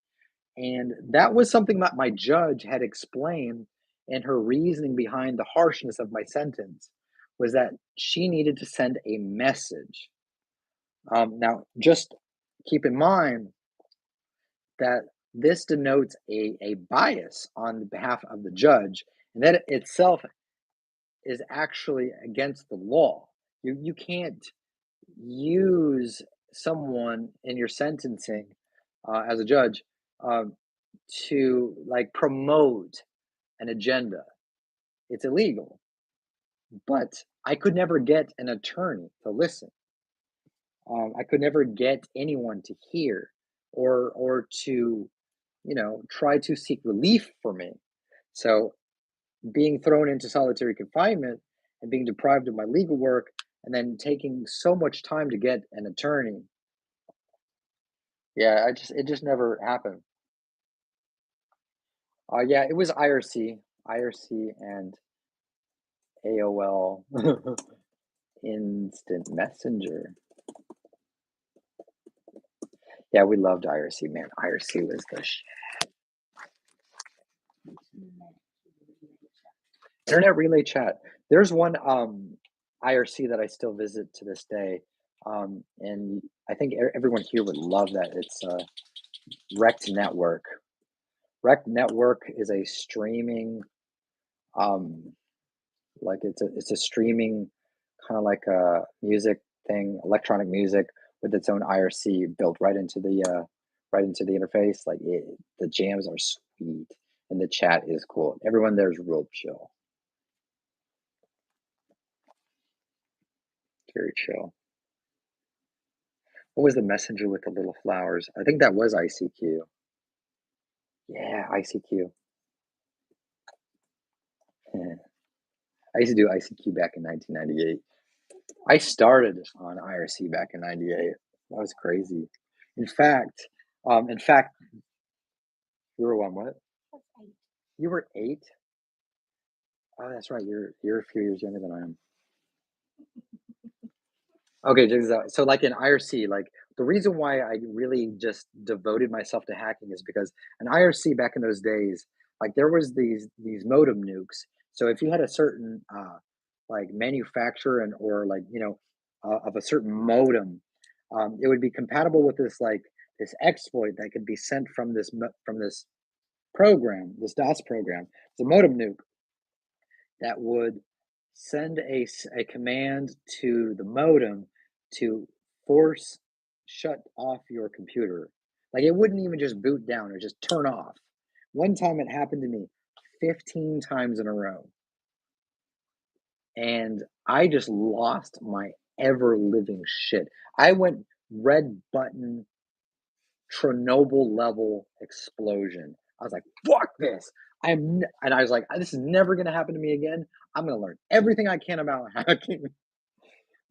And that was something that my judge had explained in her reasoning behind the harshness of my sentence, was that she needed to send a message. Now, just keep in mind that this denotes a bias on behalf of the judge, and that itself is actually against the law. You can't use someone in your sentencing as a judge to like promote an agenda. It's illegal. But I could never get an attorney to listen. I could never get anyone to hear or to, try to seek relief for me. So being thrown into solitary confinement and being deprived of my legal work, and then taking so much time to get an attorney. Yeah, it just never happened. Yeah, it was IRC, and AOL Instant Messenger. Yeah, we loved IRC, man. IRC was the Internet Relay Chat. There's one IRC that I still visit to this day, and I think everyone here would love that. It's Rect Network. Rect Network is a streaming, like it's a streaming kind of like a music thing, electronic music with its own IRC built right into the interface. Like the jams are sweet, and the chat is cool. Everyone there is real chill. Very chill. What was the messenger with the little flowers? I think that was ICQ. Yeah, ICQ. I used to do ICQ back in 1998. I started on IRC back in 98. That was crazy. In fact, you were on what? You were 8? Oh, that's right. You're a few years younger than I am. Okay, check this out. So, like in IRC, like the reason why I really just devoted myself to hacking is because in IRC back in those days, like there was these modem nukes. So if you had a certain like manufacturer or like of a certain modem, it would be compatible with this exploit that could be sent from this program, this DOS program. It's a modem nuke that would send a command to the modem to force shut off your computer. Like it wouldn't even just boot down or just turn off. One time it happened to me 15 times in a row. And I just lost my ever living shit. I went red button Chernobyl level explosion. I was like, fuck this. And I was like, this is never going to happen to me again. I'm going to learn everything I can about hacking.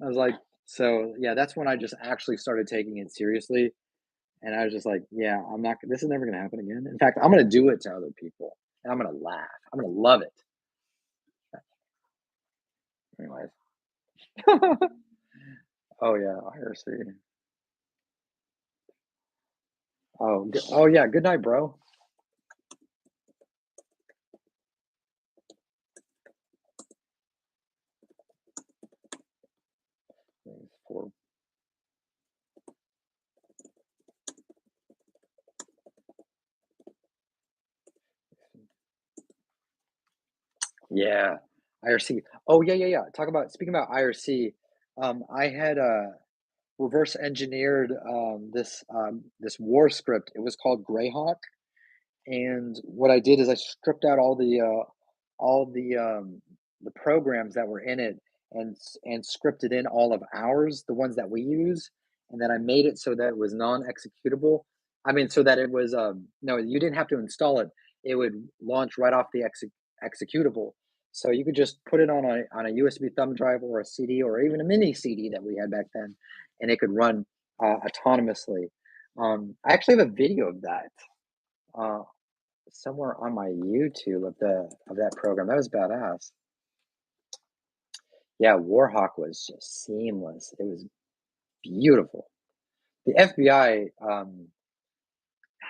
I was like, So yeah, that's when I just actually started taking it seriously, and I was just like, yeah, I'm not. This is never gonna happen again. In fact, I'm gonna do it to other people, and I'm gonna laugh. I'm gonna love it. Anyways. Oh yeah, IRC. Oh yeah. Good night, bro. For yeah, IRC. Oh yeah. Talk about speaking about IRC. I had reverse engineered this war script. It was called Greyhawk, and what I did is I stripped out all the programs that were in it and scripted in all of ours, the ones that we use, and then I made it so that it was non-executable. I mean, so that it was no, you didn't have to install it. It would launch right off the executable. So you could just put it on a USB thumb drive or a CD or even a mini CD that we had back then, and it could run autonomously. I actually have a video of that. Uh, Somewhere on my YouTube of that program. That was badass. Yeah, Warhawk was just seamless. It was beautiful. The FBI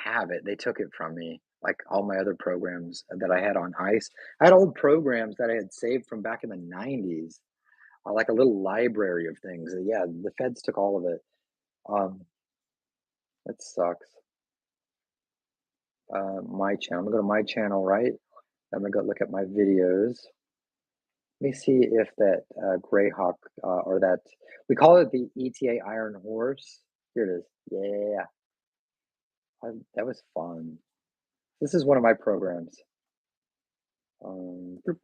have it. They took it from me, like all my other programs that I had on ice. I had old programs that I had saved from back in the 90s, like a little library of things. Yeah, the feds took all of it. Um, that sucks. My channel. I'm gonna go to my channel, right? I'm gonna go look at my videos. Let me see if that Greyhawk or that we call it the ETA Iron Horse. Here it is. Yeah, that was fun. This is one of my programs. Boop.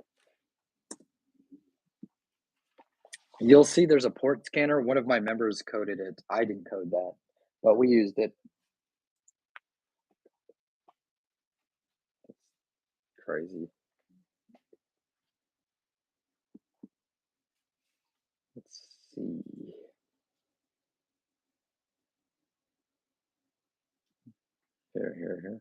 You'll see there's a port scanner. One of my members coded it. I didn't code that, but we used it. Crazy. Let's see. Here.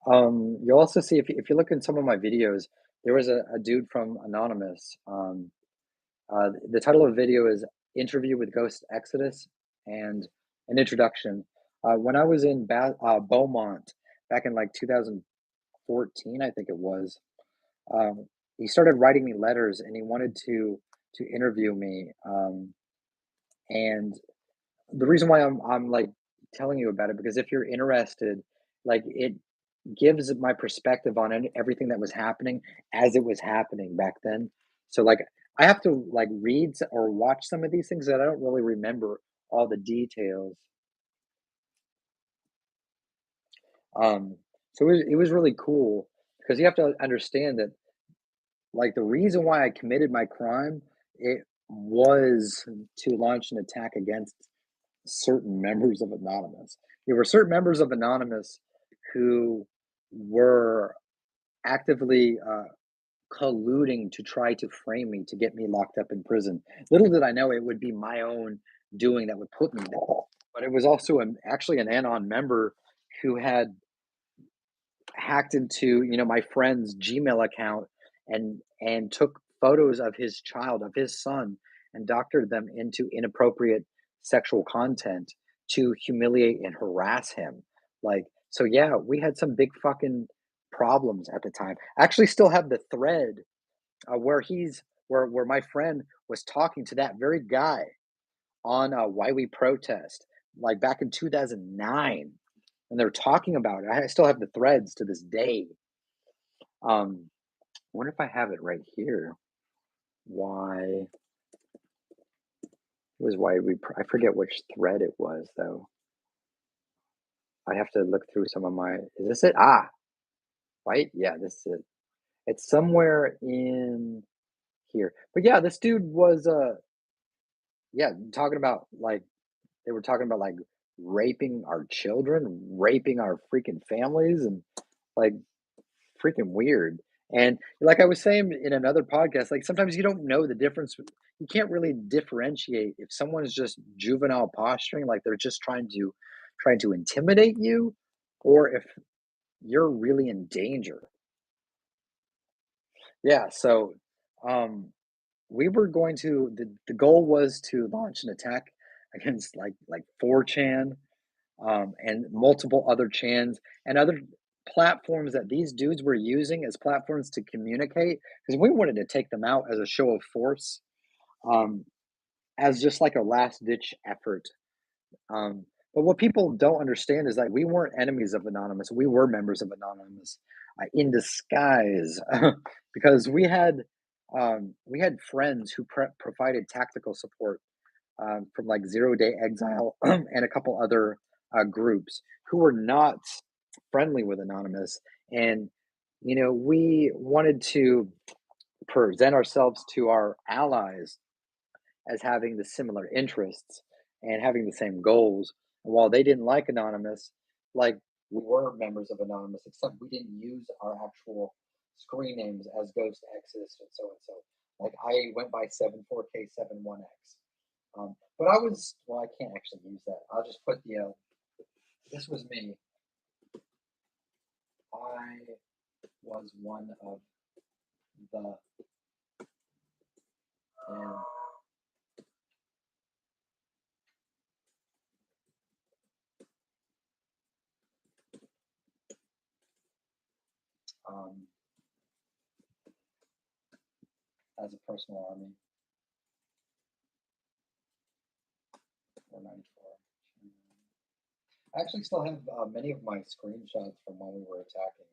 You'll also see if you look in some of my videos, there was a dude from Anonymous. The title of the video is Interview with Ghost Exodus and an introduction. When I was in Beaumont back in like 2014, I think it was, he started writing me letters and he wanted to interview me. And the reason why I'm like telling you about it, because if you're interested, like it gives my perspective on everything that was happening as it was happening back then. So like I have to like read or watch some of these things that I don't really remember all the details. Um, so it was really cool because you have to understand that like the reason why I committed my crime, it was to launch an attack against certain members of Anonymous. There were certain members of Anonymous who were actively colluding to try to frame me to get me locked up in prison. Little did I know it would be my own doing that would put me there. But it was also actually an anon member who had hacked into my friend's Gmail account and took photos of his child, of his son, and doctored them into inappropriate sexual content to humiliate and harass him. Like, so yeah, we had some big fucking problems at the time. I actually still have the thread where my friend was talking to that very guy on Why We Protest, like back in 2009, and they're talking about it. I still have the threads to this day. I wonder if I have it right here. Why it was I forget which thread it was though. I'd have to look through some of my. Is this it? Right. Yeah, this is it. It's somewhere in here. But yeah, this dude was yeah, talking about like they were talking about like raping our children, raping our freaking families, and like freaking weird. And like I was saying in another podcast, like sometimes you don't know the difference. You can't really differentiate if someone's just juvenile posturing, like they're just trying to intimidate you, or if you're really in danger. Yeah, so um we were going to the goal was to launch an attack against like 4chan, and multiple other chans and other platforms that these dudes were using as platforms to communicate, because we wanted to take them out as a show of force, um, as just like a last ditch effort. But what people don't understand is that we weren't enemies of Anonymous. We were members of Anonymous, in disguise, because we had friends who provided tactical support, from like Zero Day Exile and a couple other groups who were not friendly with Anonymous. And, we wanted to present ourselves to our allies as having the similar interests and having the same goals. And while they didn't like Anonymous, like we were members of Anonymous, except we didn't use our actual screen names as Ghost Exodus and so and so. Like I went by 74K71X. But well, I can't actually use that. I'll just put this was me. I was one of the, and as a personal army, or 94. I actually still have many of my screenshots from when we were attacking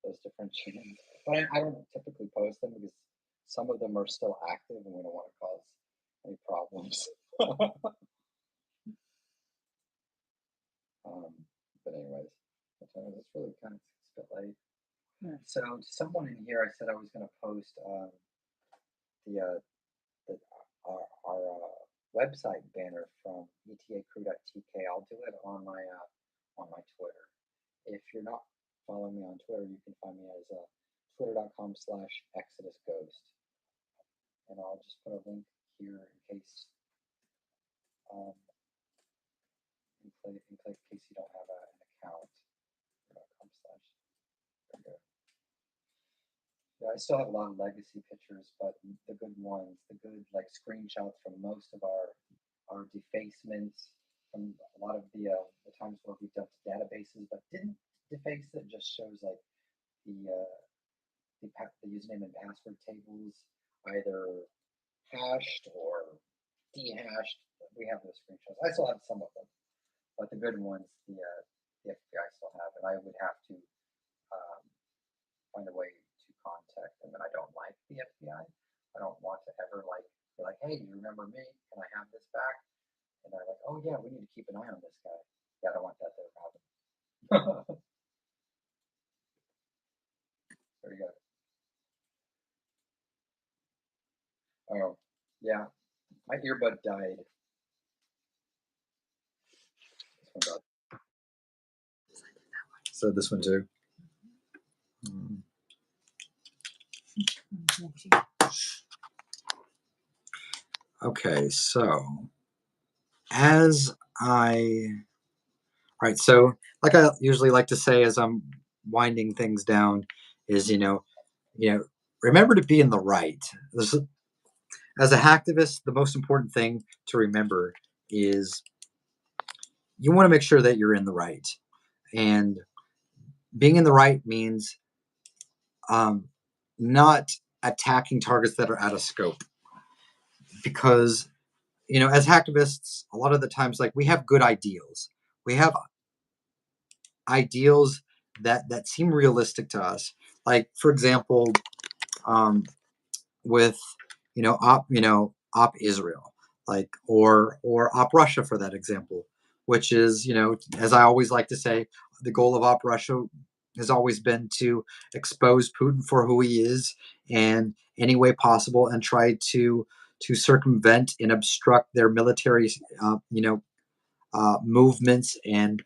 those different channels, but I don't typically post them because some of them are still active and we don't want to cause any problems. But anyways, it's really kind of a bit late. Yeah. So to someone in here, I said I was going to post the our website banner from etacrew.tk. I'll do it on my Twitter. If you're not following me on Twitter, you can find me as twitter.com/ExodusGhost, and I'll just put a link here in case in case you don't have an account. Twitter.com/. Yeah, I still have a lot of legacy pictures, but the good ones, the good like screenshots from most of our defacements, from a lot of the times where we dumped databases but didn't deface it, just shows like the username and password tables either hashed or dehashed. We have those screenshots. I still have some of them, but the good ones, the FBI still have, and I would have to find a way to contact them. And I don't like the FBI. I don't want to ever be like, hey, do you remember me? Can I have this back? And they're like, oh yeah, we need to keep an eye on this guy. Yeah, I don't want that to happen. There you go. Oh, yeah. My earbud died. This one died. So this one too. Okay, so right, so like I usually like to say as I'm winding things down is, remember to be in the right. As a hacktivist, the most important thing to remember is you want to make sure that you're in the right. And being in the right means not attacking targets that are out of scope. Because, as hacktivists, a lot of the times, like we have good ideals. We have ideals that seem realistic to us. Like, for example, with op Israel, like or op Russia for that example, which is, as I always like to say, the goal of op Russia has always been to expose Putin for who he is in any way possible and try to circumvent and obstruct their military movements and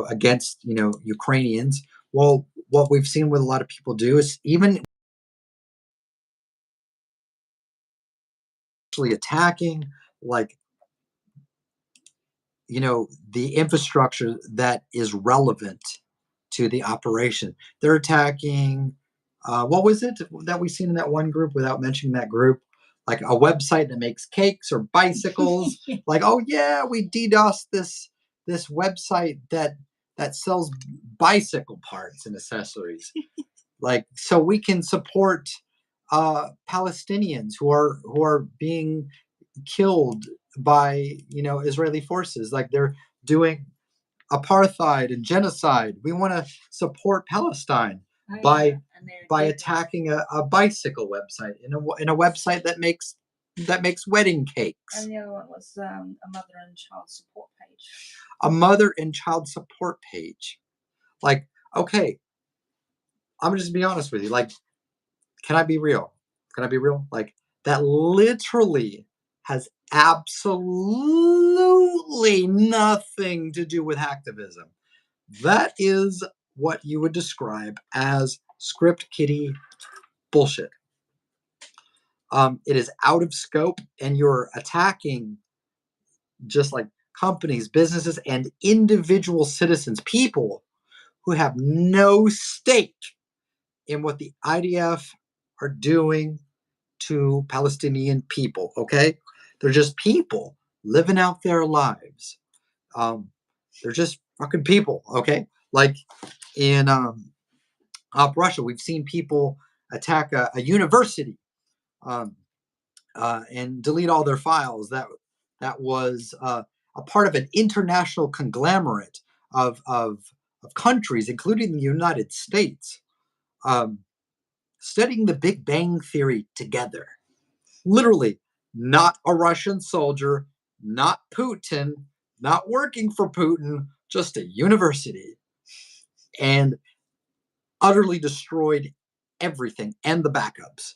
against Ukrainians. Well, what we've seen with a lot of people do is even actually attacking, like, the infrastructure that is relevant to the operation. They're attacking, what was it that we seen in that one group without mentioning that group? Like a website that makes cakes or bicycles. Like, oh yeah, we DDoS this website that sells bicycle parts and accessories. Like, so we can support Palestinians who are being killed by Israeli forces. Like, they're doing apartheid and genocide. We want to support Palestine by attacking a bicycle website in a website that makes wedding cakes. And the other one was a mother and child support page. A mother and child support page. Like, okay, I'm gonna just be honest with you. Like, can I be real? Can I be real? Like, that literally has absolutely nothing to do with hacktivism. That is what you would describe as script kiddie bullshit. It is out of scope, and you're attacking just like companies, businesses, and individual citizens, people who have no stake in what the IDF are doing to Palestinian people. Okay, they're just people living out their lives. They're just fucking people. Okay, like in Russia, we've seen people attack a university um, and delete all their files. That was a part of an international conglomerate of countries, including the United States, studying the Big Bang Theory together. Literally, not a Russian soldier, not Putin, not working for Putin, just a university. And utterly destroyed everything and the backups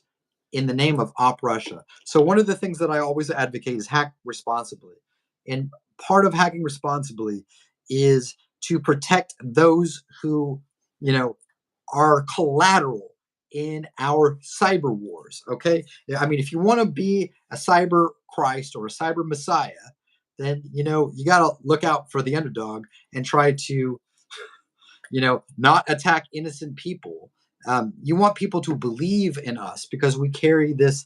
in the name of Op Russia. So one of the things that I always advocate is hack responsibly. And part of hacking responsibly is to protect those who, are collateral in our cyber wars. Okay. I mean, if you want to be a cyber Christ or a cyber Messiah, then, you got to look out for the underdog and try to not attack innocent people. You want people to believe in us because we carry this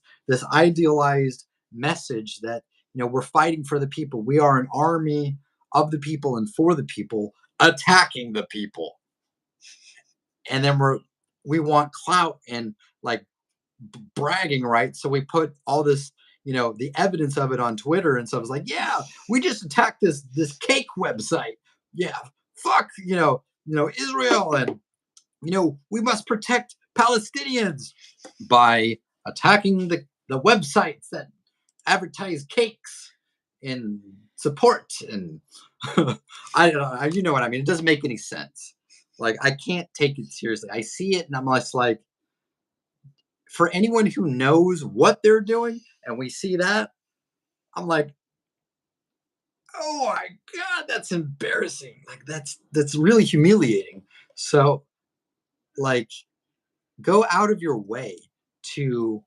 idealized message that we're fighting for the people. We are an army of the people and for the people, attacking the people. And then we want clout and like bragging rights. So we put all this, the evidence of it on Twitter and stuff. It's like, yeah, we just attacked this cake website. Yeah, fuck, Israel, and we must protect Palestinians by attacking the websites that advertise cakes and support. And I don't know, you know what I mean? It doesn't make any sense. Like, I can't take it seriously. I see it and I'm just like, for anyone who knows what they're doing, and we see that, I'm like, oh my God, that's embarrassing. Like, that's really humiliating. So, like, go out of your way to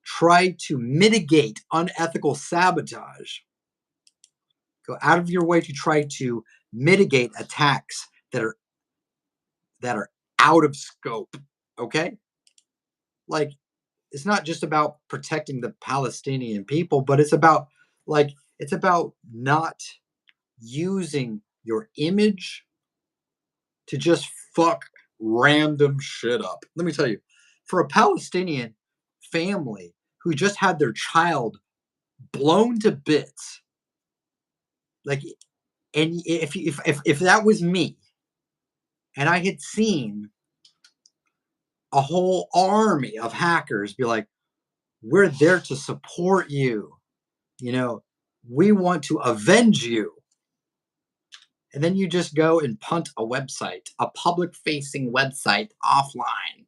try to mitigate unethical sabotage. Go out of your way to try to mitigate attacks that are out of scope. Okay? Like, it's not just about protecting the Palestinian people, but it's about not using your image to just fuck random shit up. Let me tell you, for a Palestinian family who just had their child blown to bits, like, and if that was me, and I had seen a whole army of hackers be like, we're there to support you, we want to avenge you. And then you just go and punt a website, a public facing website offline.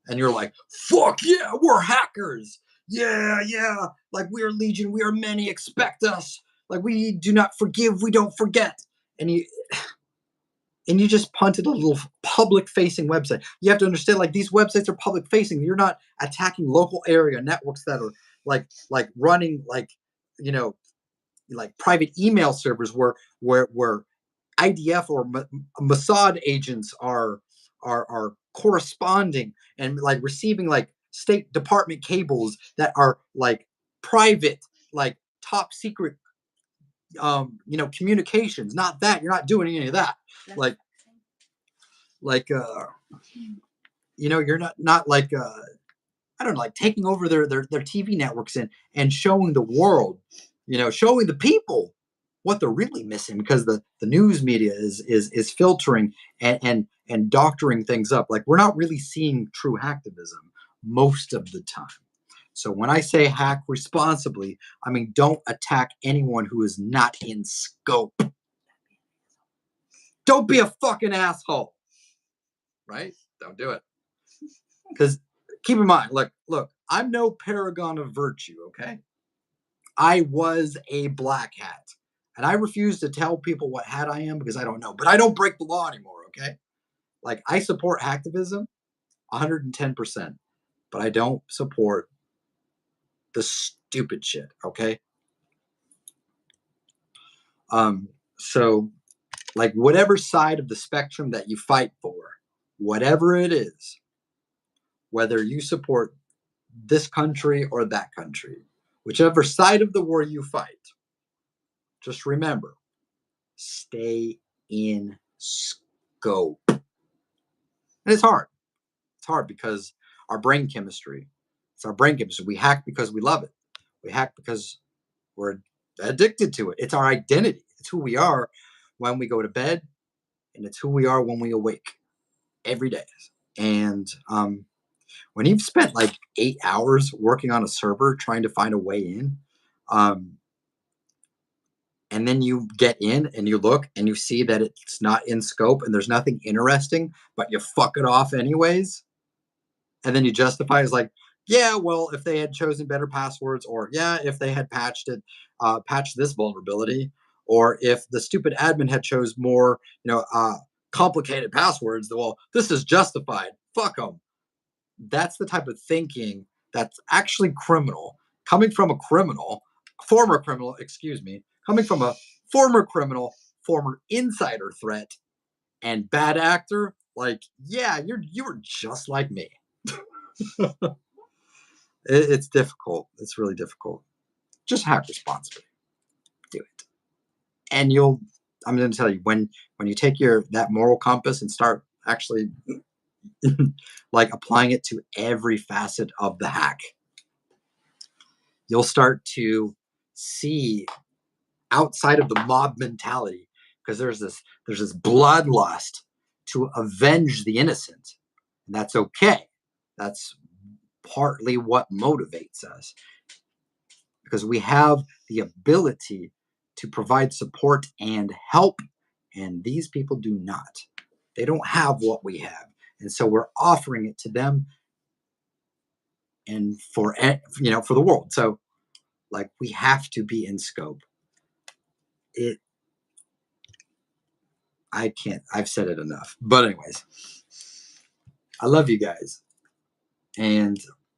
And you're like, fuck yeah, we're hackers. Yeah, yeah. Like, we are legion, we are many, expect us. Like, we do not forgive, we don't forget. And you just punted a little public facing website. You have to understand, like, these websites are public facing. You're not attacking local area networks that are like running like you know like private email servers where IDF or Mossad agents are corresponding and like receiving like State Department cables that are like private, like top secret, communications. Not that you're not doing any of that. Like, like, you're not like I don't know, like taking over their TV networks and showing the world, showing the people what they're really missing because the news media is filtering and doctoring things up. Like we're not really seeing true hacktivism most of the time. So when I say hack responsibly, I mean don't attack anyone who is not in scope. Don't be a fucking asshole. Right? Don't do it. Because keep in mind, look, I'm no paragon of virtue, okay? I was a black hat. And I refuse to tell people what hat I am because I don't know. But I don't break the law anymore, okay? Like, I support hacktivism 110%. But I don't support the stupid shit, okay? So, like, whatever side of the spectrum that you fight for, whatever it is, whether you support this country or that country, whichever side of the war you fight, just remember, stay in scope. And it's hard. It's hard because our brain chemistry, it's our brain chemistry. We hack because we love it. We hack because we're addicted to it. It's our identity. It's who we are when we go to bed, and it's who we are when we awake every day. And when you've spent like 8 hours working on a server trying to find a way in, and then you get in and you look and you see that it's not in scope and there's nothing interesting, but you fuck it off anyways. And then you justify it as like, yeah, well, if they had chosen better passwords, or yeah, if they had patched this vulnerability, or if the stupid admin had chose more, complicated passwords, well, this is justified. Fuck them. That's the type of thinking that's actually criminal, coming from a former criminal, coming from a former criminal, former insider threat, and bad actor. Like, yeah, you're just like me. It's difficult. It's really difficult. Just hack responsibly. Do it, and I'm going to tell you when you take that moral compass and start actually like applying it to every facet of the hack, you'll start to see outside of the mob mentality, because there's this bloodlust to avenge the innocent, and that's okay. That's partly what motivates us, because we have the ability to provide support and help, and these people do not. They don't have what we have, and so we're offering it to them and for the world. So like we have to be in scope. I've said it enough. But anyways, I love you guys. And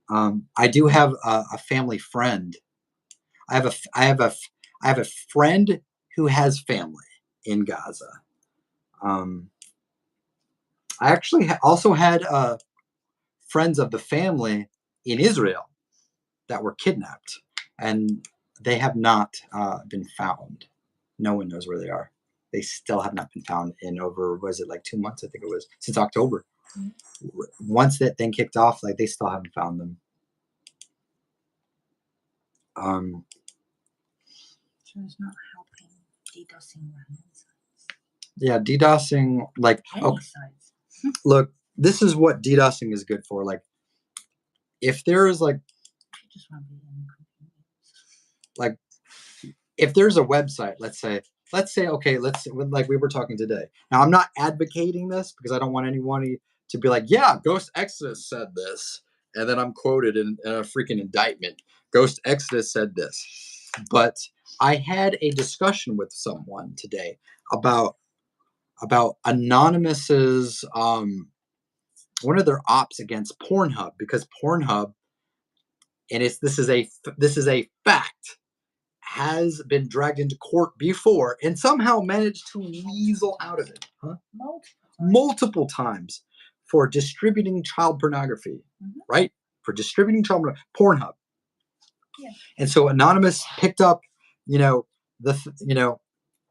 I do have a family friend. I have a friend who has family in Gaza. I actually also had friends of the family in Israel that were kidnapped, and they have not been found. No one knows where they are. They still have not been found in over, was it like 2 months? I think it was since October. Mm-hmm. Once that thing kicked off, like they still haven't found them. So it's not helping DDoSing random sites. Yeah, DDoSing, like sites. Look, this is what DDoSing is good for. Like, if there is like if there's a website, let's say, okay, like we were talking today. Now, I'm not advocating this because I don't want anyone to be like, yeah, Ghost Exodus said this, and then I'm quoted in a freaking indictment. Ghost Exodus said this. But I had a discussion with someone today about Anonymous's one of their ops against Pornhub, because Pornhub and this is a fact, has been dragged into court before and somehow managed to weasel out of it, multiple times for distributing child pornography, right? For distributing Pornhub. Yeah. And so Anonymous picked up,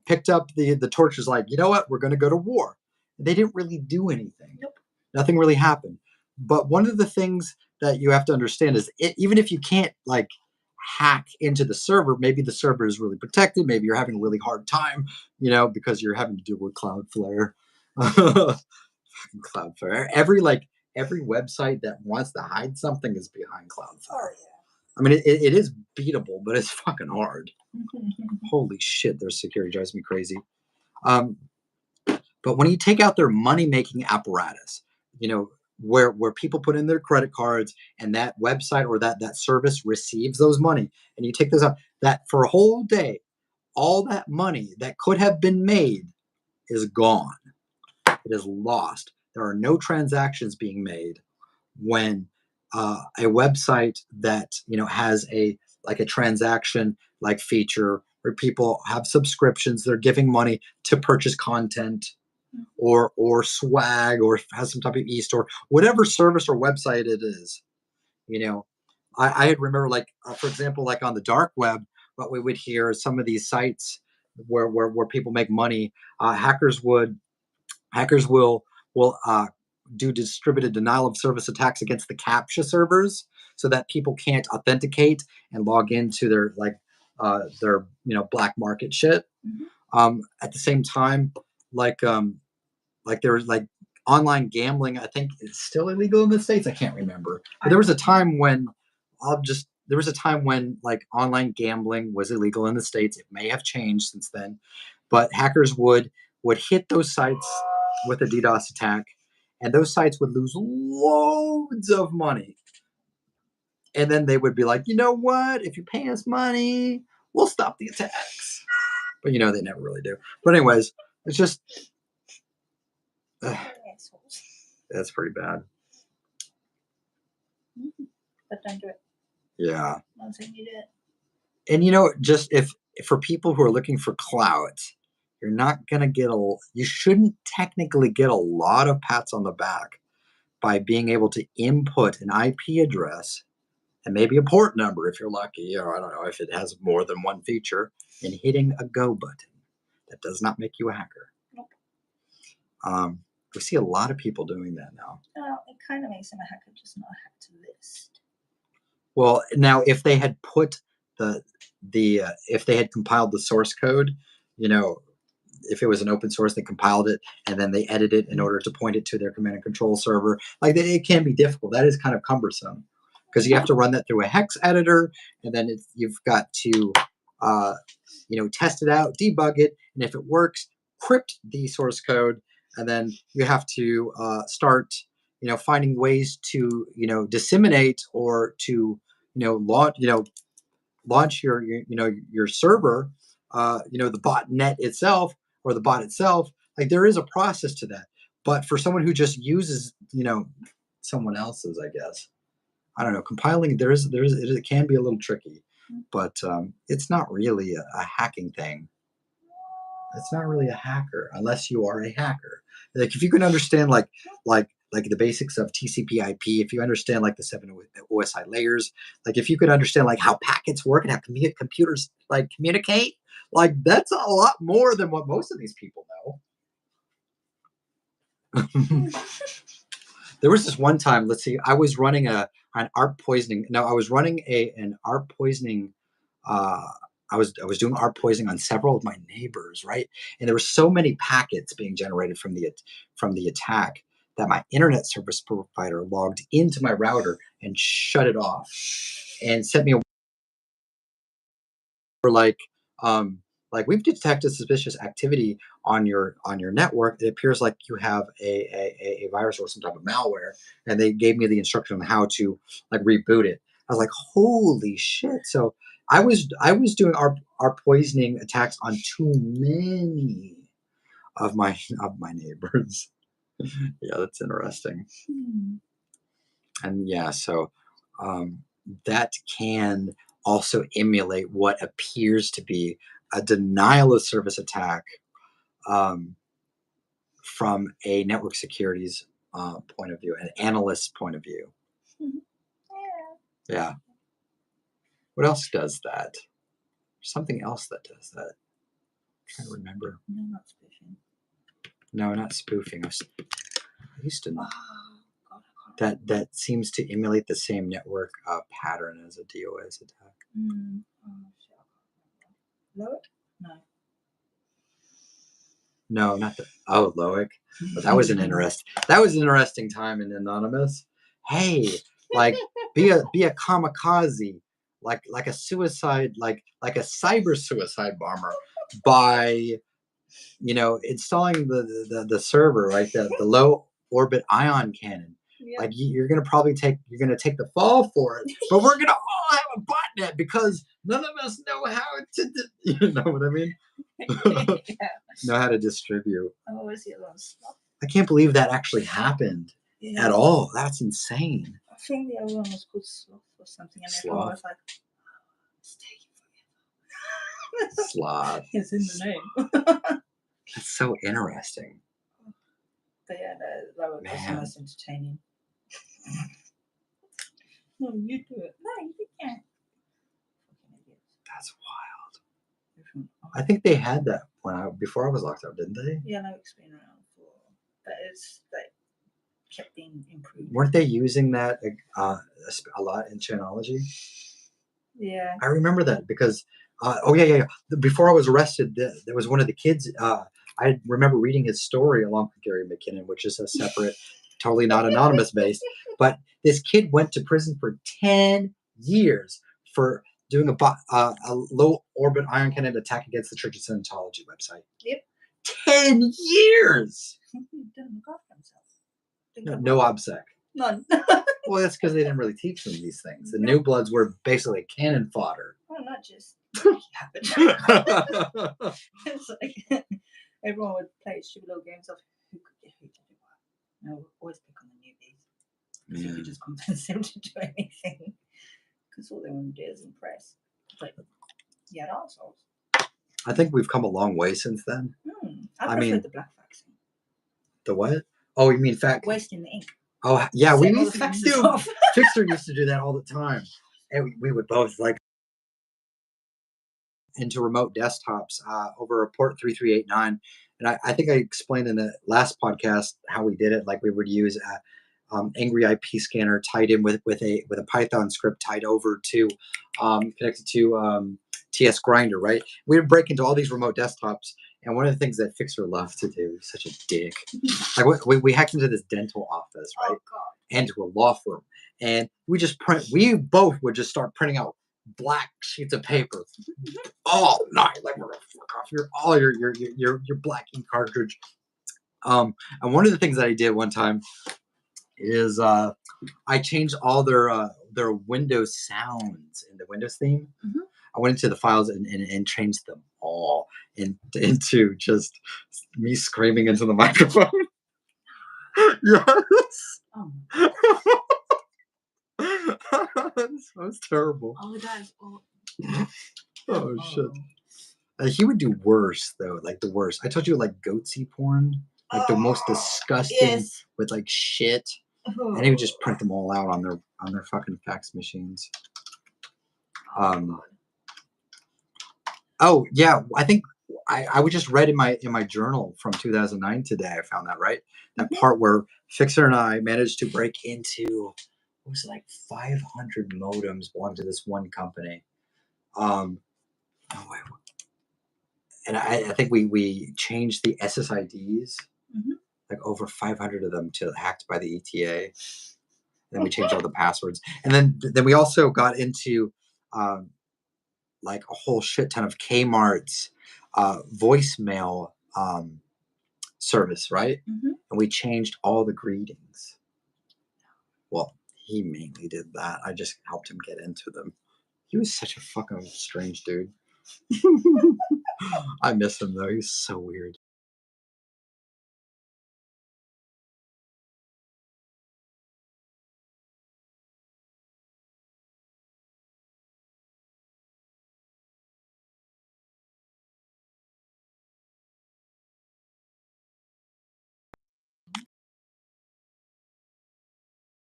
picked up the torches, like, you know what, we're going to go to war. They didn't really do anything. Nope. Nothing really happened. But one of the things that you have to understand is even if you can't like hack into the server, maybe the server is really protected. Maybe you're having a really hard time, because you're having to deal with Cloudflare. Cloudflare. Every website that wants to hide something is behind Cloudflare. Oh, I mean, it is beatable, but it's fucking hard. Holy shit, their security drives me crazy. But when you take out their money-making apparatus, where people put in their credit cards and that website or that service receives those money, and you take those out, that for a whole day, all that money that could have been made is gone. It is lost. There are no transactions being made when a website that has a transaction like feature where people have subscriptions, they're giving money to purchase content or swag or has some type of e-store, whatever service or website it is. I remember, for example, like on the dark web, what we would hear, some of these sites where people make money, hackers will do distributed denial of service attacks against the CAPTCHA servers, so that people can't authenticate and log into their black market shit. At the same time, there was online gambling. I think it's still illegal in the States. I can't remember. But there was a time when online gambling was illegal in the States. It may have changed since then, but hackers would hit those sites with a DDoS attack, and those sites would lose loads of money. And then they would be like, you know what? If you pay us money, we'll stop the attacks. But they never really do. But anyways, it's just that's pretty bad. But don't do it. Yeah. Once you need it. And just if for people who are looking for clout, you're not gonna you shouldn't technically get a lot of pats on the back by being able to input an IP address and maybe a port number if you're lucky, or I don't know if it has more than one feature, and hitting a go button. That does not make you a hacker. Nope. We see a lot of people doing that now. Well, it kind of makes them a hacker, just not a hack to list. Well, now if they had put if they had compiled the source code, if it was an open source, they compiled it and then they edit it in order to point it to their command and control server. It can be difficult. That is kind of cumbersome because you have to run that through a hex editor, and then you've got to test it out, debug it, and if it works, crypt the source code, and then you have to start finding ways to disseminate or to launch your server, the botnet itself or the bot itself. There is a process to that, but for someone who just uses someone else's, I guess, I don't know, compiling it can be a little tricky, but it's not really a hacking thing. It's not really a hacker unless you are a hacker. If you can understand like the basics of TCP/IP, if you understand the 7 OSI layers, if you could understand how packets work and how computers communicate, that's a lot more than what most of these people know. There was this one time, let's see, I was running an ARP poisoning. No, I was running an ARP poisoning. I was doing ARP poisoning on several of my neighbors, right? And there were so many packets being generated from the attack that my internet service provider logged into my router and shut it off and sent me a we've detected suspicious activity on your network. It appears like you have a virus or some type of malware, and they gave me the instruction on how to reboot it. I was like, holy shit! So I was doing our poisoning attacks on too many of my neighbors. Yeah, that's interesting. And yeah, so that can also emulate what appears to be a denial of service attack um, from a network security's point of view, an analyst's point of view. Yeah. Yeah. What else does that? Something else that does that. I'm trying to remember. No, not spoofing. No, not spoofing. I used to know. Oh, God, I can't That seems to emulate the same network pattern as a DOS attack. remember. Oh, shit, I can't remember. Loic? No. No, not the. Oh, Loic. But that was an interesting time in Anonymous. Hey, like be a kamikaze, like a suicide, like a cyber suicide bomber by installing the server, right? The low orbit ion cannon. Yeah. Like you're gonna take the fall for it, but we're gonna all have a botnet because none of us know how to. You know what I mean? Yeah. Know how to distribute. I always get lost. I can't believe that actually happened at all. That's insane. I think the other one was called Sloth or something, and everyone was like, "It's taking forever." Sloth. It's in the name. That's so interesting. But yeah, that was the Man. most entertaining. No, you do it. No, you can't. Fucking idiots. That's wild. Different. I think they had that before I was locked up, didn't they? Yeah, no, it's been around for, but it's like kept being improved. Weren't they using that a lot in Chanology? Yeah. I remember that because, yeah. Before I was arrested, there was one of the kids. I remember reading his story along with Gary McKinnon, which is a separate, totally not anonymous based. But this kid went to prison for 10 years for doing a low orbit ion cannon attack against the Church of Scientology website. Yep. 10 years. He didn't look after himself. No OBSEC. None. Well, that's because they didn't really teach them these things. The new bloods were basically cannon fodder. Well, not just it happened. It's like everyone would play stupid little games of who could get who to do what. And I would always pick on the newbies because you could just convince them to do anything because all they want to do is impress. It's like, yeah, assholes. I think we've come a long way since then. I mean, prefer the black faxing. The what? Oh, you mean fax? Wasting the ink. Oh, yeah, we Setting all used the to faxes do. off. Fixer used to do that all the time, and we would both like into remote desktops over a port 3389. And I think I explained in the last podcast how we did it. Like we would use Angry IP scanner tied in with a Python script tied over to connected to TS Grinder, right? We would break into all these remote desktops, and one of the things that Fixer loved to do, he's such a dick. Like we hacked into this dental office, right? Oh, God. And to a law firm, and we both would just start printing out black sheets of paper all night, like we're gonna fuck off your black ink cartridge. And one of the things that I did one time is I changed all their Windows sounds in the Windows theme. Mhm. I went into the files and changed them all into just me screaming into the microphone. Yes. Oh, That was terrible. oh, that's all. Oh shit. He would do worse though, like the worst. I told you like goatsy porn, like the most disgusting Yes. with like shit, Oh. and he would just print them all out on their fucking fax machines. Oh yeah, I think I would just read in my journal from 2009 today. I found that right, that part where Fixer and I managed to break into what was it, like 500 modems belonging to this one company. Oh wait. And I think we changed the SSIDs, like over 500 of them to hacked by the ETA. And then we changed all the passwords. And then we also got into like a whole shit ton of Kmart's voicemail service, right? Mhm. And we changed all the greetings. Well, he mainly did that. I just helped him get into them. He was such a fucking strange dude. I miss him though. He's so weird.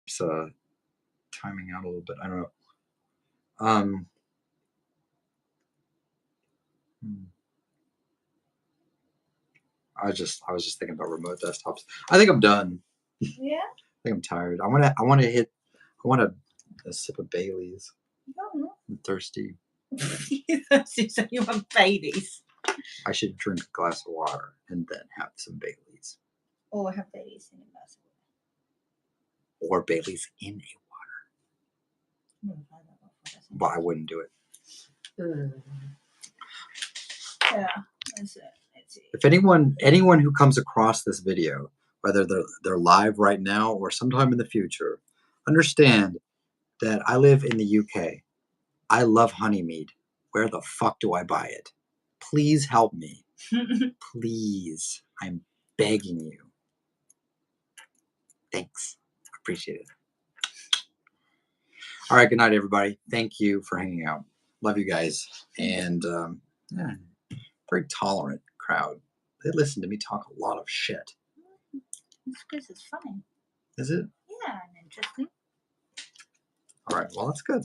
It's timing out a little bit. I don't know. I was just thinking about remote desktops. I think I'm done. Yeah. I think I'm tired. I want a sip of Bailey's. No. I'm thirsty. So you want Baileys? I should drink a glass of water and then have some Bailey's. Or have Baileys in a glass of Or Bailey's in a water. but I wouldn't do it. Yeah. Let's see. If anyone who comes across this video, whether they're live right now or sometime in the future, understand that I live in the UK. I love honey mead. Where the fuck do I buy it? Please help me. Please. I'm begging you. Thanks. Appreciate it. All right. Good night, everybody. Thank you for hanging out. Love you guys. And yeah, very tolerant crowd. They listen to me talk a lot of shit. It's because it's funny. Is it? Yeah, and interesting. All right. Well, that's good.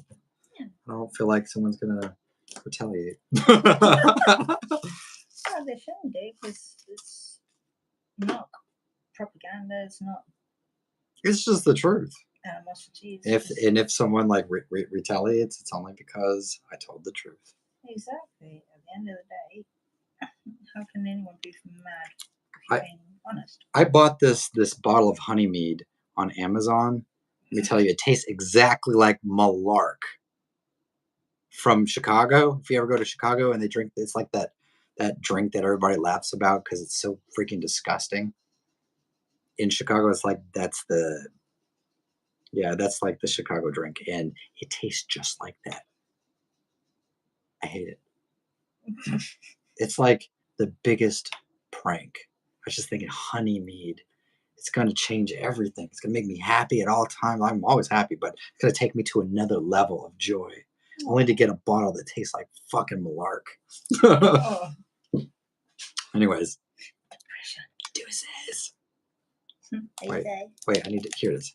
Yeah. I don't feel like someone's gonna retaliate. Well, they shouldn't do because it's not propaganda. It's not It's just the truth. animosity. If someone like retaliates, it's only because I told the truth. Exactly. At the end of the day, how can anyone be mad if you're being honest? I bought this bottle of honey mead on Amazon. Let me tell you, it tastes exactly like Malark from Chicago. If you ever go to Chicago and they drink, it's like that drink that everybody laughs about because it's so freaking disgusting. In Chicago, it's like that's like the Chicago drink, and it tastes just like that. I hate it. It's like the biggest prank. I was just thinking honey mead. It's going to change everything. It's going to make me happy at all times. I'm always happy, but it's going to take me to another level of joy. Only to get a bottle that tastes like fucking Malark. Anyways. Deuces. Wait, I need to hear this.